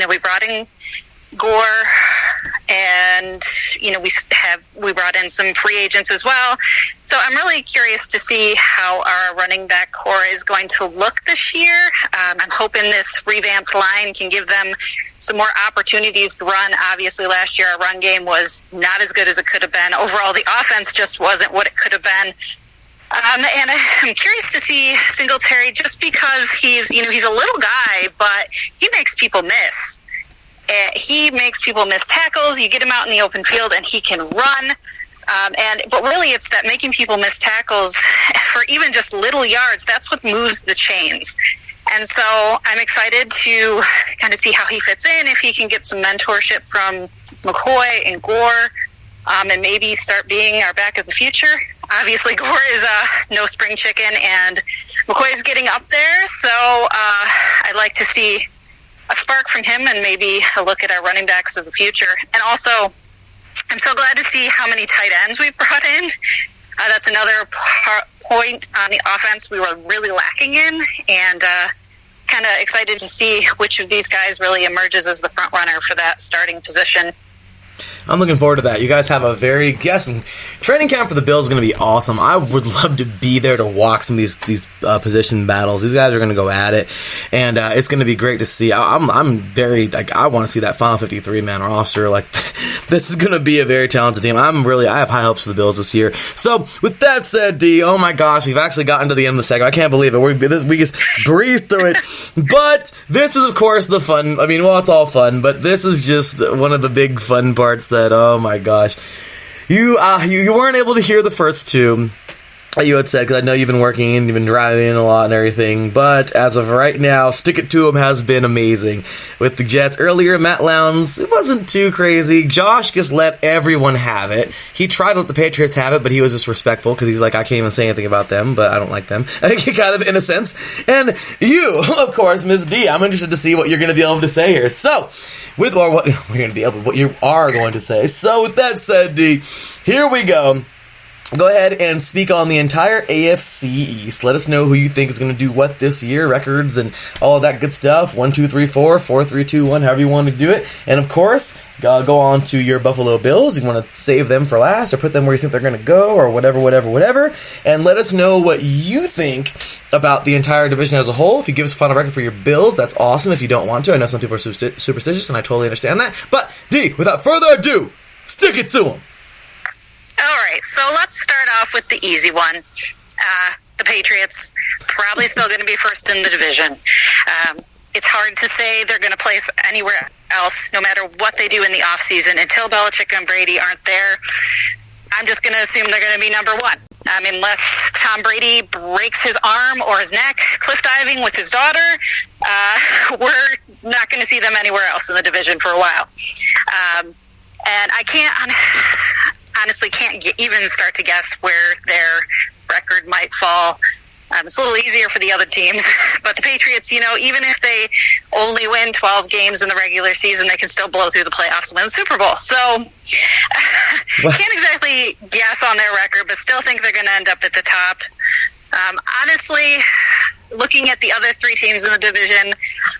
we brought in Gore, and, we brought in some free agents as well. So I'm really curious to see how our running back core is going to look this year. I'm hoping this revamped line can give them some more opportunities to run. Obviously, last year our run game was not as good as it could have been. Overall, the offense just wasn't what it could have been. And I'm curious to see Singletary, just because he's a little guy, but he makes people miss. He makes people miss tackles. You get him out in the open field, and he can run. But really, it's that making people miss tackles for even just little yards. That's what moves the chains. And so I'm excited to kind of see how he fits in, if he can get some mentorship from McCoy and Gore, and maybe start being our back of the future. Obviously, Gore is no spring chicken, and McCoy is getting up there, so I'd like to see a spark from him and maybe a look at our running backs of the future. And also, I'm so glad to see how many tight ends we've brought in. That's another point on the offense we were really lacking in, and kind of excited to see which of these guys really emerges as the front runner for that starting position. I'm looking forward to that. You guys have a very training camp for the Bills is going to be awesome. I would love to be there to walk some of these position battles. These guys are going to go at it, and it's going to be great to see. I'm very I want to see that final 53 man roster. Like, this is going to be a very talented team. I have high hopes for the Bills this year. So with that said, D, oh my gosh, we've actually gotten to the end of the segment. I can't believe it. We just breezed through it. But this is of course the fun. I mean, well, it's all fun, but this is just one of the big fun parts. That, oh my gosh, you weren't able to hear the first two you had said, because I know you've been working and you've been driving a lot and everything, but as of right now, Stick It To 'Em has been amazing. With the Jets earlier, Matt Lowndes, it wasn't too crazy. Josh just let everyone have it. He tried to let the Patriots have it, but he was just respectful, because he's like, I can't even say anything about them, but I don't like them. I think he kind of, in a sense. And you, of course, Ms. D, I'm interested to see what you're going to be able to say here. So, what you are going to say. So, with that said, D, here we go. Go ahead and speak on the entire AFC East. Let us know who you think is going to do what this year, records and all of that good stuff. 1, 2, 3, 4, 4, 3, 2, 1, however you want to do it. And of course, go on to your Buffalo Bills. You want to save them for last or put them where you think they're going to go or whatever. And let us know what you think about the entire division as a whole. If you give us a final record for your Bills, that's awesome. If you don't want to, I know some people are superstitious, and I totally understand that. But, D, without further ado, stick it to them. All right, so let's start off with the easy one. The Patriots, probably still going to be first in the division. It's hard to say they're going to place anywhere else, no matter what they do in the offseason. Until Belichick and Brady aren't there, I'm just going to assume they're going to be number one. Unless Tom Brady breaks his arm or his neck cliff diving with his daughter, we're not going to see them anywhere else in the division for a while. And I honestly can't even start to guess where their record might fall. It's a little easier for the other teams, but the Patriots, even if they only win 12 games in the regular season, they can still blow through the playoffs and win the Super Bowl. So can't exactly guess on their record, but still think they're going to end up at the top. Honestly, looking at the other three teams in the division,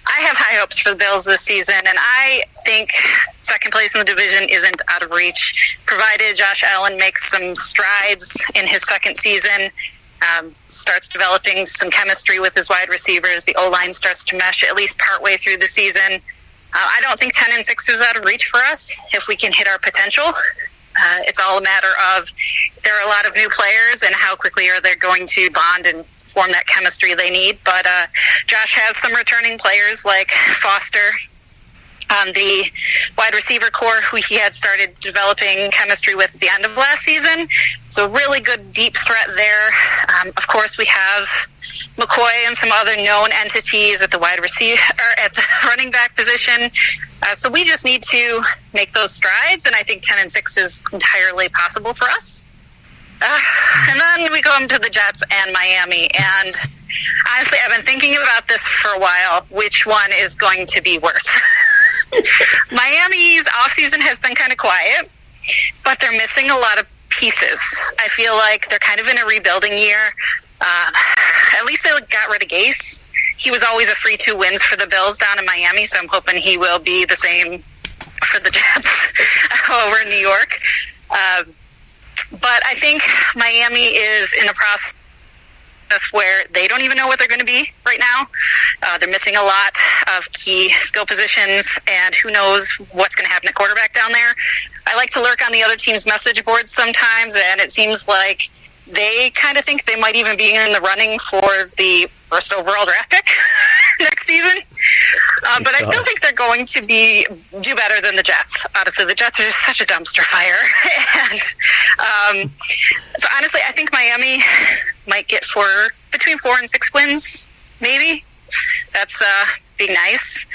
I have high hopes for the Bills this season, and I think second place in the division isn't out of reach, provided Josh Allen makes some strides in his second season, starts developing some chemistry with his wide receivers, the O-line starts to mesh at least partway through the season. I don't think 10-6 is out of reach for us if we can hit our potential. It's all a matter of there are a lot of new players and how quickly are they going to bond and form that chemistry they need. But Josh has some returning players like Foster on the wide receiver core, who he had started developing chemistry with at the end of last season. So really good deep threat there. Of course, we have McCoy and some other known entities at the wide receiver or at the running back position. So we just need to make those strides, and I think 10-6 is entirely possible for us. And then we come to the Jets and Miami, and honestly, I've been thinking about this for a while, which one is going to be worse. Miami's offseason has been kind of quiet, but they're missing a lot of pieces. I feel like they're kind of in a rebuilding year. At least they got rid of Gase. He was always a free 2 wins for the Bills down in Miami, so I'm hoping he will be the same for the Jets over in New York. But I think Miami is in a process where they don't even know what they're going to be right now. They're missing a lot of key skill positions, and who knows what's going to happen at quarterback down there. I like to lurk on the other team's message boards sometimes, and it seems like they kind of think they might even be in the running for the first overall draft pick next season. But I still think they're going to do better than the Jets. Honestly, the Jets are just such a dumpster fire. And so honestly, I think Miami might get between 4 and 6 wins, maybe. That's being nice.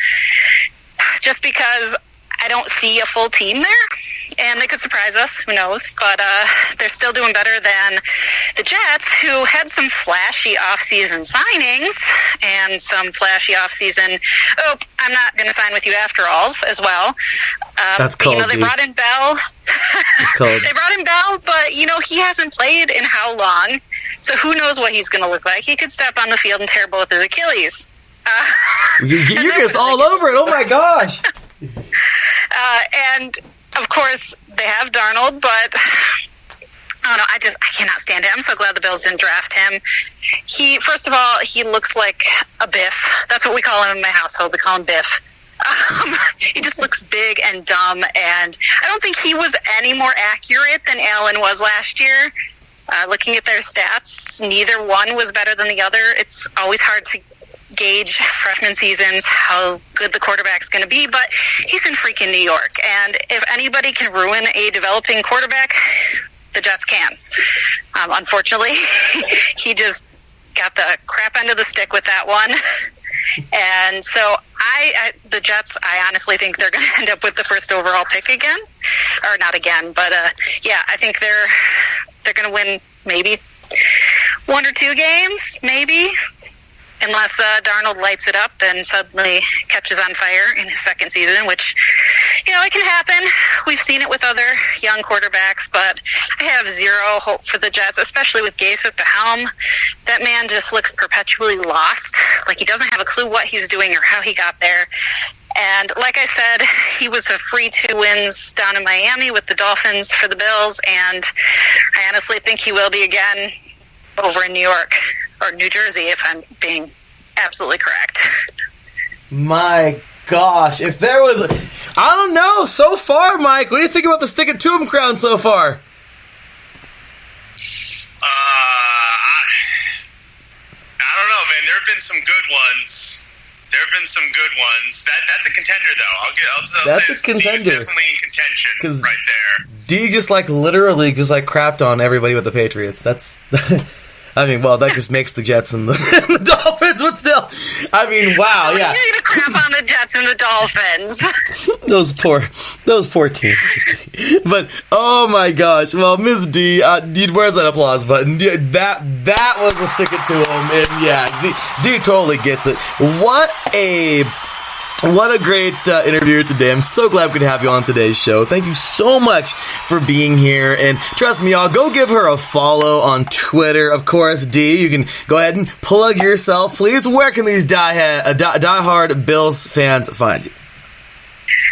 Just because I don't see a full team there, and they could surprise us. Who knows? But they're still doing better than the Jets, who had some flashy offseason signings and some flashy offseason. Oh, I'm not going to sign with you after alls as well. That's cold. They brought in Bell. They brought in Bell, but he hasn't played in how long? So who knows what he's going to look like? He could step on the field and tear both his Achilles. You're just all over it. Oh my gosh. And of course they have Darnold, but I don't know. I cannot stand him. I'm so glad the Bills didn't draft him. First of all, he looks like a Biff. That's what we call him in my household. We call him Biff. He just looks big and dumb, and I don't think he was any more accurate than Allen was last year. Looking at their stats, neither one was better than the other. It's always hard to gauge freshman seasons how good the quarterback's going to be, but he's in freaking New York, and if anybody can ruin a developing quarterback, the Jets can. Unfortunately, he just got the crap end of the stick with that one. And so the Jets, I honestly think they're going to end up with the first overall pick again, or not again, but I think they're going to win maybe 1 or 2 games, maybe. Unless Darnold lights it up and suddenly catches on fire in his second season, which, it can happen. We've seen it with other young quarterbacks, but I have zero hope for the Jets, especially with Gase at the helm. That man just looks perpetually lost, like he doesn't have a clue what he's doing or how he got there. And like I said, he was a free 2 wins down in Miami with the Dolphins for the Bills, and I honestly think he will be again over in New York. Or New Jersey, if I'm being absolutely correct. My gosh, if there was I don't know, so far, Mike, what do you think about the stick it to him crown so far? I don't know, man. There have been some good ones. That's a contender, though. I'll That's a contender. He's definitely in contention right there. D just literally crapped on everybody with the Patriots. That's I mean, well, that just makes the Jets and the Dolphins, but still. I mean, wow, yeah. Easy to crap on the Jets and the Dolphins. those poor teams. But, oh my gosh. Well, Ms. D, where's that applause button? That was a stick it to him. And yeah, D totally gets it. What a great interview today. I'm so glad we could have you on today's show. Thank you so much for being here. And trust me, y'all, go give her a follow on Twitter. Of course, D, you can go ahead and plug yourself, please. Where can these diehard Bills fans find you?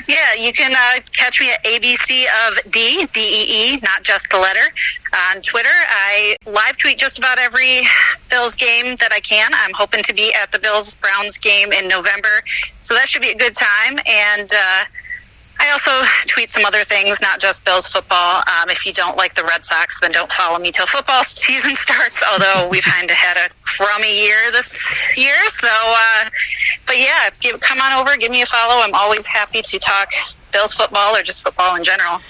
Yeah, you can catch me at ABC of D-E-E, not just the letter, on Twitter. I live tweet just about every Bills game that I can. I'm hoping to be at the Bills-Browns game in November, so that should be a good time. And I also tweet some other things, not just Bills football. If you don't like the Red Sox, then don't follow me till football season starts, although we've kind of had a crummy year this year. So, but yeah, come on over, give me a follow. I'm always happy to talk Bills football or just football in general.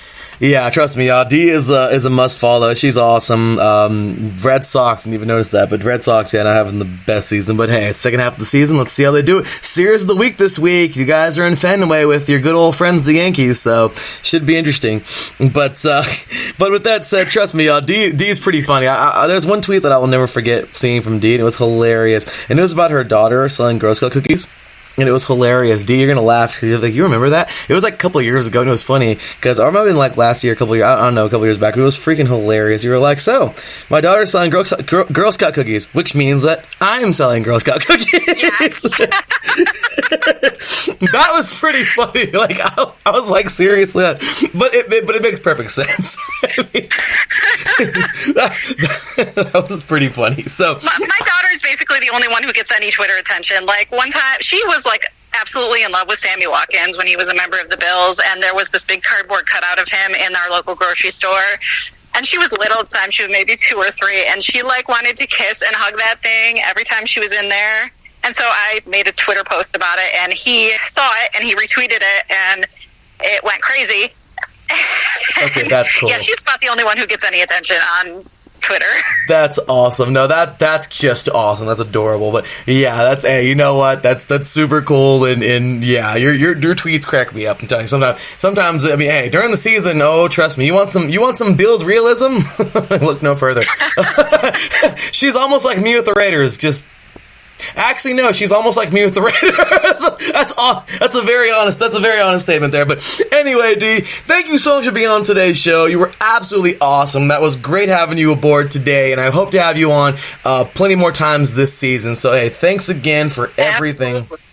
Yeah, trust me, y'all. D is a must follow. She's awesome. Red Sox, didn't even notice that, but Red Sox, not having the best season. But hey, it's second half of the season. Let's see how they do it. Series of the week this week. You guys are in Fenway with your good old friends, the Yankees, so should be interesting. But with that said, trust me, y'all. D is pretty funny. There's one tweet that I will never forget seeing from D, and it was hilarious. And it was about her daughter selling Girl Scout cookies. And it was hilarious. D, you're going to laugh because you're like, you remember that? It was like a couple of years ago, and it was funny because I remember last year, a couple of years back, it was freaking hilarious. You were like, so, my daughter's selling Girl Scout cookies, which means that I'm selling Girl Scout cookies. Yes. That was pretty funny. Like, I was like, seriously? But it makes perfect sense. I mean, that was pretty funny. So my daughter's basically the only one who gets any Twitter attention. Like, one time, she was like absolutely in love with Sammy Watkins when he was a member of the Bills, and there was this big cardboard cutout of him in our local grocery store. And she was little at the time. She was maybe 2 or 3, and she like wanted to kiss and hug that thing every time she was in there. And so I made a Twitter post about it, and he saw it, and he retweeted it, and it went crazy. Okay, that's cool. Yeah, she's about the only one who gets any attention on Twitter. That's awesome. No, that's just awesome. That's adorable. But yeah, that's, hey, you know what? That's super cool. And yeah, your tweets crack me up. I'm telling you, sometimes I mean, hey, during the season, oh, trust me, you want some Bills realism? Look no further. She's almost like me with the Raiders. Actually, no, she's almost like me with the Raiders. That's a very honest statement there. But anyway, Dee, thank you so much for being on today's show. You were absolutely awesome. That was great having you aboard today, and I hope to have you on plenty more times this season. So, hey, thanks again for everything. Absolutely.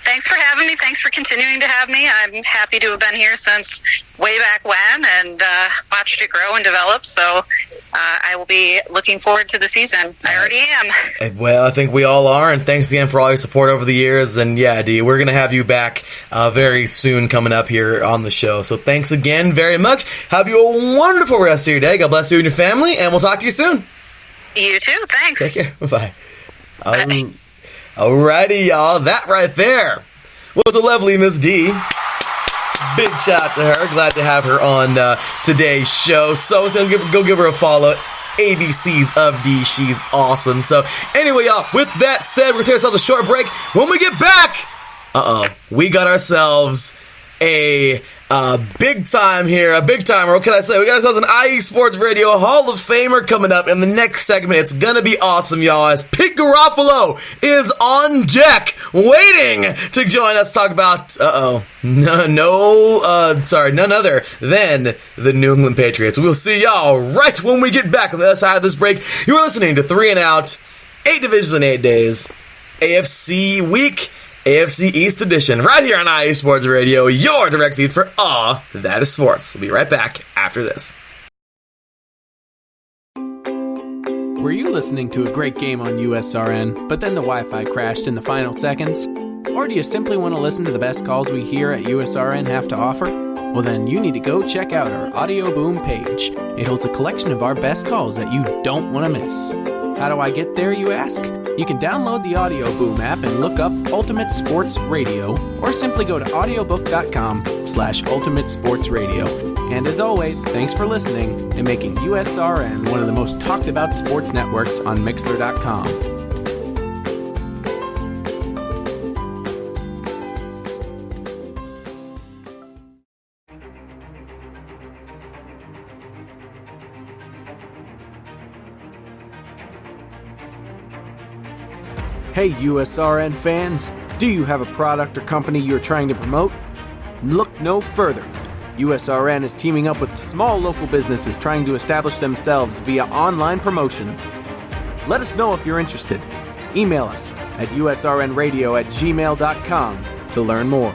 Thanks for having me. Thanks for continuing to have me. I'm happy to have been here since way back when and watched it grow and develop. So I will be looking forward to the season. I already am. Well, I think we all are, and thanks again for all your support over the years. And yeah, Dee, we're going to have you back very soon coming up here on the show. So thanks again very much. Have you a wonderful rest of your day. God bless you and your family, and we'll talk to you soon. You too. Thanks. Take care. Bye-bye. Alrighty, y'all. That right there was a lovely Miss Dee. Big shout out to her. Glad to have her on today's show. So it's gonna go give her a follow. ABCs of D. She's awesome. So anyway, y'all, with that said, we're gonna take ourselves a short break. When we get back, we got ourselves a big time here, a big timer. What can I say? We got ourselves an IE Sports Radio Hall of Famer coming up in the next segment. It's gonna be awesome, y'all, as Pete Garofalo is on deck, waiting to join us to talk about, none other than the New England Patriots. We'll see y'all right when we get back on the other side of this break. You're listening to 3 and Out, 8 divisions in 8 days, AFC Week, AFC East Edition, right here on IE Sports Radio, your direct feed for all that is sports. We'll be right back after this. Were you listening to a great game on USRN, but then the Wi-Fi crashed in the final seconds? Or do you simply want to listen to the best calls we here at USRN have to offer? Well, then you need to go check out our Audio Boom page. It holds a collection of our best calls that you don't want to miss. How do I get there, you ask? You can download the Audio Boom app and look up Ultimate Sports Radio, or simply go to audiobook.com/Ultimate Sports Radio. And as always, thanks for listening and making USRN one of the most talked about sports networks on Mixler.com. Hey USRN fans, do you have a product or company you're trying to promote? Look no further. USRN is teaming up with small local businesses trying to establish themselves via online promotion. Let us know if you're interested. Email us at usrnradio@gmail.com to learn more.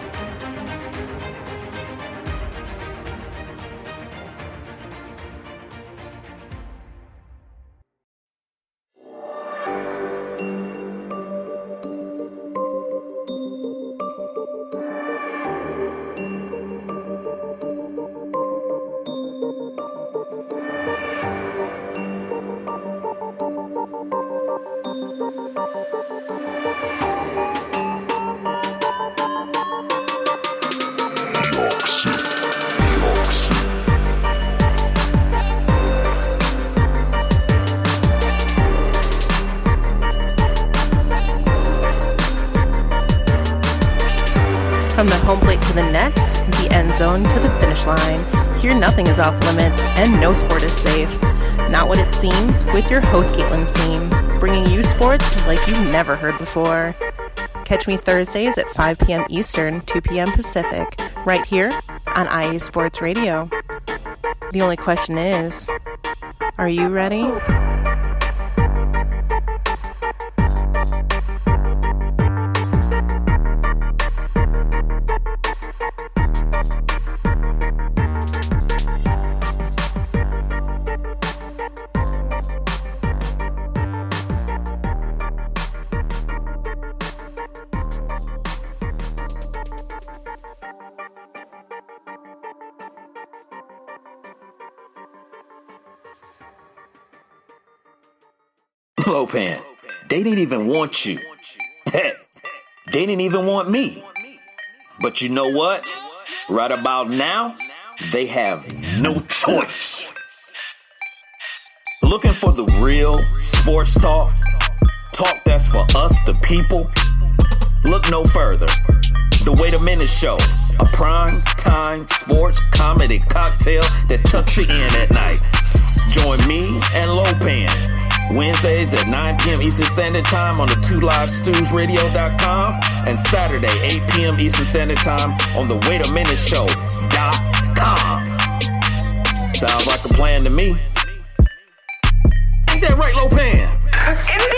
From the home plate to the nets, the end zone to the finish line, here nothing is off limits and no sport is safe. Not what it seems with your host Caitlin Seam, bringing you sports like you've never heard before. Catch me Thursdays at 5 p.m. Eastern, 2 p.m. Pacific, right here on IE Sports Radio. The only question is, are you ready? Lopan, they didn't even want you. Heck, they didn't even want me. But you know what? Right about now, they have no choice. Looking for the real sports talk? Talk that's for us, the people? Look no further. The Wait a Minute Show, a prime time sports comedy cocktail that tucks you in at night. Join me and Lopan Wednesdays at 9 p.m. Eastern Standard Time on the 2livestewsradio.com and Saturday 8 p.m. Eastern Standard Time on the waitaminuteshow.com. Sounds like a plan to me. Ain't that right, Lopan? Indeed.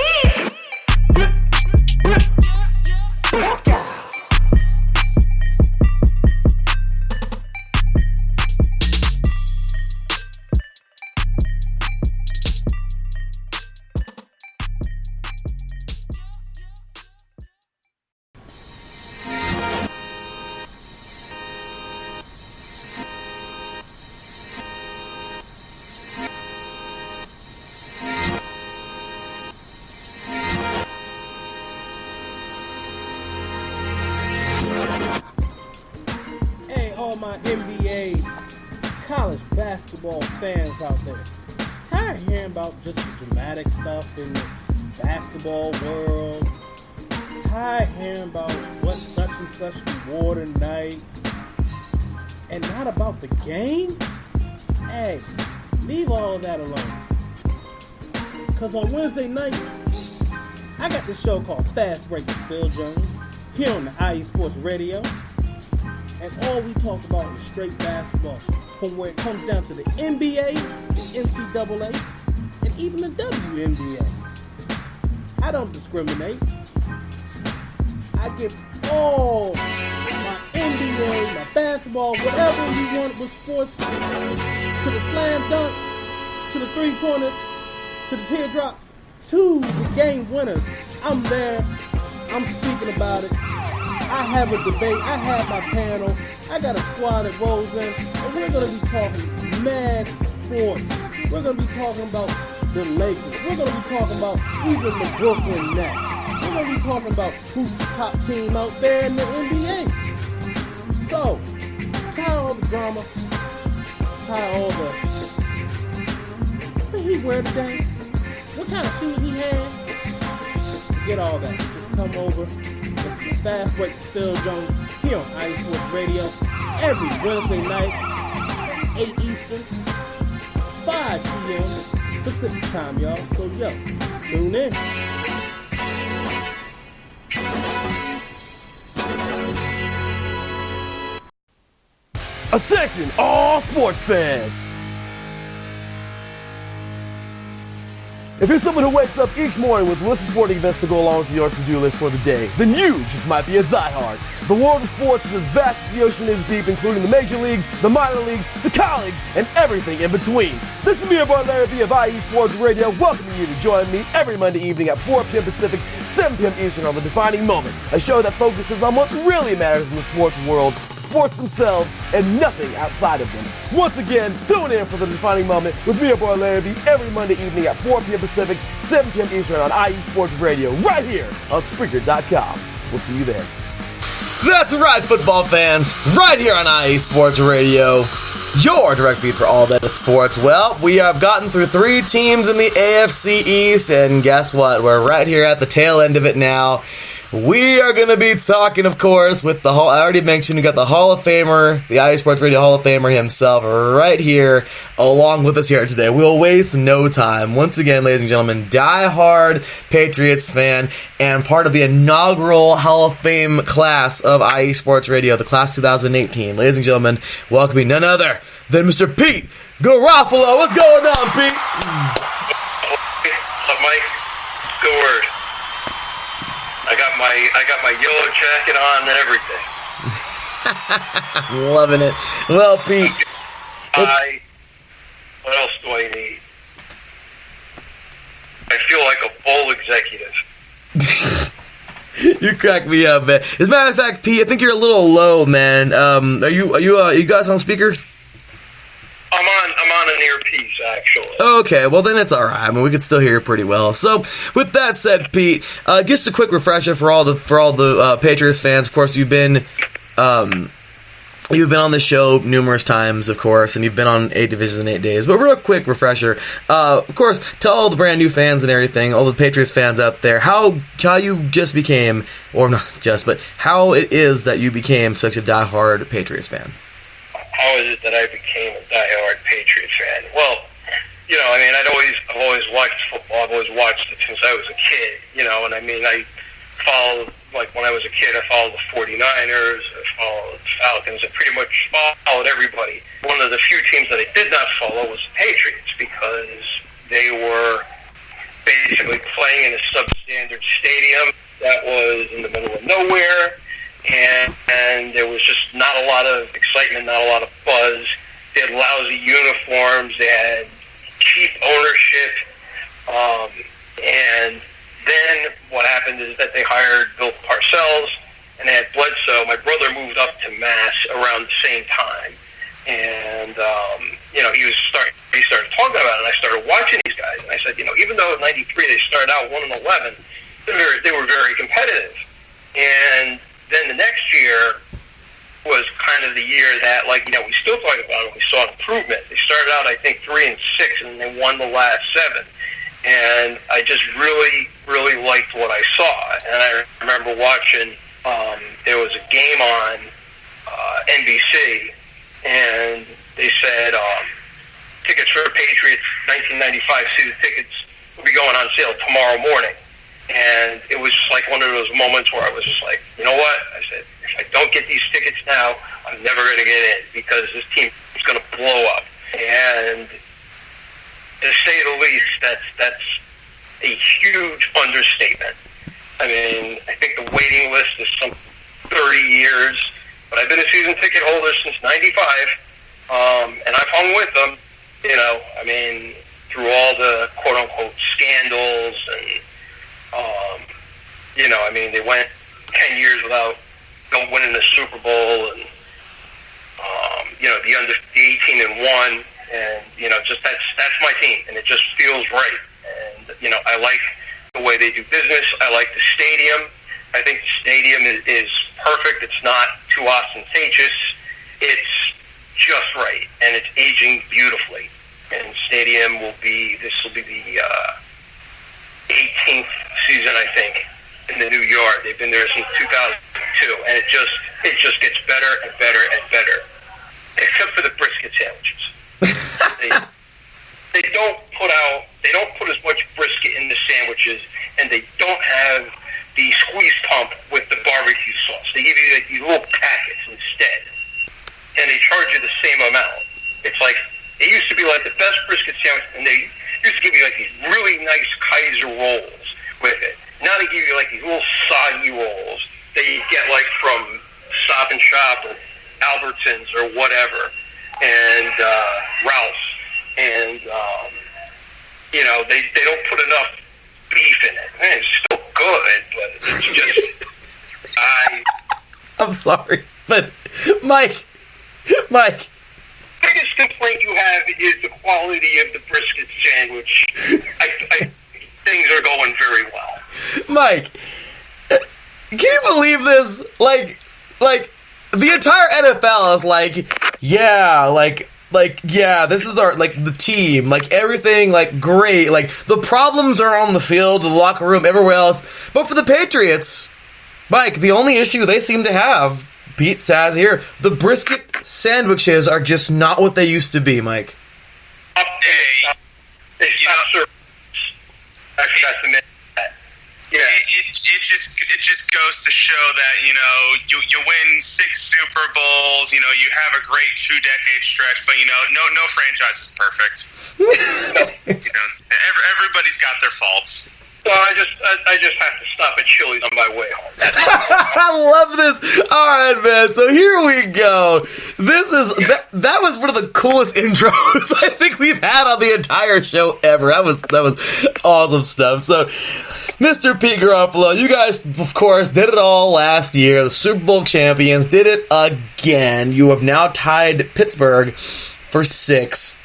My NBA college basketball fans out there, tired of hearing about just the dramatic stuff in the basketball world, tired of hearing about what such and such wore tonight and not about the game? Hey, leave all of that alone, because on Wednesday nights I got this show called Fast Break with Phil Jones here on the IE Sports Radio. And all we talk about is straight basketball, from where it comes down to the NBA, the NCAA, and even the WNBA. I don't discriminate. I give all my NBA, my basketball, whatever you want with sports, to the slam dunks, to the three-pointers, to the teardrops, to the game winners. I'm there. I'm speaking about it. I have a debate. I have my panel. I got a squad that rolls in, and we're going to be talking mad sports. We're going to be talking about the Lakers. We're going to be talking about even the Brooklyn Nets. We're going to be talking about who's the top team out there in the NBA. So, tired of all the drama. Tired of all the... What did he wear today? What kind of shoes he had? Forget all that. Just come over. Fast Break with Phil Jones here on IE Sports Radio every Wednesday night at 8 Eastern, 5 p.m. Pacific time, y'all. So, yo, tune in. Attention, all sports fans! If you're someone who wakes up each morning with lists of sporting events to go along with your to-do list for the day, then you just might be a diehard. The world of sports is as vast as the ocean is deep, including the major leagues, the minor leagues, the college, and everything in between. This is me, your boy Larry B of IE Sports Radio, welcoming you to join me every Monday evening at 4 p.m. Pacific, 7 p.m. Eastern on The Defining Moment, a show that focuses on what really matters in the sports world, sports themselves, and nothing outside of them. Once again, tune in for The Defining Moment with me, your boy Larry B, every Monday evening at 4 p.m. Pacific, 7 p.m. Eastern on IE Sports Radio, right here on Spreaker.com. We'll see you there. That's right, football fans, right here on IE Sports Radio, your direct feed for all that is sports. Well, we have gotten through 3 teams in the AFC East, and guess what? We're right here at the tail end of it now. We are going to be talking, of course, with I already mentioned, we got the Hall of Famer, the IE Sports Radio Hall of Famer himself, right here along with us here today. We'll waste no time. Once again, ladies and gentlemen, diehard Patriots fan and part of the inaugural Hall of Fame class of IE Sports Radio, the class 2018. Ladies and gentlemen, welcoming none other than Mr. Pete Garofalo. What's going on, Pete? What's up, Mike? Good word. I got my yellow jacket on and everything. Loving it. Well, Pete. What else do I need? I feel like a bowl executive. You crack me up, man. As a matter of fact, Pete, I think you're a little low, man. Are you guys on speaker? I'm on an earpiece, actually. Okay, well then it's alright. I mean, we can still hear you pretty well. So, with that said, Pete, just a quick refresher for all the Patriots fans. Of course, you've been You've been on the show numerous times, of course, and you've been on 8 Divisions in 8 Days. But real quick refresher, of course, tell all the brand new fans and everything, all the Patriots fans out there, how you just became, or not just, but how it is that you became such a diehard Patriots fan. How is it that I became a diehard Patriots fan? Well, I mean, I've always watched football. I've always watched it since I was a kid, and I mean, I followed, like when I was a kid, I followed the 49ers, I followed the Falcons, I pretty much followed everybody. One of the few teams that I did not follow was the Patriots because they were basically playing in a substandard stadium that was in the middle of nowhere, and there was just not a lot of excitement, not a lot of buzz. They had lousy uniforms, they had cheap ownership, and then what happened is that they hired Bill Parcells, and they had Bledsoe. My brother moved up to Mass around the same time, and he started talking about it, and I started watching these guys, and I said, even though in '93 they started out 1-11, they were very competitive, and then the next year was kind of the year that, we still talk about it, we saw an improvement. They started out, I think, 3-6, and they won the last 7. And I just really, really liked what I saw. And I remember watching, there was a game on NBC, and they said tickets for Patriots 1995 season tickets will be going on sale tomorrow morning. And it was like one of those moments where I was just like, you know what? I said, if I don't get these tickets now, I'm never going to get in because this team is going to blow up. And to say the least, that's a huge understatement. I mean, I think the waiting list is some 30 years, but I've been a season ticket holder since '95, and I've hung with them, I mean, through all the quote-unquote scandals, and, I mean, they went 10 years without winning the Super Bowl, and, the 18-1, and, just that's my team, and it just feels right. And, I like the way they do business. I like the stadium. I think the stadium is perfect. It's not too ostentatious. It's just right, and it's aging beautifully. And stadium this will be the 18th season, I think, in the new yard. They've been there since 2002, and it just gets better and better and better, except for the brisket sandwiches. They don't put as much brisket in the sandwiches, and they don't have the squeeze pump with the barbecue sauce. They give you like these little packets instead, and they charge you the same amount. It's like, it used to be like the best brisket sandwich, and they used to give you like these really nice Kaiser rolls with it. Now they give you like these little soggy rolls that you get like from Stop and Shop or Albertsons or whatever, and Ralph's, and they don't put enough beef in it. Man, it's still good, but it's just I'm sorry, but Mike. Biggest complaint you have is the quality of the brisket sandwich. Things are going very well. Mike, can you believe this? Like the entire NFL is yeah, this is our, the team, everything, great, the problems are on the field, the locker room, everywhere else, but for the Patriots, Mike, the only issue they seem to have, Pete says here, the brisket sandwiches are just not what they used to be, Mike. They stopped serving. I forgot to mention that. Yeah. It just goes to show that, you win 6 Super Bowls, you have a great 2-decade stretch, but, no franchise is perfect. Everybody's got their faults. So I just have to stop at Chili's on my way home. I love this. All right, man. So here we go. This is that was one of the coolest intros I think we've had on the entire show ever. That was awesome stuff. So, Mr. Pete Garofalo, you guys, of course, did it all last year. The Super Bowl champions did it again. You have now tied Pittsburgh for 6.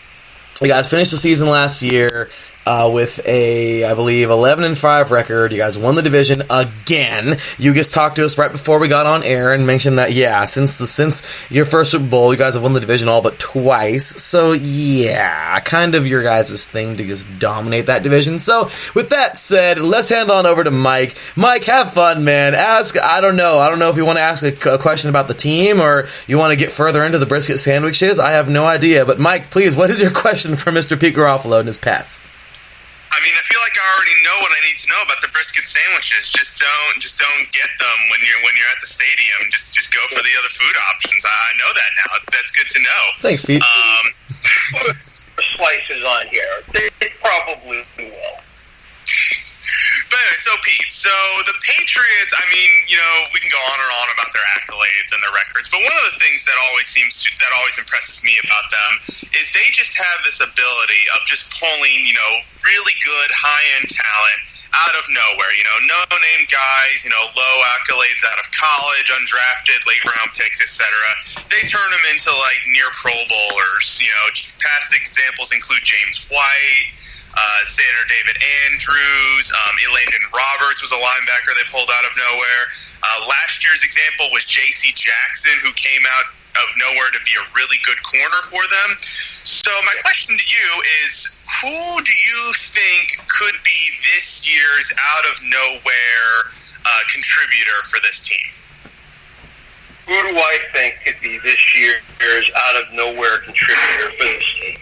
You guys finished the season last year. with a, I believe, 11-5 record. You guys won the division again. You just talked to us right before we got on air and mentioned that, yeah, since your first Super Bowl, you guys have won the division all but twice. So, yeah, kind of your guys' thing to just dominate that division. So, with that said, let's hand on over to Mike. Mike, have fun, man. I don't know if you want to ask a question about the team or you want to get further into the brisket sandwiches. I have no idea. But, Mike, please, what is your question for Mr. Pete Garofalo and his Pats? I mean, I feel like I already know what I need to know about the brisket sandwiches. Just don't get them when you're at the stadium. Just go for the other food options. I know that now. That's good to know. Thanks, Pete. Slices on here. They probably will. But anyway, so Pete, so the Patriots, I mean, you know, we can go on and on about their accolades and their records, but one of the things that always impresses me about them is they just have this ability of just pulling, you know, really good high-end talent out of nowhere. You know, no-name guys, you know, low accolades out of college, undrafted, late-round picks, etc. They turn them into, like, near Pro Bowlers. You know, past examples include James White, Senator David Andrews, Elandon Roberts was a linebacker they pulled out of nowhere. Last year's example was J.C. Jackson, who came out of nowhere to be a really good corner for them. So my question to you is, who do you think could be this year's out of nowhere contributor for this team? Who do I think could be this year's out of nowhere contributor for this team?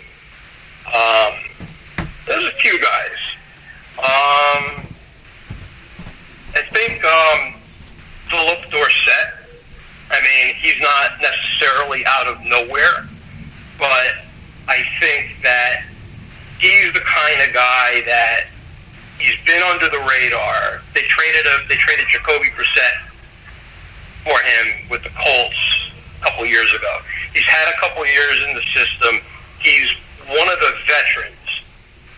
There's a few guys. I think Philip Dorsett. I mean, he's not necessarily out of nowhere, but I think that he's the kind of guy that he's been under the radar. They traded Jacoby Brissett for him with the Colts a couple years ago. He's had a couple years in the system. He's one of the veterans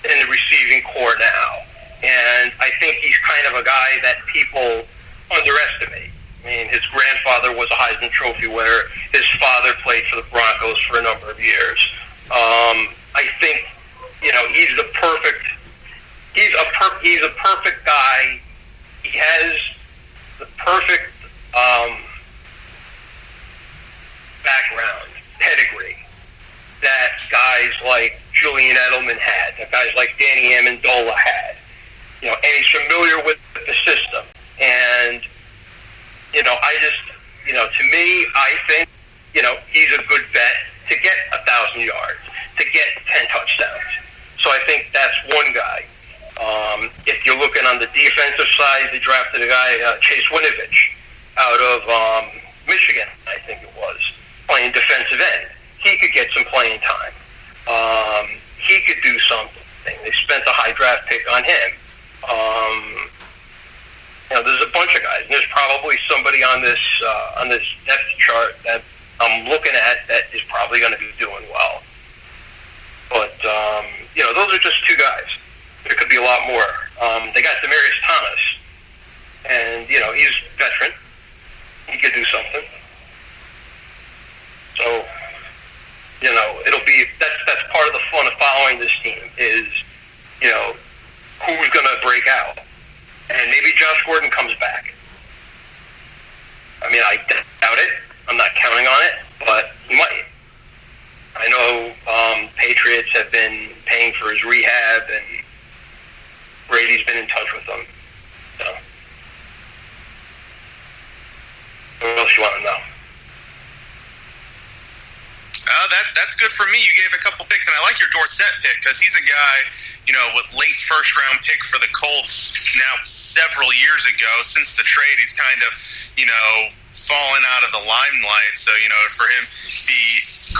in the receiving corps now, and I think he's kind of a guy that people underestimate. I mean, his grandfather was a Heisman Trophy winner. His father played for the Broncos for a number of years. I think, you know, he's a perfect guy. He has the perfect background, pedigree that guys like Julian Edelman had, that guys like Danny Amendola had. You know, and he's familiar with the system. And, you know, to me, I think, you know, he's a good bet to get 1,000 yards, to get 10 touchdowns. So I think that's one guy. If you're looking on the defensive side, they drafted a guy, Chase Winovich, out of Michigan, I think it was, playing defensive end. He could get some playing time. He could do something. They spent a high draft pick on him. You know, there's a bunch of guys, and there's probably somebody on this depth chart that I'm looking at that is probably going to be doing well. But you know, those are just two guys. There could be a lot more. They got Demaryius Thomas, and you know, he's a veteran. He could do something. So, you know, that's part of the fun of following this team is, you know, who's going to break out. And maybe Josh Gordon comes back. I mean, I doubt it. I'm not counting on it, but he might. I know Patriots have been paying for his rehab, and Brady's been in touch with them. So, what else you want to know? That's good for me. You gave a couple picks, and I like your Dorsett pick because he's a guy, you know, with late first-round pick for the Colts now several years ago. Since the trade, he's kind of, you know, fallen out of the limelight. So, you know, for him, the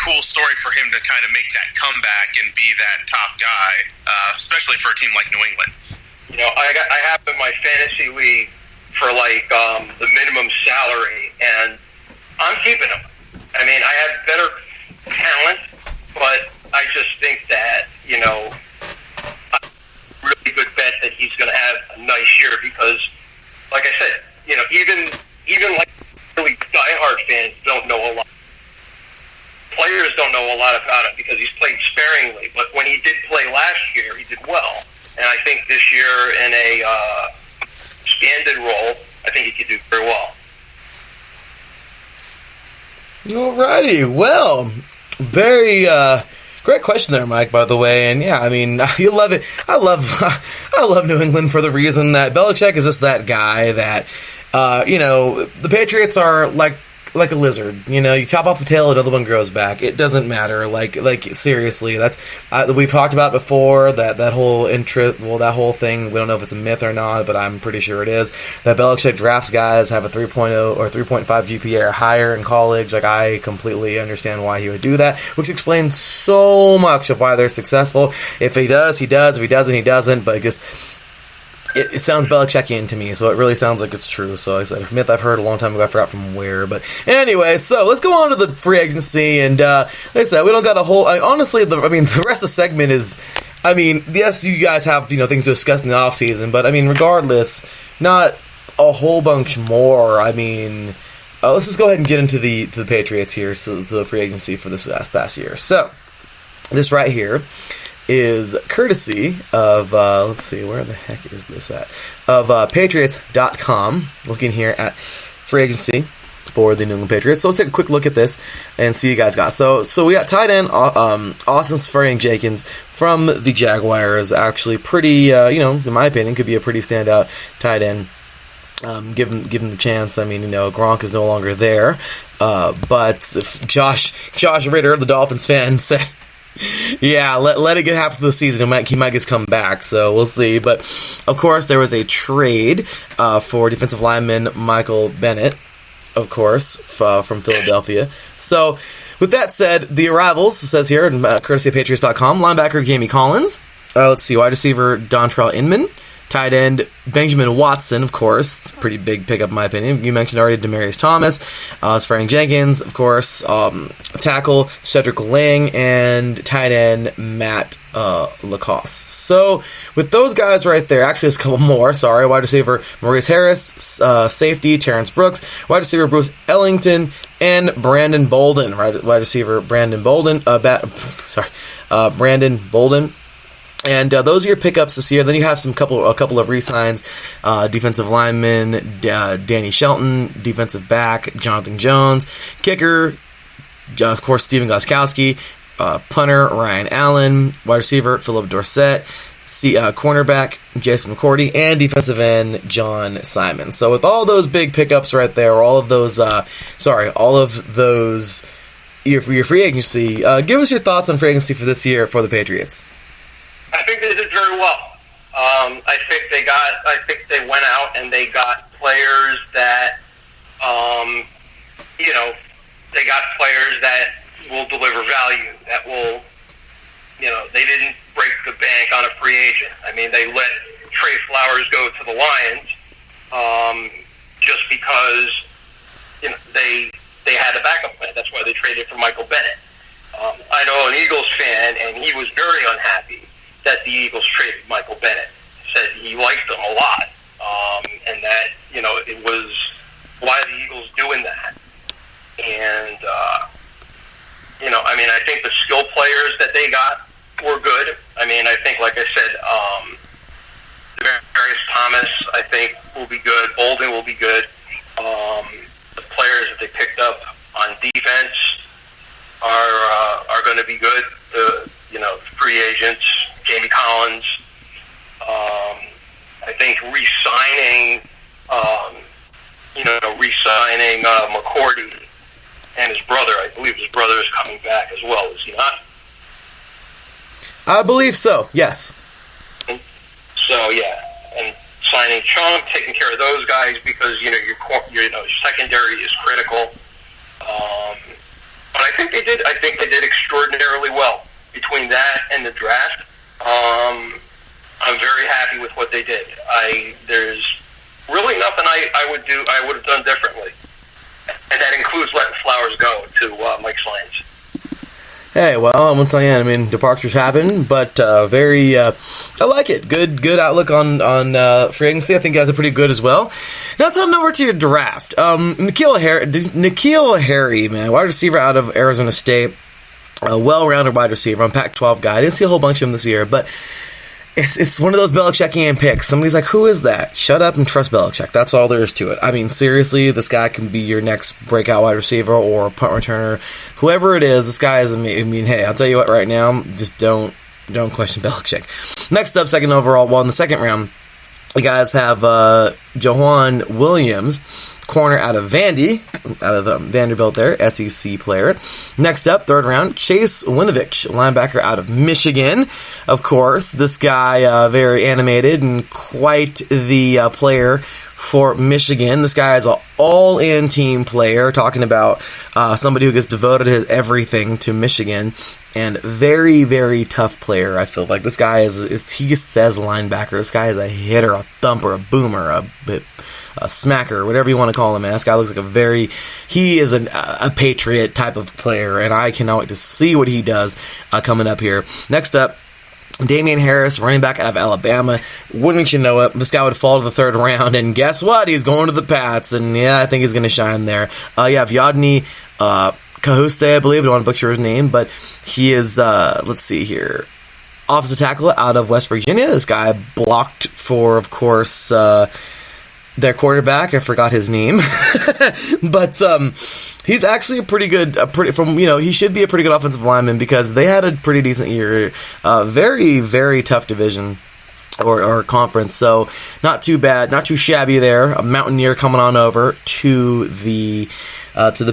cool story for him to kind of make that comeback and be that top guy, especially for a team like New England. You know, I have in my fantasy league for like the minimum salary, and I'm keeping him. I mean, I have better talent, but I just think that, you know, a really good bet that he's going to have a nice year because, like I said, you know, even like really diehard fans don't know a lot. Players don't know a lot about him because he's played sparingly, but when he did play last year, he did well. And I think this year in a expanded role, I think he could do very well. Alrighty, well, very great question there, Mike, by the way. And yeah, I mean, you love it. I love New England for the reason that Belichick is just that guy that, the Patriots are like a lizard. You chop off the tail, another one grows back. It doesn't matter. Like seriously, that's we've talked about before that whole that whole thing. We don't know if it's a myth or not, but I'm pretty sure it is. That Belichick drafts guys have a 3.0 or 3.5 GPA or higher in college. Like, I completely understand why he would do that, which explains so much of why they're successful. If he does, he does. If he doesn't, he doesn't. But it sounds Belichickian to me, so it really sounds like it's true. So like I said, a myth I've heard a long time ago. I forgot from where. But anyway, so let's go on to the free agency. And like I said, we don't got a whole... honestly, the rest of the segment is... yes, you guys have things to discuss in the offseason, but regardless, not a whole bunch more. Let's just go ahead and get into the Patriots here, so the free agency for this past year. So, this right here is courtesy of, let's see, where the heck is this at? Of Patriots.com. Looking here at free agency for the New England Patriots. So let's take a quick look at this and see what you guys got. So we got tight end Austin Seferian-Jenkins from the Jaguars. Actually pretty, in my opinion, could be a pretty standout tight end. Give him the chance. Gronk is no longer there. But Josh Ritter, the Dolphins fan, said... Yeah, let it get half of the season. He might just come back, so we'll see. But, of course, there was a trade for defensive lineman Michael Bennett, of course, from Philadelphia. So, with that said, the arrivals, it says here, courtesy of Patriots.com, linebacker Jamie Collins, let's see, wide receiver Dontrell Inman, tight end Benjamin Watson, of course. It's a pretty big pickup, in my opinion. You mentioned already Demaryius Thomas, Seferian-Jenkins, of course, tackle Cedric Lang, and tight end Matt Lacoste. So, with those guys right there, actually there's a couple more, sorry. Wide receiver Maurice Harris, safety Terrence Brooks, wide receiver Bruce Ellington, and Brandon Bolden. Wide receiver Brandon Bolden. Brandon Bolden. And those are your pickups this year. Then you have a couple of re-signs. Defensive lineman Danny Shelton, defensive back Jonathan Jones, kicker, of course, Steven Gostkowski, punter Ryan Allen, wide receiver Philip Dorsett, cornerback Jason McCourty, and defensive end John Simon. So with all those big pickups right there, all of those your free agency, give us your thoughts on free agency for this year for the Patriots. I think they did very well. I think they went out and they got players that, they got players that will deliver value, that will, they didn't break the bank on a free agent. They let Trey Flowers go to the Lions, just because, they had a backup plan. That's why they traded for Michael Bennett. I know an Eagles fan, and he was very unhappy that the Eagles traded Michael Bennett. Said he liked them a lot, and that, it was why the Eagles doing that. And, I think the skill players that they got were good. I think, like I said, Demaryius Thomas, I think, will be good. Bolden will be good. The players that they picked up on defense are going to be good. Free agents, Jamie Collins. I think re-signing McCourty and his brother. I believe his brother is coming back as well. Is he not? I believe so. Yes. So yeah, and signing Chunk, taking care of those guys because your secondary is critical. But I think they did extraordinarily well. Between that and the draft, I'm very happy with what they did. There's really nothing I would have done differently, and that includes letting Flowers go to Mike's Lions. Hey, well, once again, departures happen, but I like it. Good outlook on free agency. I think you guys are pretty good as well. Now let's head over to your draft. N'Keal Harry, man, wide receiver out of Arizona State. A well-rounded wide receiver. I'm Pac-12 guy. I didn't see a whole bunch of him this year, but It's one of those Belichickian picks. Somebody's like, who is that? Shut up and trust Belichick. That's all there is to it. I mean, seriously, this guy can be your next breakout wide receiver or punt returner. Whoever it is, this guy is, I mean, hey, I'll tell you what right now, just don't question Belichick. Next up, second overall, well, in the second round, you guys have Jawan Williams, corner out of Vanderbilt there, SEC player. Next up, third round, Chase Winovich, linebacker out of Michigan. Of course, this guy very animated and quite the player for Michigan. This guy is an all-in team player, talking about somebody who gets devoted his everything to Michigan, and very, very tough player. I feel like this guy is he just says linebacker. This guy is a hitter, a thumper, a boomer, a smacker, whatever you want to call him, man. This guy looks like he is a Patriot type of player, and I cannot wait to see what he does coming up here. Next up, Damian Harris, running back out of Alabama. Wouldn't you know it, this guy would fall to the third round, and guess what? He's going to the Pats, and yeah, I think he's going to shine there. Vyodny Kahuste, I believe. I don't want to butcher his name, but he is, let's see here, offensive tackle out of West Virginia. This guy blocked for, of course, their quarterback. I forgot his name. But he's actually he should be a pretty good offensive lineman because they had a pretty decent year. Very, very tough division or conference. So not too bad, not too shabby there. A Mountaineer coming on over to the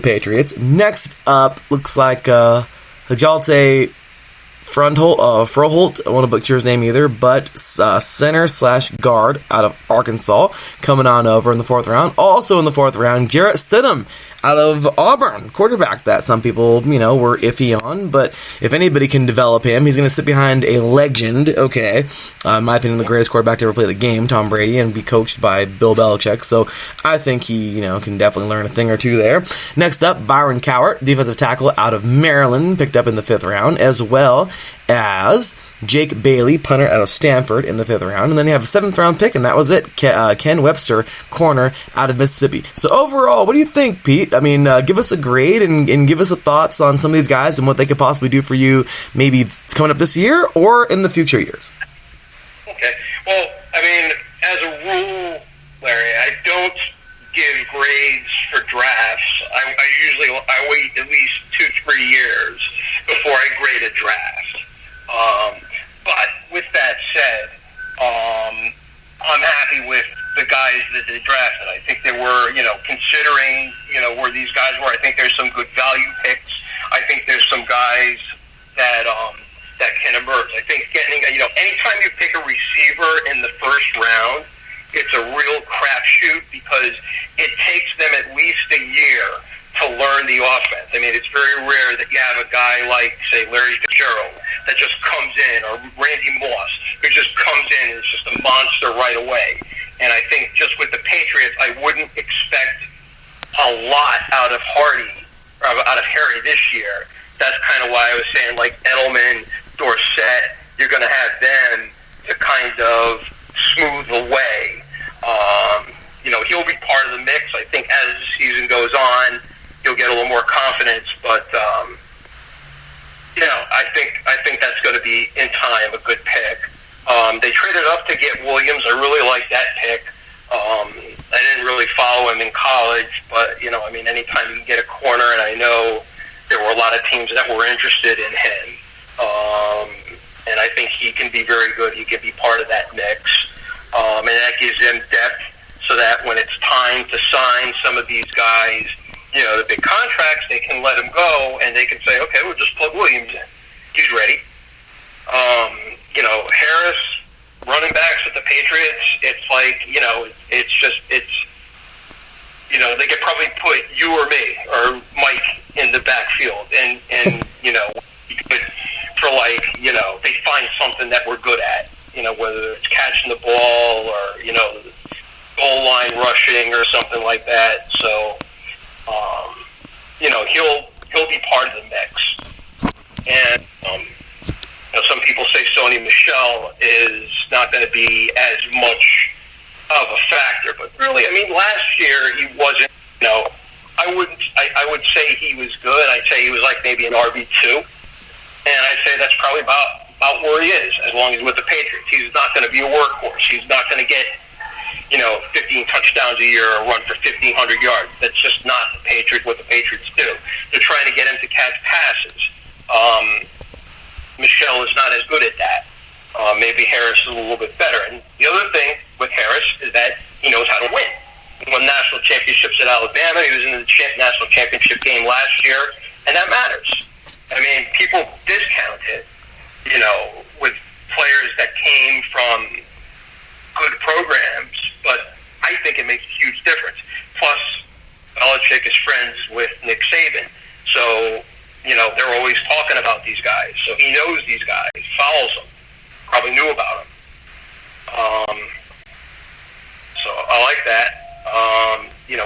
Patriots. Next up, looks like Hajalte Froholt, I won't butcher his name either, but center/guard out of Arkansas, coming on over in the fourth round. Also in the fourth round, Jarrett Stidham out of Auburn, quarterback that some people, were iffy on, but if anybody can develop him, he's going to sit behind a legend, in my opinion, the greatest quarterback to ever play the game, Tom Brady, and be coached by Bill Belichick, so I think he, can definitely learn a thing or two there. Next up, Byron Cowart, defensive tackle out of Maryland, picked up in the fifth round, as well as Jake Bailey, punter out of Stanford in the fifth round. And then you have a seventh round pick, and that was it. Ken Webster, corner out of Mississippi. So overall, what do you think, Pete? I mean, give us a grade and give us a thoughts on some of these guys and what they could possibly do for you, maybe coming up this year or in the future years. Okay. Well, I mean, as a rule, Larry, I don't give grades for drafts. I wait at least 2-3 years before I grade a draft. But with that said, I'm happy with the guys that they drafted. I think they were, considering, where these guys were. I think there's some good value picks. I think there's some guys that can emerge. I think getting, anytime you pick a receiver in the first round, it's a real crapshoot because it takes them at least a year to learn the offense. I mean, it's very rare that you have a guy like, say, Larry Fitzgerald that just comes in, or Randy Moss, who just comes in and is just a monster right away. And I think just with the Patriots, I wouldn't expect a lot out of Harry this year. That's kind of why I was saying, like, Edelman, Dorsett, you're going to have them to kind of smooth the way. He'll be part of the mix. I think as the season goes on, he'll get a little more confidence, but I think that's going to be in time a good pick. They traded up to get Williams. I really like that pick. I didn't really follow him in college, but anytime you can get a corner, and I know there were a lot of teams that were interested in him, and I think he can be very good. He can be part of that mix, and that gives them depth, so that when it's time to sign some of these guys, the big contracts, they can let him go, and they can say, okay, we'll just plug Williams in. He's ready. Harris, running backs with the Patriots, it's like, they could probably put you or me or Mike in the backfield, and they find something that we're good at, whether it's catching the ball or, goal line rushing or something like that. So, he'll be part of the mix. And some people say Sony Michel is not going to be as much of a factor, but really, last year he wasn't. I would say he was good. I'd say he was like maybe an RB2, and I'd say that's probably about about where he is as long as he's with the Patriots. He's not going to be a workhorse. He's not going to get, 15 touchdowns a year or run for 1,500 yards. That's just not what the Patriots do. They're trying to get him to catch passes. Michelle is not as good at that. Maybe Harris is a little bit better. And the other thing with Harris is that he knows how to win. He won national championships at Alabama. He was in the national championship game last year, and that matters. I mean, people discount it, with players that came from good programs, but I think it makes a huge difference. Plus, Belichick is friends with Nick Saban, so, they're always talking about these guys. So he knows these guys, follows them, probably knew about them. So I like that.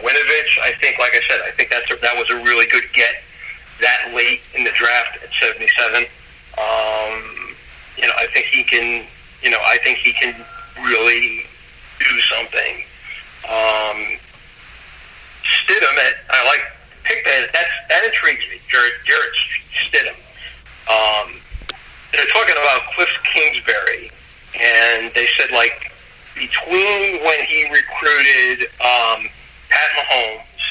Winovich, I think, like I said, I think that was a really good get that late in the draft at 77. I think he can, really do something. Stidham, pick that intrigues me. Jarrett Stidham. They're talking about Cliff Kingsbury, and they said between when he recruited Pat Mahomes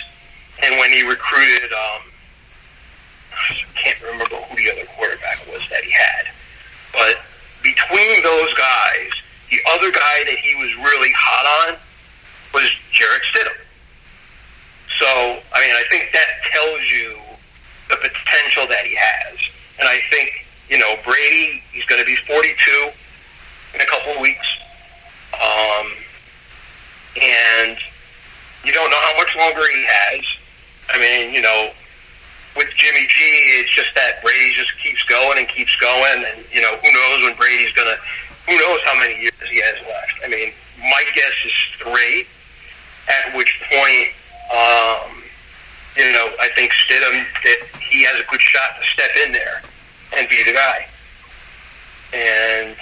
and when he recruited I can't remember who the other quarterback was that he had, but between those guys, the other guy that he was really hot on was Jarrett Stidham. So, I think that tells you the potential that he has. And I think, Brady, he's going to be 42 in a couple of weeks. And you don't know how much longer he has. With Jimmy G, it's just that Brady just keeps going and keeps going. And, who knows when Brady's going to, who knows how many years he has left. My guess is 3, at which point, I think Stidham, that he has a good shot to step in there and be the guy. And,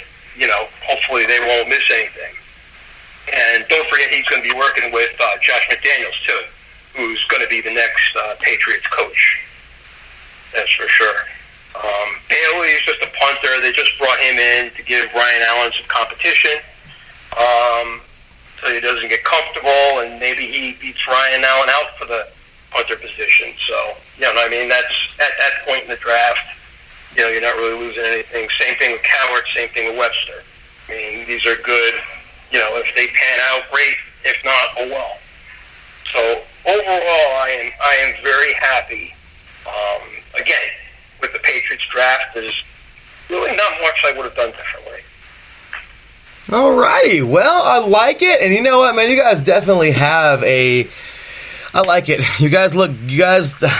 hopefully they won't miss anything. And don't forget he's going to be working with Josh McDaniels, too, who's going to be the next Patriots coach. That's for sure. Bailey is just a punter. They just brought him in to give Ryan Allen some competition. So he doesn't get comfortable, and maybe he beats Ryan Allen out for the punter position. So, that's at that point in the draft, you're not really losing anything. Same thing with Cowart, same thing with Webster. These are good. If they pan out, great. If not, oh well. So overall, I am very happy. Again, with the Patriots draft, there's really not much I would have done differently. Alrighty, well, I like it, and you know what, man, you guys definitely have I like it. You guys,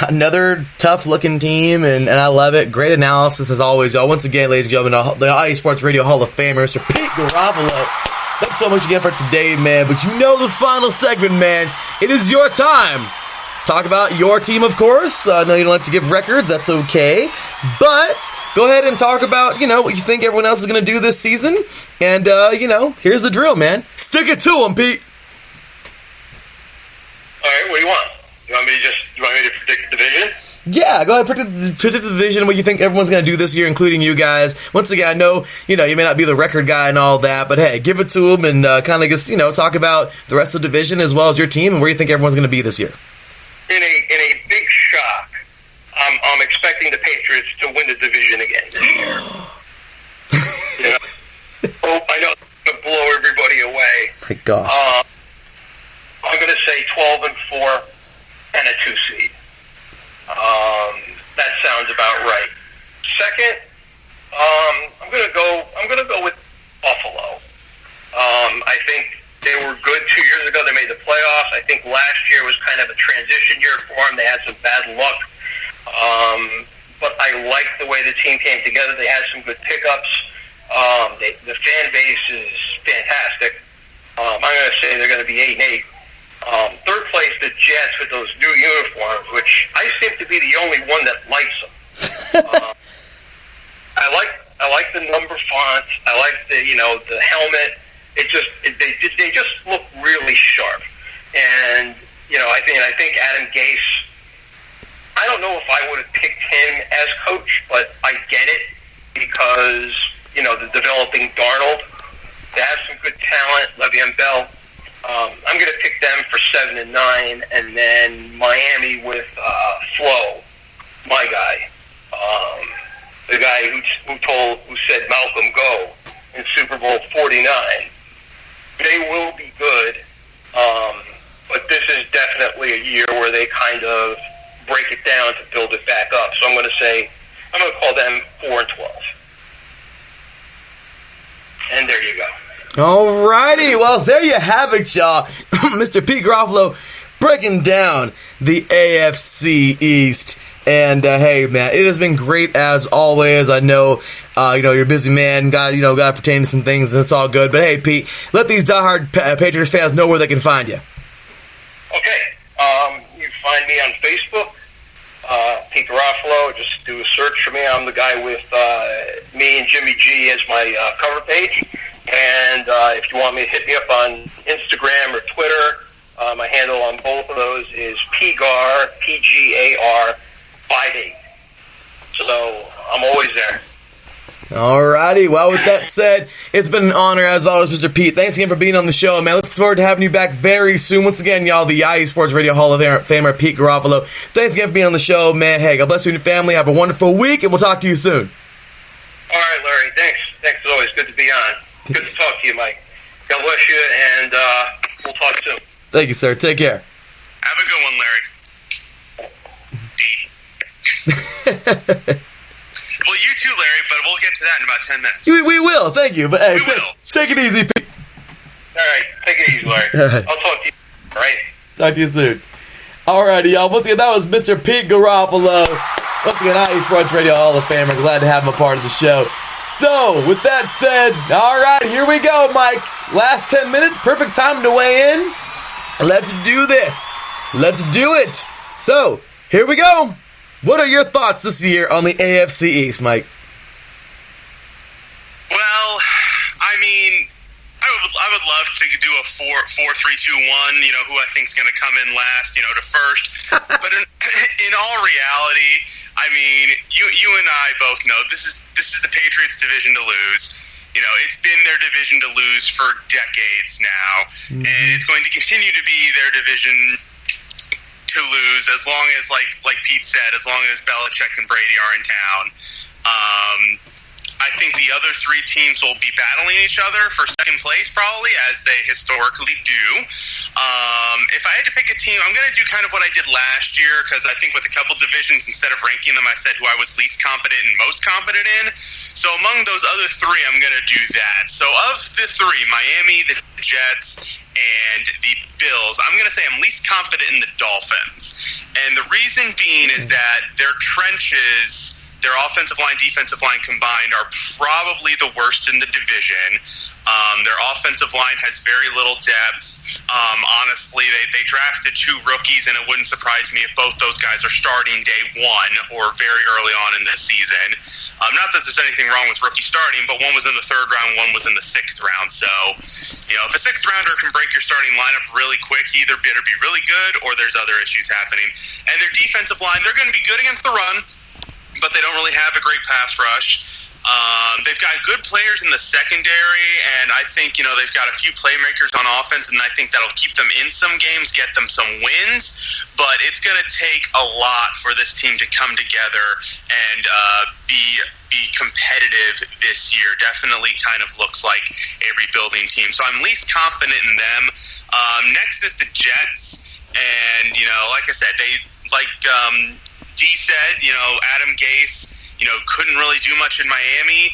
another tough-looking team, and I love it. Great analysis, as always, y'all. Once again, ladies and gentlemen, the IE Sports Radio Hall of Famer, Mr. Pete Garoppolo. Thanks so much again for today, man, but the final segment, man, it is your time. Talk about your team, of course. I know you don't like to give records. That's okay. But go ahead and talk about, what you think everyone else is going to do this season. And, here's the drill, man. Stick it to them, Pete. All right, what do you want? You want me to predict the division? Yeah, go ahead, predict the division, what you think everyone's going to do this year, including you guys. Once again, I know, you may not be the record guy and all that, but hey, give it to them and kind of just, talk about the rest of the division as well as your team and where you think everyone's going to be this year. In a big shock, I'm expecting the Patriots to win the division again this year. I know it's going to blow everybody away. My gosh. I'm going to say 12-4 and a 2 seed. That sounds about right. Second, I'm going to go with Buffalo. I think they were good 2 years ago. They made the playoffs. I think last year was kind of a transition year for them. They had some bad luck. But I like the way the team came together. They had some good pickups. The fan base is fantastic. I'm going to say they're going to be 8-8. Third place, the Jets with those new uniforms, which I seem to be the only one that likes them. I like the number font. I like the helmet. They just look really sharp. And I think Adam Gase. I don't know if I would have picked him as coach, but I get it because the developing Darnold. They have some good talent, Le'Veon Bell. I'm going to pick them for 7-9, and then Miami with Flo, my guy, the guy who said Malcolm go in Super Bowl 49. They will be good, but this is definitely a year where they kind of break it down to build it back up. So I'm going to call them 4-12. And there you go. Alrighty, well, there you have it, y'all. Mr. Pete Garofalo breaking down the AFC East. And, hey, man, it has been great as always. I know, you're a busy man, got to pertain to some things, and it's all good. But, hey, Pete, let these diehard Patriots fans know where they can find you. Okay. You can find me on Facebook, Pete Garofalo. Just do a search for me. I'm the guy with me and Jimmy G as my cover page. And if you want me to hit me up on Instagram or Twitter, my handle on both of those is PGAR, PGAR 58. So I'm always there. Alrighty, well, with that said, it's been an honor as always, Mr. Pete. Thanks again for being on the show, man. Look forward to having you back very soon. Once again, y'all, the IE Sports Radio Hall of Famer, Pete Garofalo. Thanks again for being on the show, man. Hey, God bless you and your family. Have a wonderful week, and we'll talk to you soon. All right, Larry. Thanks as always. Good to be on. Good to talk to you, Mike. God bless you, and we'll talk soon. Thank you, sir. Take care. Have a good one, Larry. Pete. Well, you too, Larry, but we'll get to that in about 10 minutes. We will. Thank you. But hey, take it easy, Pete. All right. Take it easy, Larry. All right. I'll talk to you. All right. Talk to you soon. Alrighty, y'all. Once again, that was Mr. Pete Garofalo. Once again, IE Sports Radio Hall of Famer. Glad to have him a part of the show. So, with that said, all right, here we go, Mike. Last 10 minutes, perfect time to weigh in. Let's do this. Let's do it. So, here we go. What are your thoughts this year on the AFC East, Mike? Well, I mean, I would love to do a 4-3-2-1, who I think is going to come in last, to first. But in all reality, I mean, you and I both know this is the Patriots' division to lose. It's been their division to lose for decades now, and it's going to continue to be their division to lose as long as, like Pete said, as long as Belichick and Brady are in town. I think the other three teams will be battling each other for second place, probably, as they historically do. If I had to pick a team, I'm going to do kind of what I did last year, because I think with a couple divisions, instead of ranking them, I said who I was least competent and most competent in. So among those other three, I'm going to do that. So of the three, Miami, the Jets, and the Bills, I'm going to say I'm least competent in the Dolphins. And the reason being is that their trenches, their offensive line, defensive line combined, are probably the worst in the division. Their offensive line has very little depth. Honestly, they drafted two rookies, and it wouldn't surprise me if both those guys are starting day one or very early on in this season. Not that there's anything wrong with rookie starting, but one was in the third round, one was in the sixth round. So, if a sixth rounder can break your starting lineup really quick, he either better be really good or there's other issues happening. And their defensive line, they're going to be good against the run, but they don't really have a great pass rush. They've got good players in the secondary, and I think, they've got a few playmakers on offense, and I think that'll keep them in some games, get them some wins, but it's going to take a lot for this team to come together and be competitive this year. Definitely kind of looks like a rebuilding team. So I'm least confident in them. Next is the Jets, and, like I said, they, like D said, Adam Gase, couldn't really do much in Miami.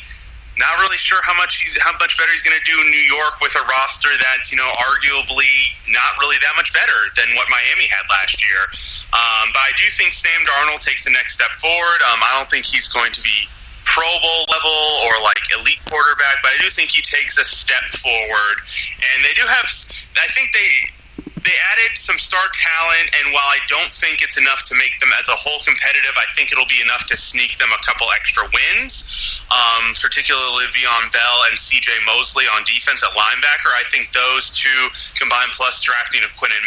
Not really sure how much better he's going to do in New York with a roster that's, arguably not really that much better than what Miami had last year. But I do think Sam Darnold takes the next step forward. I don't think he's going to be Pro Bowl level or elite quarterback, but I do think he takes a step forward. And they do have, I think they added some star talent, and while I don't think it's enough to make them as a whole competitive, I think it'll be enough to sneak them a couple extra wins, particularly Le'Veon Bell and C.J. Mosley on defense at linebacker. I think those two combined, plus drafting of Quinnen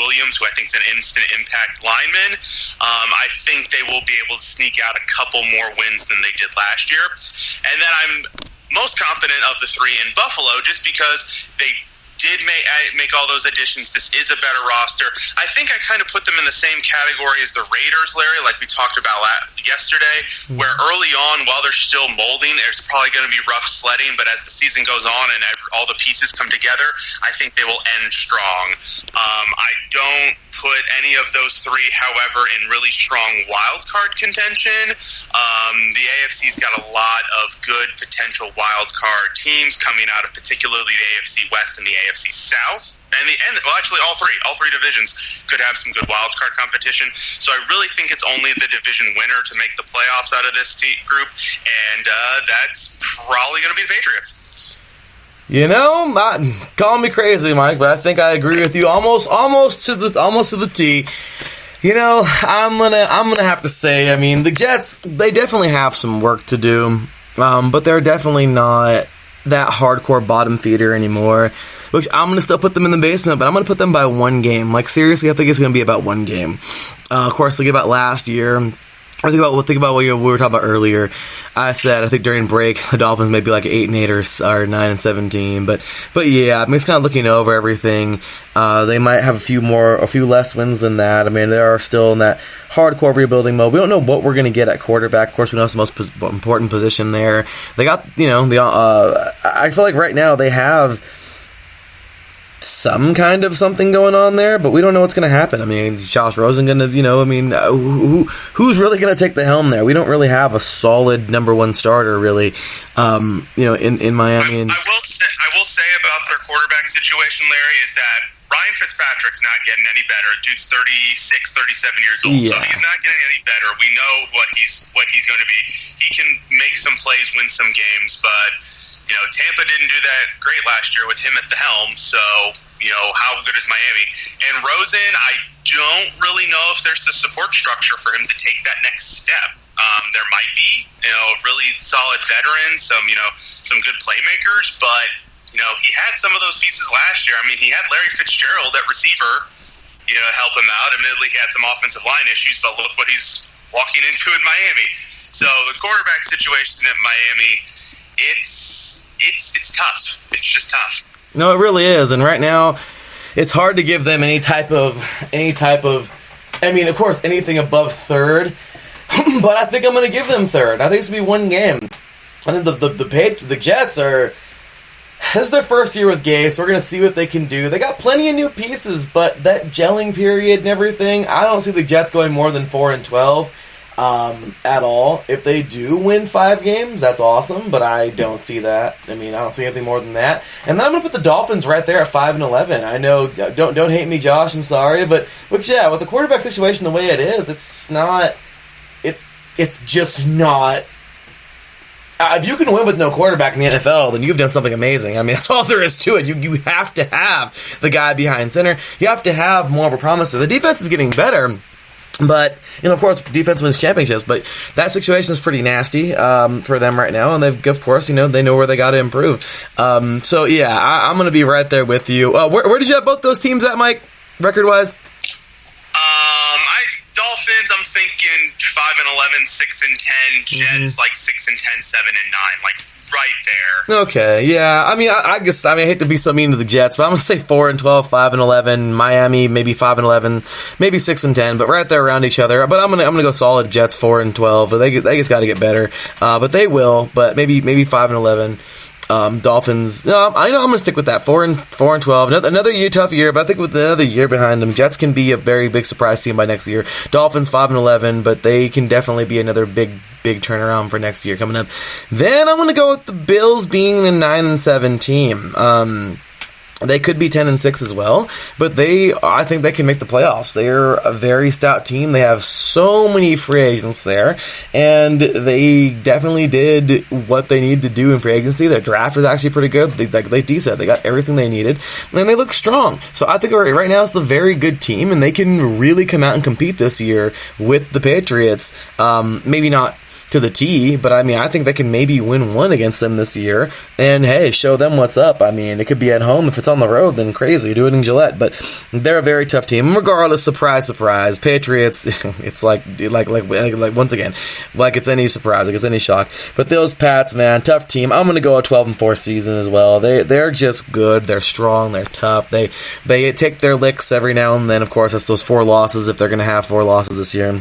Williams, who I think is an instant impact lineman, I think they will be able to sneak out a couple more wins than they did last year. And then I'm most confident of the three in Buffalo, just because they did make all those additions. This is a better roster. I think I kind of put them in the same category as the Raiders, Larry, like we talked about yesterday, where early on, while they're still molding, there's probably going to be rough sledding, but as the season goes on and all the pieces come together, I think they will end strong. I don't put any of those three, however, in really strong wild card contention. The AFC's got a lot of good potential wild card teams coming out of particularly the AFC West and the AFC South. Well, actually, all three divisions could have some good wild card competition. So I really think it's only the division winner to make the playoffs out of this group, and that's probably going to be the Patriots. You know, call me crazy, Mike, but I think I agree with you almost to the T. You know, I'm gonna have to say, I mean, the Jets, they definitely have some work to do, but they're definitely not that hardcore bottom feeder anymore. Which I'm going to still put them in the basement, but I'm going to put them by one game. Like, seriously, I think it's going to be about one game. Of course, think about last year. Or think about what we were talking about earlier. I said, I think during break, the Dolphins may be like 8-8 or 9-17. But yeah, I mean, it's kind of looking over everything. They might have a few less wins than that. I mean, they are still in that hardcore rebuilding mode. We don't know what we're going to get at quarterback. Of course, we know it's the most important position there. They got, I feel like right now they have some kind of something going on there, but we don't know what's going to happen. I mean, Josh Rosen going to, who's really going to take the helm there? We don't really have a solid number one starter, really, in Miami. I will say about their quarterback situation, Larry, is that Ryan Fitzpatrick's not getting any better. Dude's 36, 37 years old, so he's not getting any better. We know what he's going to be. He can make some plays, win some games, but Tampa didn't do that great last year with him at the helm, so, how good is Miami? And Rosen, I don't really know if there's the support structure for him to take that next step. There might be, really solid veterans, some good playmakers, but, he had some of those pieces last year. I mean, he had Larry Fitzgerald at receiver, help him out. Admittedly, he had some offensive line issues, but look what he's walking into in Miami. So the quarterback situation at Miami, it's tough. It's just tough. No, it really is. And right now, it's hard to give them any type of. I mean, of course, anything above third. But I think I'm going to give them third. I think it's going to be one game. I think the Jets are. This is their first year with Gay, so we're going to see what they can do. They got plenty of new pieces, but that gelling period and everything, I don't see the Jets going more than 4-12 at all. If they do win 5 games, that's awesome, but I don't see that. I mean, I don't see anything more than that. And then I'm going to put the Dolphins right there at 5-11. I know, don't hate me, Josh, I'm sorry, but yeah, with the quarterback situation the way it is, it's just not. If you can win with no quarterback in the NFL, then you've done something amazing. I mean, that's all there is to it. You have to have the guy behind center. You have to have more of a promise. The defense is getting better, but, of course, defense wins championships, but that situation is pretty nasty for them right now, and they've, of course, they know where they got to improve. So, yeah, I'm going to be right there with you. Where did you have both those teams at, Mike, record-wise? Dolphins, I'm thinking 5-11, 6-10. Jets, like 6-10, 7-9, like right there. Okay, yeah. I mean, I guess I hate to be so mean to the Jets, but I'm gonna say 4-12, 5-11. Miami, maybe 5-11, maybe 6-10, but right there around each other. But I'm gonna go solid Jets 4-12. They just got to get better, but they will. But maybe 5-11. Dolphins. No, I know I'm going to stick with that. 4-12. Another year, tough year, but I think with another year behind them, Jets can be a very big surprise team by next year. Dolphins 5-11, but they can definitely be another big turnaround for next year coming up. Then I'm going to go with the Bills being a 9-7 team. They could be 10-6 as well, but I think they can make the playoffs. They're a very stout team. They have so many free agents there, and they definitely did what they need to do in free agency. Their draft is actually pretty good. Like D said, they got everything they needed, and they look strong. So I think right now it's a very good team, and they can really come out and compete this year with the Patriots. Maybe not to the T, but I mean, I think they can maybe win one against them this year, and hey, show them what's up. I mean, it could be at home. If it's on the road, then crazy, do it in Gillette, but they're a very tough team. Regardless, surprise, Patriots, it's like once again, like it's any surprise, like it's any shock, but those Pats, man, tough team. I'm going to go a 12-4 season as well. They're just good, they're strong, they're tough, they take their licks every now and then. Of course, that's those 4 losses, if they're going to have 4 losses this year.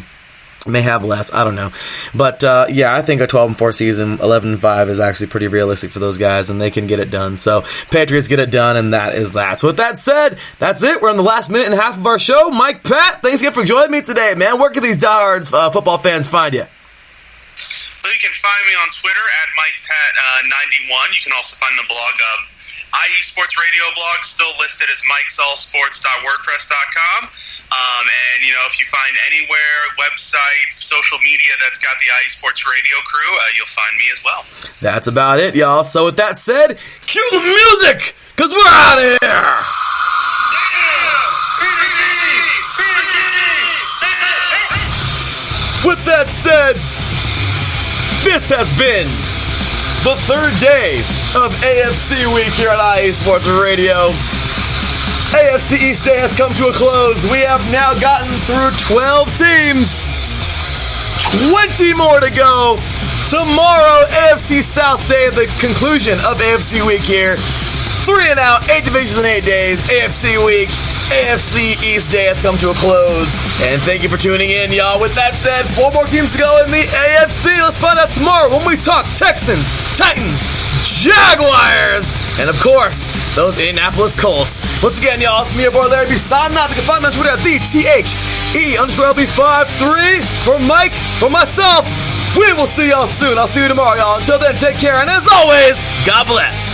May have less, I don't know. But, I think a 12-4 season, 11-5 is actually pretty realistic for those guys, and they can get it done. So, Patriots get it done, and that is that. So, with that said, that's it. We're on the last minute and a half of our show. Mike, Pat, thanks again for joining me today, man. Where can these diehard football fans find you? You can find me on Twitter at MikePat91. You can also find the blog IE Sports Radio blog, still listed as mikesallsports.wordpress.com. And, if you find anywhere, website, social media that's got the IE Sports Radio crew, you'll find me as well. That's about it, y'all. So with that said, cue the music, because we're out of here. With that said, this has been the third day of AFC Week here at IE Sports Radio. AFC East Day has come to a close. We have now gotten through 12 teams. 20 more to go. Tomorrow, AFC South Day, the conclusion of AFC Week here. 3 and out, 8 divisions in 8 days. AFC Week, AFC East Day has come to a close. And thank you for tuning in, y'all. With that said, 4 more teams to go in the AFC. Let's find out tomorrow when we talk Texans, Titans, Jaguars, and of course, those Indianapolis Colts. Once again, y'all, it's me, your boy Larry B. Signing off. You can find me on Twitter at THE_LB53. For Mike, for myself, we will see y'all soon. I'll see you tomorrow, y'all. Until then, take care, and as always, God bless.